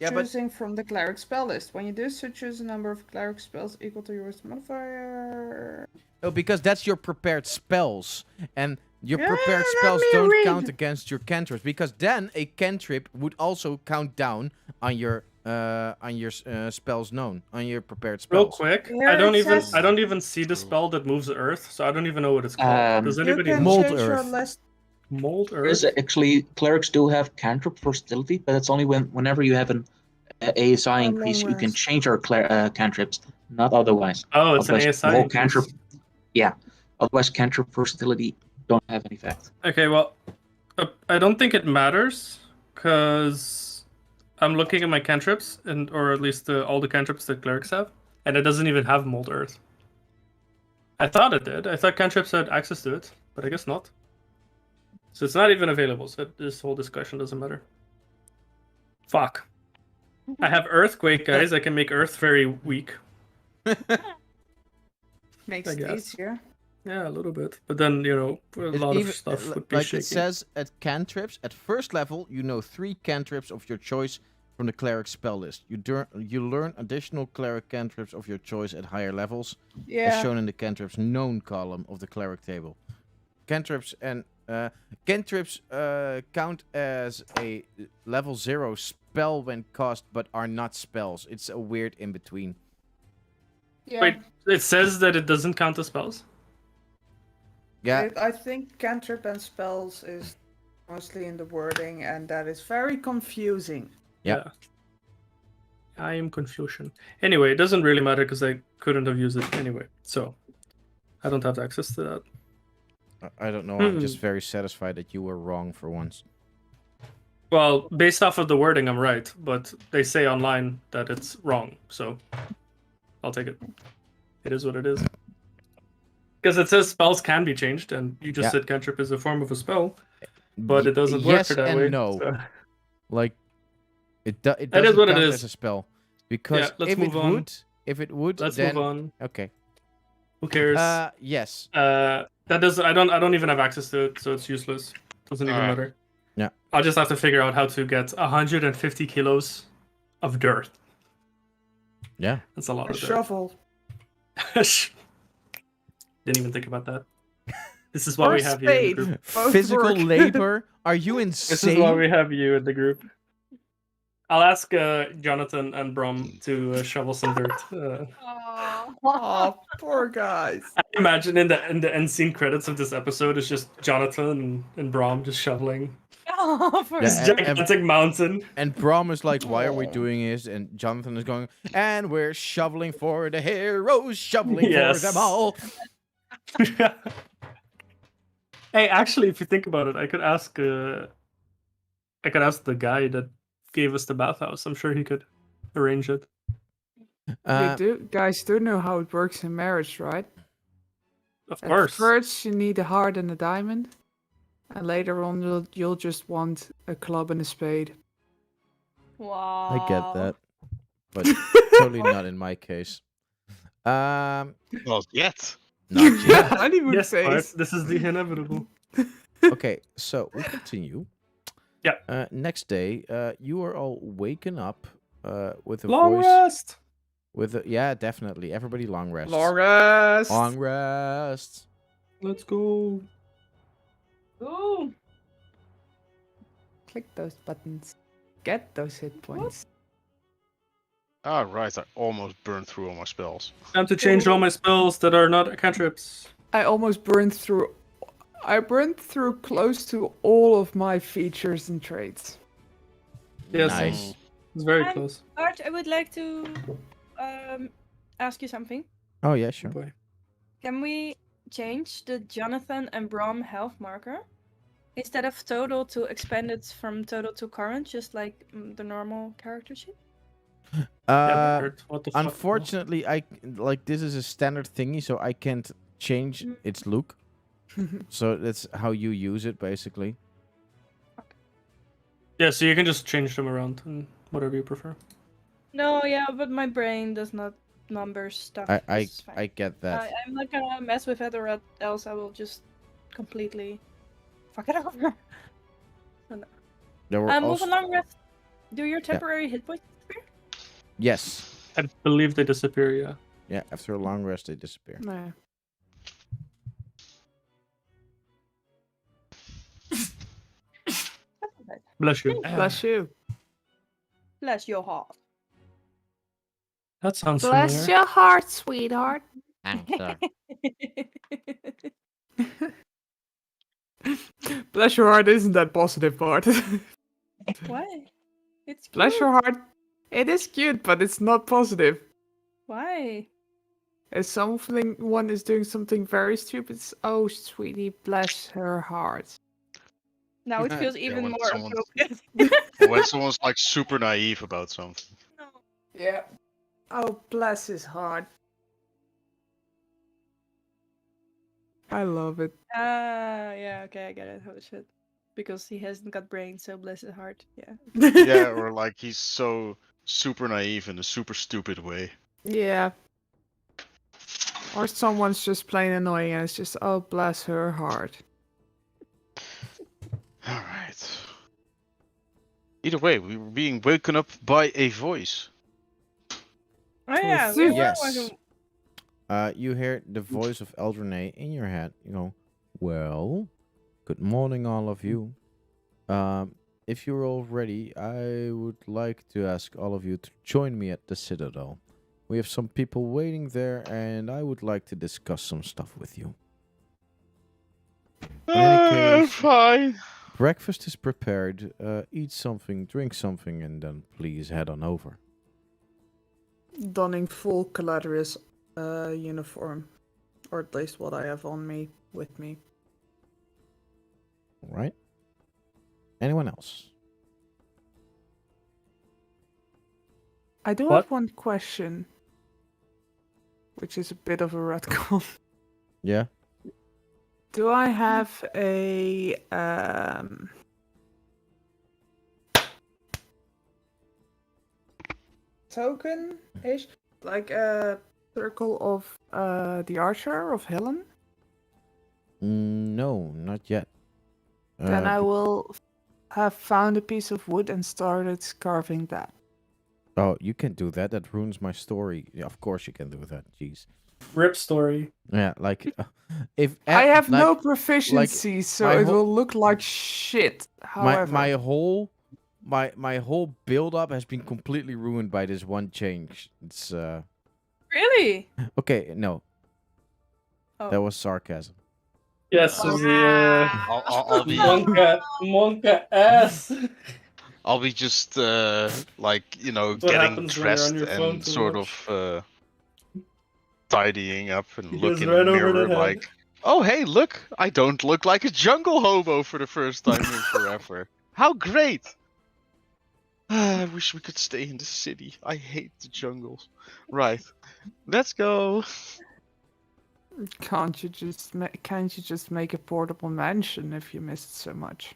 but- choosing from the cleric spell list. When you do so, choose a number of cleric spells equal to your wisdom modifier. Oh, because that's your prepared spells, and your Yeah, prepared let spells me don't read. count against your cantrips. Because then a cantrip would also count down on your spells known, on your prepared spells. Real quick, Here I don't it even says- I don't even see the spell that moves the earth, so I don't even know what it's called. Does You anybody You can know? Mold change your Earth. list. Mold There's earth? actually clerics do have cantrip versatility, but it's only whenever you have an ASI long increase you can rest. change our cantrips, not otherwise. Oh, it's an Otherwise, the ASI. whole increase. cantrip. Otherwise, cantrip versatility don't have any effect. Okay, well, I don't think it matters because I'm looking at my cantrips, or at least all the cantrips that clerics have, and it doesn't even have mold earth. I thought it did. I thought cantrips had access to it, but I guess not. So it's not even available. So this whole discussion doesn't matter. Fuck. I have earthquake, guys. I can make earth very weak. Makes I it guess. easier. Yeah, a little bit. But then, a lot of stuff would be like shaky. it says at cantrips, at first level, you know 3 cantrips of your choice from the cleric spell list. You learn additional cleric cantrips of your choice at higher levels, as Yeah. shown in the cantrips known column of the cleric table. Cantrips count as a level 0 spell when cast, but are not spells. It's a weird in between. Yeah. Wait, it says that it doesn't count as spells? Yeah, I think cantrip and spells is mostly in the wording, and that is very confusing. Yep. Yeah. I am confusion. Anyway, it doesn't really matter because I couldn't have used it anyway, so I don't have access to that. I don't know. I'm just very satisfied that you were wrong for once. Well, based off of the wording, I'm right, but they say online that it's wrong, so I'll take it. It is what it is. Because it says spells can be changed, and you just Yeah. said cantrip is a form of a spell, but it doesn't work yes for that and way. no. so- Like it is doesn't what it count is. as a spell because let's if move on. if it would, Let's then move on. okay. Who cares? Yes. That doesn't. I don't even have access to it, so it's useless. Doesn't even Alright. matter. Yeah. I'll just have to figure out how to get 150 kilos of dirt. Yeah. That's a lot A of dirt. shovel. Didn't even think about that. This is why Or we have you in the spade. group. Both Physical work. labor? Are you This is why insane? we have you in the group. I'll ask Jonathan and Brom to shovel some dirt. Oh, poor guys. I imagine in the end scene credits of this episode is just Jonathan and Brom just shoveling Oh, for this Yeah, and- gigantic mountain. And Brom is like, "Why are we Aw. doing this?" And Jonathan is going, "And we're shoveling for the heroes, shoveling Yes. for them all." Hey, actually, if you think about it, I could ask the guy that gave us the bathhouse. I'm sure he could arrange it. Guys do know how it works in marriage, right? Of At course. first, you need a heart and a diamond, and later on, you'll just want a club and a spade. Wow. I get that, but totally not in my case. Not yet. Not yet. Honeymoon Yes, Bart, phase. this is the inevitable. Okay, so we continue. Yeah. Next day, you are all waken up with a Long voice. rest. Yeah, definitely. Everybody long rest. Longest. Long rest. Let's go. Ooh. Click those buttons. Get those hit points. Ah, right. I almost burned through all my spells. Time to change all my spells that are not cantrips. I almost burned through. I burned through close to all of my features and traits. Yes, Nice. it's very Um, close. Art, I would like to ask you something. Oh yeah, sure. Boy. Can we change the Jonathan and Brom health marker? Instead of total to expanded from total to current, just like the normal character sheet? Yeah, but Uh, Bert, what the fuck? unfortunately, this is a standard thingy, so I can't change Mm. its look. So that's how you use it, basically. Yeah, so you can just change them around and whatever you prefer. No, yeah, but my brain does not number stuff. I It's fine. I get that. I'm not gonna mess with it, or else I will just completely fuck it over. There were Move also along, rest. Do your temporary hit points disappear? yes, I believe they disappear, yeah. yeah. After a long rest, they disappear. Nah. Bless you. Bless you. Bless your heart. That sounds Bless familiar. your heart, sweetheart. Bless your heart isn't that positive part. Why? It's cute. Bless your heart. It is cute, but it's not positive. Why? If someone is doing something very stupid, it's, oh, sweetie, bless her heart. Now it Yeah, feels even when more someone's- appropriate. When someone's like super naive about something. No. Yeah. Oh, bless his heart. I love it. Yeah, okay, I get it. Holy shit. Because he hasn't got brains, so bless his heart. Yeah. Yeah, or like he's so super naive in a super stupid way. Yeah. Or someone's just plain annoying and it's just, oh, bless her heart. Alright. Either way, we were being woken up by a voice. Oh yeah, we were Yes. watching- You hear the voice of Eldrene in your head. You go, well, good morning, all of you. If you're all ready, I would like to ask all of you to join me at the Citadel. We have some people waiting there, and I would like to discuss some stuff with you. In any case- Fine. Breakfast is prepared. Eat something, drink something, and then please head on over. Donning full Caladrius uniform, or at least what I have on me with me. All right. Anyone else? I do What? have one question, which is a bit of a retcon. Yeah. Do I have a token-ish, like a circle of the Archer of Helen? No, not yet. Then I Be- will have found a piece of wood and started carving that. Oh, you can do that. That ruins my story. Yeah, of course you can do that. Jeez. Rip story. Yeah, like if I have no like, proficiency, so my it whole- will look like shit. However, my whole build up has been completely ruined by this one change. It's Really? okay. No, Oh. that was sarcasm. Yes, Susie. I'll be Monka ass. I'll be just like what getting happens when you're dressed on your phone and too sort much. of tidying up and He look goes in right the over mirror the head. like, oh hey, look, I don't look like a jungle hobo for the first time in forever. How great! I wish we could stay in the city. I hate the jungles. Right, let's go. can't you just make a portable mansion if you missed so much?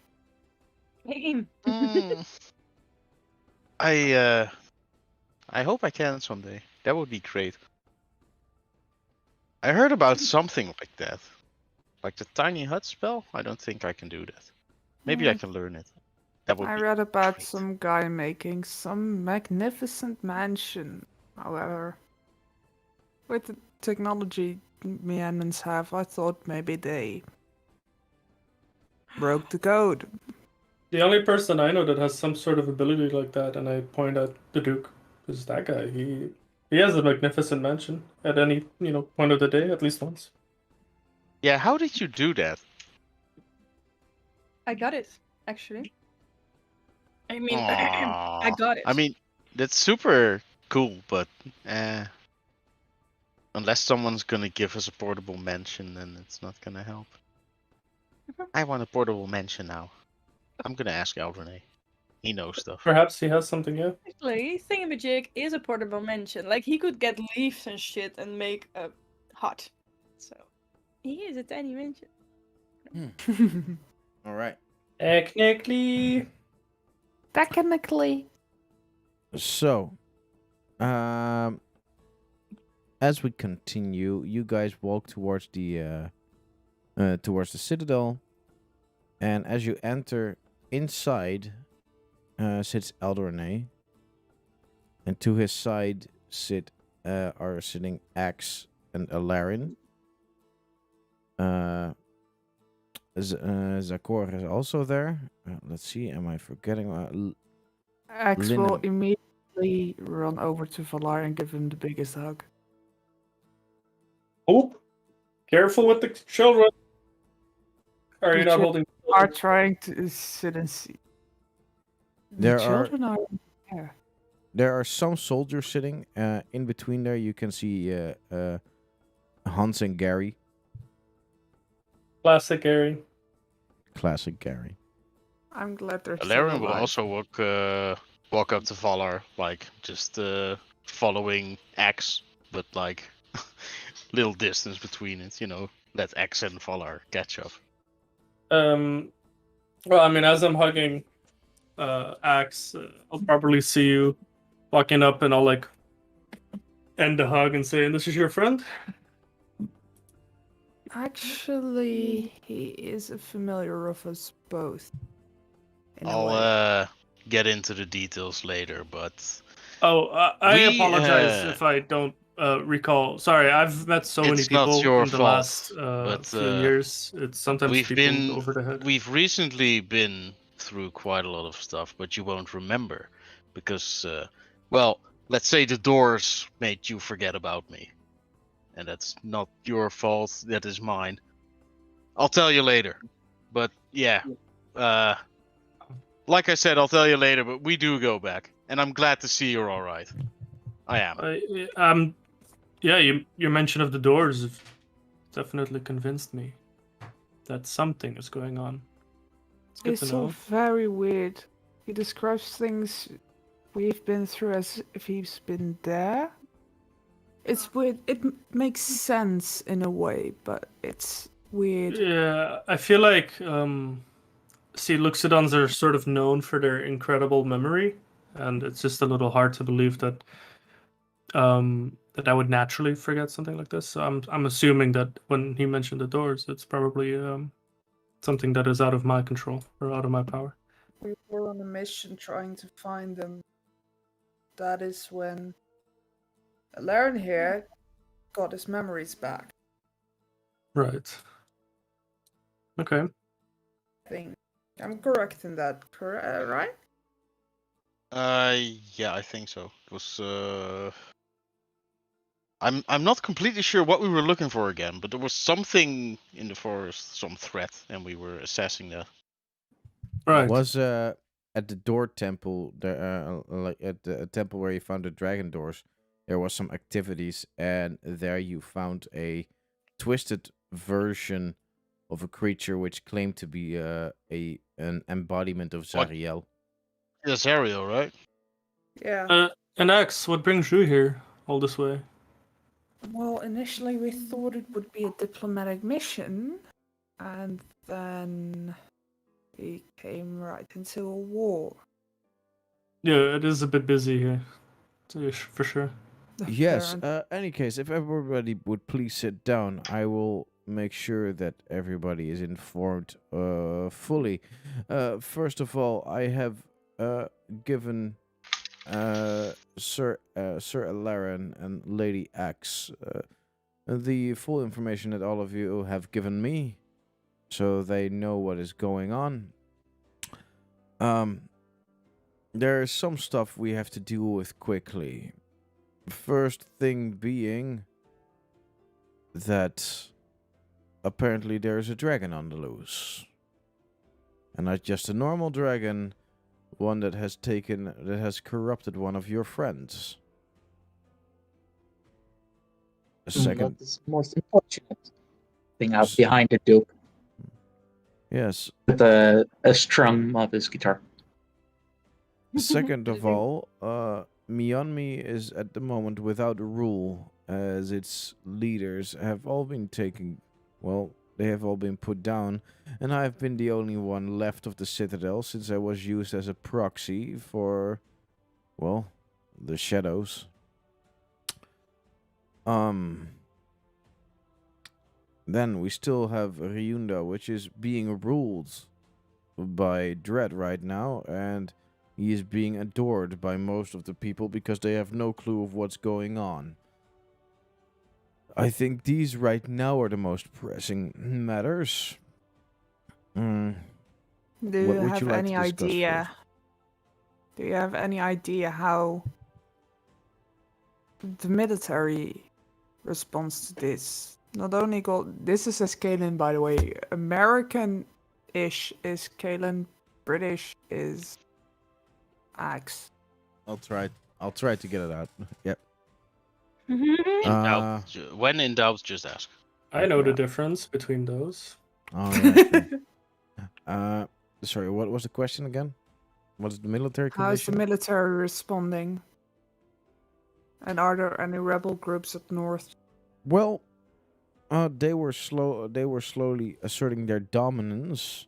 Game. Mm. I hope I can someday. That would be great. I heard about something like that. Like the tiny hut spell? I don't think I can do that. Maybe I can learn it. That would I be read about great. some guy making some magnificent mansion. However, with the technology Mianmans have, I thought maybe they broke the code. The only person I know that has some sort of ability like that, and I point at the Duke, is that guy. He has a magnificent mansion at any point of the day, at least once. Yeah, how did you do that? I got it, actually. I mean, I Aw. got it. I mean, that's super cool, but unless someone's gonna give us a portable mansion, then it's not gonna help. I want a portable mansion now. I'm gonna ask Alverne. He knows stuff. Perhaps he has something, yeah. Actually, Thingamajig is a portable mansion. Like, he could get leaves and shit and make a hut. So, he is a tiny mansion. All right. Technically. Technically. So, as we continue, you guys walk towards the citadel, and as you enter inside, sits Eldorne, and to his side are sitting Axe and Alarin. Zakor is also there. Let's see, am I forgetting? Axe will Linen. immediately run over to Valar and give him the biggest hug. Oh, careful with the children. Are you The not chil- holding? Are trying to sit and see. There The are- children are there. There are some soldiers sitting. In between there, you can see Hans and Gary. Classic Gary. Classic Gary. I'm glad they're still Alarion will alive. also walk up to Valar, like just following Axe, but like little distance between it. Let Axe and Valar catch up. Well, I mean, as I'm hugging Axe, I'll probably see you walking up, and I'll like end the hug and say, "And this is your friend." Actually, he is a familiar of us both. In a way. I'll get into the details later, but Oh, I We, apologize if I don't recall. Sorry, I've met so many It's not people your in the fault, last but, few years. It's sometimes we've people been go over the head. we've recently been through quite a lot of stuff, but you won't remember because, well, let's say the doors made you forget about me, and that's not your fault. That is mine. I'll tell you later. But yeah, like I said, I'll tell you later, but we do go back, and I'm glad to see you're all right. I am. Yeah, your mention of the doors have definitely convinced me that something is going on. It's good to It's all know. very weird. He describes things we've been through as if he's been there. It's weird. It makes sense in a way, but it's weird. Yeah, I feel like see, Luxodons are sort of known for their incredible memory, and it's just a little hard to believe that that I would naturally forget something like this. So I'm assuming that when he mentioned the doors, it's probably something that is out of my control or out of my power. We were on a mission trying to find them. That is when Laren here got his memories back. Right. Okay. I think I'm correct in that, right? Yeah, I think so. It was. I'm not completely sure what we were looking for again, but there was something in the forest, some threat, and we were assessing that. Right. It was at the door temple, there, like at the temple where you found the dragon doors. There was some activities, and there you found a twisted version of a creature which claimed to be an embodiment of What? Zariel. Yes, Ariel, right? Yeah. And X, what brings you here all this way? Well, initially we thought it would be a diplomatic mission, and then we came right into a war. Yeah, it is a bit busy here, for sure. Yes. Apparent- Any case, if everybody would please sit down, I will make sure that everybody is informed fully. First of all, I have given Sir Laren and Lady Axe the full information that all of you have given me, so they know what is going on. There is some stuff we have to deal with quickly. First thing being that apparently there is a dragon on the loose. And not just a normal dragon, one that has corrupted one of your friends. A second, That is the most unfortunate thing out behind the Duke yes. with a strum of his guitar. Second of all, Mionmi is at the moment without rule, as its leaders have all been they have all been put down, and I have been the only one left of the Citadel since I was used as a proxy for, well, the shadows. Then we still have Ryunda, which is being ruled by Dread right now, and he is being adored by most of the people because they have no clue of what's going on. I think these right now are the most pressing matters. Do What you would have you like any to discuss idea? first? Do you have any idea how the military responds to this? Not only this is as Kalen, by the way. American-ish is Kalen, British is Axe. I'll try to get it out. Yep. When in doubt, just ask. I know the Yeah. difference between those. Oh yeah. Sure. Sorry. What was the question again? What is the military How is the condition? military responding? And are there any rebel groups up north? Well, they were slowly asserting their dominance,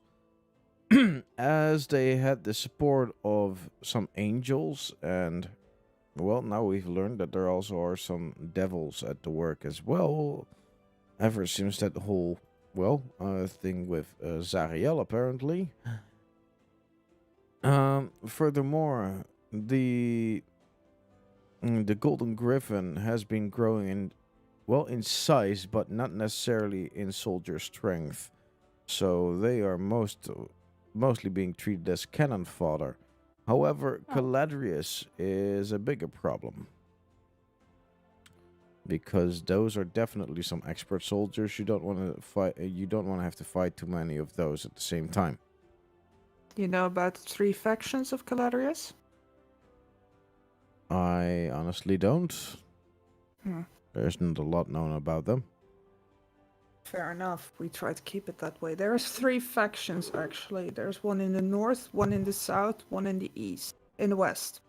as they had the support of some angels, and well, now we've learned that there also are some devils at the work as well. Ever since that whole thing with Zariel, apparently. Furthermore, the Golden Griffin has been growing in size, but not necessarily in soldier strength. So they are mostly being treated as cannon fodder. However, Caladrius is a bigger problem. Because those are definitely some expert soldiers. You don't want to fight. You don't want to have to fight too many of those at the same time. You know about the 3 factions of Caladrius? I honestly don't. Hmm. There's not a lot known about them. Fair enough. We try to keep it that way. There's 3 factions actually. There's one in the north, one in the south, one in the east, in the west.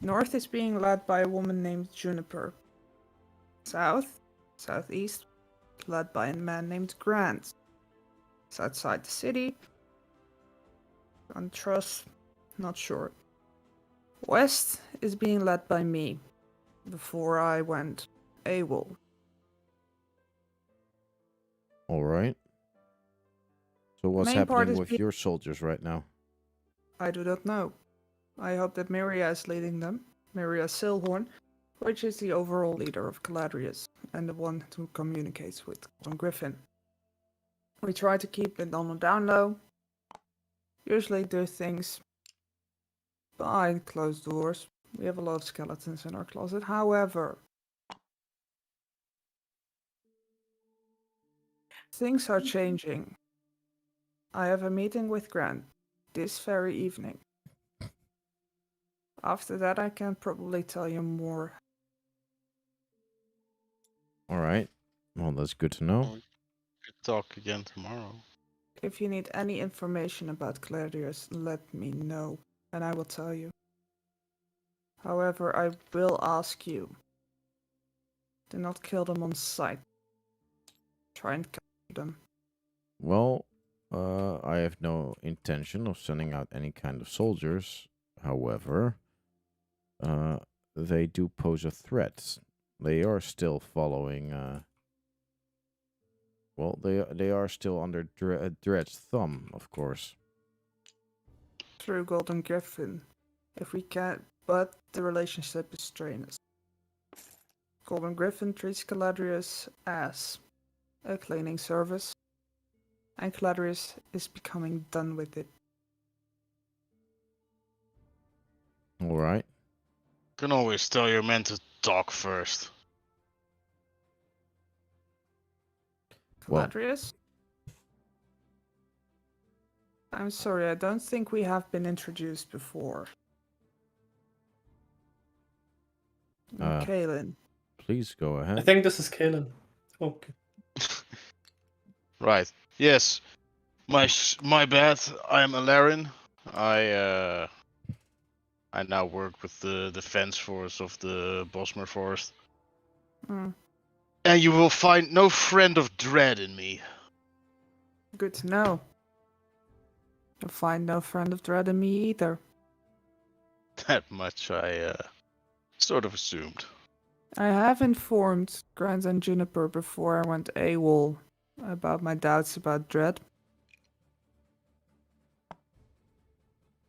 North is being led by a woman named Juniper. South, southeast, led by a man named Grant. It's outside the city. Don't trust, not sure. West is being led by me. Before I went AWOL. All right. So what's Main part happening is with your soldiers right now? I do not know. I hope that Miria is leading them. Miria Silhorn, which is the overall leader of Caladrius and the one who communicates with Gordon Griffin. We try to keep it on the down low. Usually do things behind closed doors. We have a lot of skeletons in our closet. However, things are changing. I have a meeting with Grant this very evening. After that, I can probably tell you more. All right. Well, that's good to know. Could talk again tomorrow. If you need any information about Clarius, let me know, and I will tell you. However, I will ask you. Do not kill them on sight. Try and capture them. Well, I have no intention of sending out any kind of soldiers. However, they do pose a threat. They are still following. Well, they are still under Dread's thumb, of course. Through Golden Griffin. If we can, but the relationship is strained. Golden Griffin treats Caladrius as a cleaning service, and Caladrius is becoming done with it. All right. Can always tell your men to talk first. Well- Caladrius? I'm sorry, I don't think we have been introduced before. Kaelin. Please go I ahead. think this is Kalen. Okay. Right. Yes. My bad. I'm Alarin. I now work with the defense force of the Bosmer Forest. Hmm, And you will find no friend of dread in me. good to know. You'll find no friend of dread in me either. That much I sort of assumed. I have informed Grant and Juniper before I went AWOL about my doubts about dread.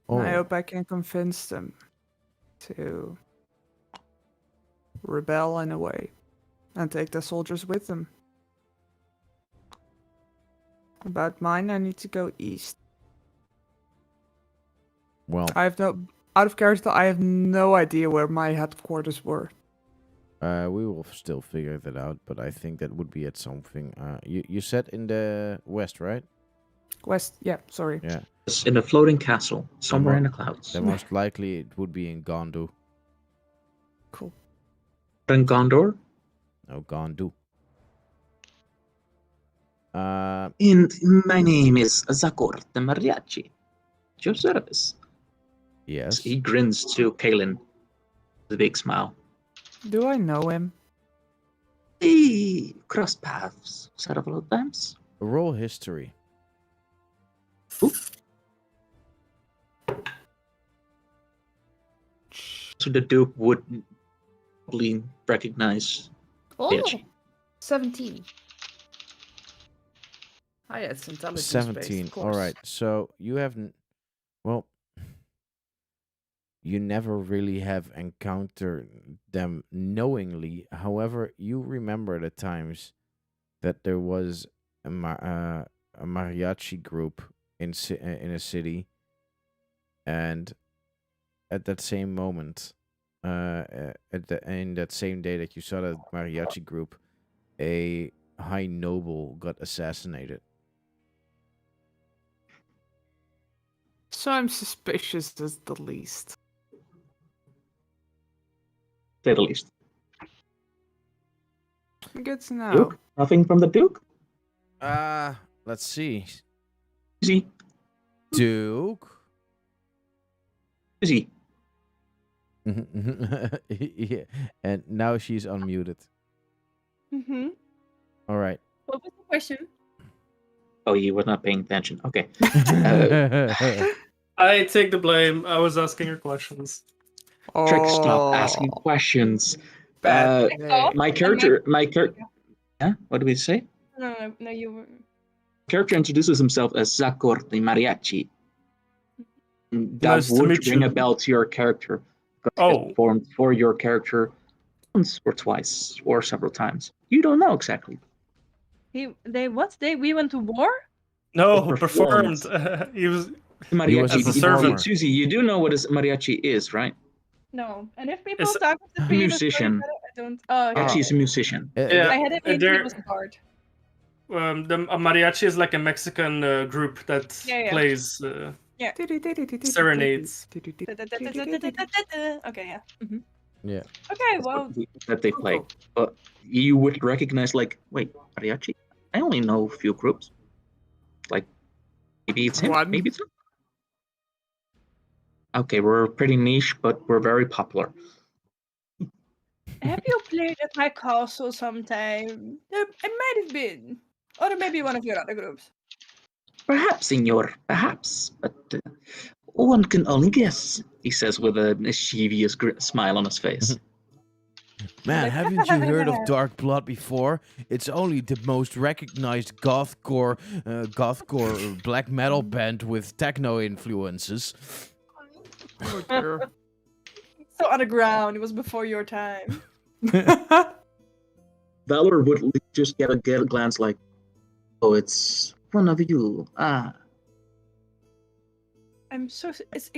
Oh, I hope I can convince them to rebel in a way and take their soldiers with them. About mine, I need to go east. well, I have no, out of character, I have no idea where my headquarters were. we will still figure that out, but I think that would be at something. You said in the west, right? West, yeah, sorry. Yeah. It's in a floating castle, somewhere mo- in the clouds. Then most likely it would be in Gondu. Cool. In Gondor? No, Gondu. And my name is Zakor the Mariachi. At your service. Yes. He grins to Kaelin with a big smile. Do I know him? We crossed paths several times. Roll history. So the Duke would probably recognize. Oh, Bitch. 17. Ah, yeah, it's intelligence 17. based, All right. So you haven't. Well, you never really have encountered them knowingly. However, you remember the times that there was a mariachi group in a city, and at that same moment, in that same day that you saw that mariachi group, a high noble got assassinated. So I'm suspicious as the least. Say the least. Good to know. Duke? Nothing from the Duke? Let's see. Easy. Duke. Easy. Yeah, and now she's unmuted. Mm-hmm. All right. What was the question? Oh, you were not paying attention. Okay. I take the blame. I was asking her questions. Trick, stop Oh, asking questions. bad Oh, My character. Yeah. What did we say? No, you were. Character introduces himself as Zakor the Mariachi. That Nice to would meet ring you. a bell to your character. Oh. Formed for your character once or twice or several times. You don't know exactly. We went to war? No, Or performed. performed. He was. Mariachi. As a servant. Susie, you do know what a mariachi is, right? No. And if people It's talk with the a previous musician. story, I don't. Oh, okay. Mariachi is a musician. Yeah. I had it in there- he was a bard. A mariachi is like a Mexican group that Yeah. plays serenades. Okay, yeah. Mhm. Yeah. Okay, well, That they play. But you would recognize, like, wait, mariachi? I only know a few groups. Like, maybe it's him, One. maybe it's him. Okay, we're pretty niche, but we're very popular. have you played at my castle sometime? It might have been. Or maybe one of your other groups. Perhaps, senor, perhaps, but one can only guess, he says with a mischievous smile on his face. Man, Like, haven't you heard of Dark Blood before? It's only the most recognized gothcore black metal band with techno influences. Oh dear. So underground, it was before your time. Valor would just get a glance like, oh, it's one of you. Ah, I'm so.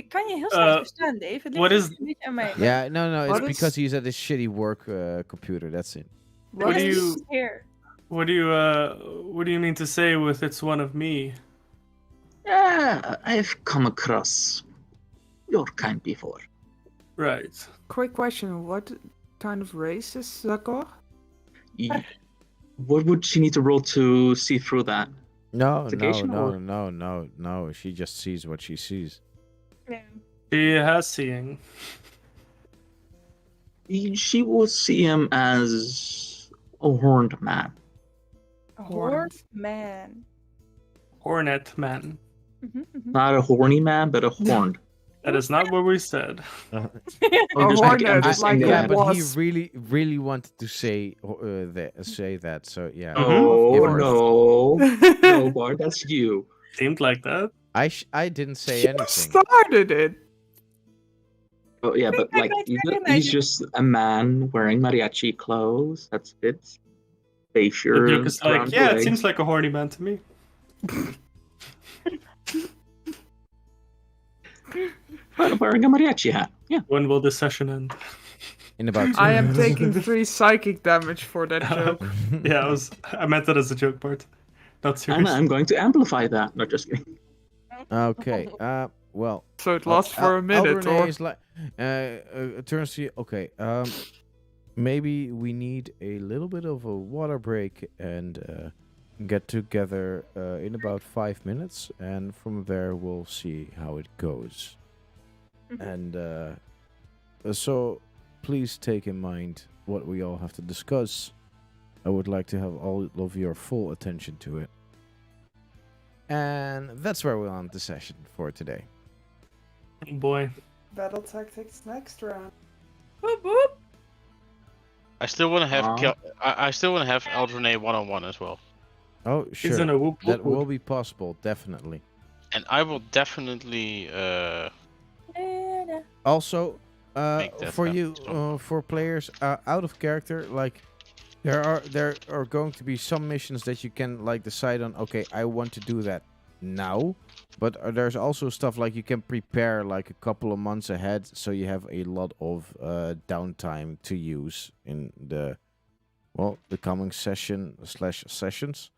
Kan je heel slecht verstaan, Dave? Het what ligt is- een beetje aan mij. Yeah, no, it's What is- because he's at his shitty work computer. That's it. What do Yes, you- it's here. What do you mean to say with "it's one of me"? I've come across your kind before. Right. Quick question: what kind of race is Zakor? What would she need to roll to see through that? No, Investigation or- no. She just sees what she sees. Yeah. She has seeing. She will see him as a horned man. A Horned. horned man. Hornet man. Not a horny man, but a horned. That is not what we said. Oh, A just hornet, I'm just saying like Yeah, a that. but he wasp. really wanted to say that. So yeah, Oh course. no, no, Bart, that's you. Seemed like that. I didn't say You anything. started it. Oh yeah, but like he's just a man wearing mariachi clothes. That's it. The Facial. Duke is like, round yeah, it legs. seems like a horny man to me. But wearing a mariachi hat. Yeah. When will this session end? In about I am taking 3 psychic damage for that joke. Yeah, I meant that as a joke part. Not And serious. I'm going to amplify that. Not just kidding. Okay. Well. So it lasts for a minute, Aldrene or is like, turns to you. Okay. Maybe we need a little bit of a water break and get together in about 5 minutes, and from there we'll see how it goes. And so, please take in mind what we all have to discuss. I would like to have all of your full attention to it. And that's where we'll end the session for today. Boy. battle tactics next round. Boop, boop. I still want to have Aw. I still want to have Aldrene one-on-one as well, Oh, He's in sure. a whoop That whoop will whoop. be possible, definitely. and I will definitely Also, Make that for happen you, as well. for players out of character, like there are going to be some missions that you can like decide on. Okay, I want to do that now, but there's also stuff like you can prepare like a couple of months ahead, so you have a lot of downtime to use in the coming sessions.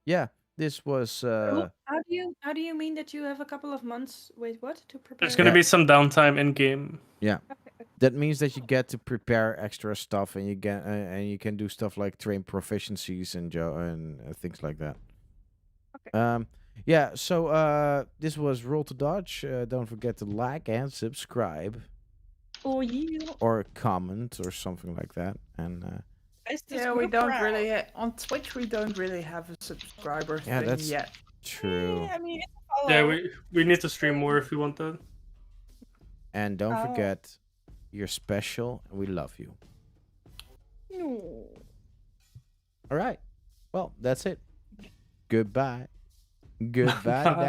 Yeah. this was How do you mean that you have a couple of months? Wait, what? To prepare? There's gonna Yeah. be some downtime in game. that means that you get to prepare extra stuff, and you can do stuff like train proficiencies and things like that. Okay. Yeah. So this was Roll to Dodge. Don't forget to like and subscribe, Oh yeah. or comment, or something like that. And Is this Yeah, we group don't proud? really on Twitch. We don't really have a subscriber Yeah, thing that's- yet. true. I mean, it's a follow. Yeah, we need to stream more if we want that. And don't Oh. forget, you're special, and we love you. No. All right. Well, that's it. Goodbye. Goodbye.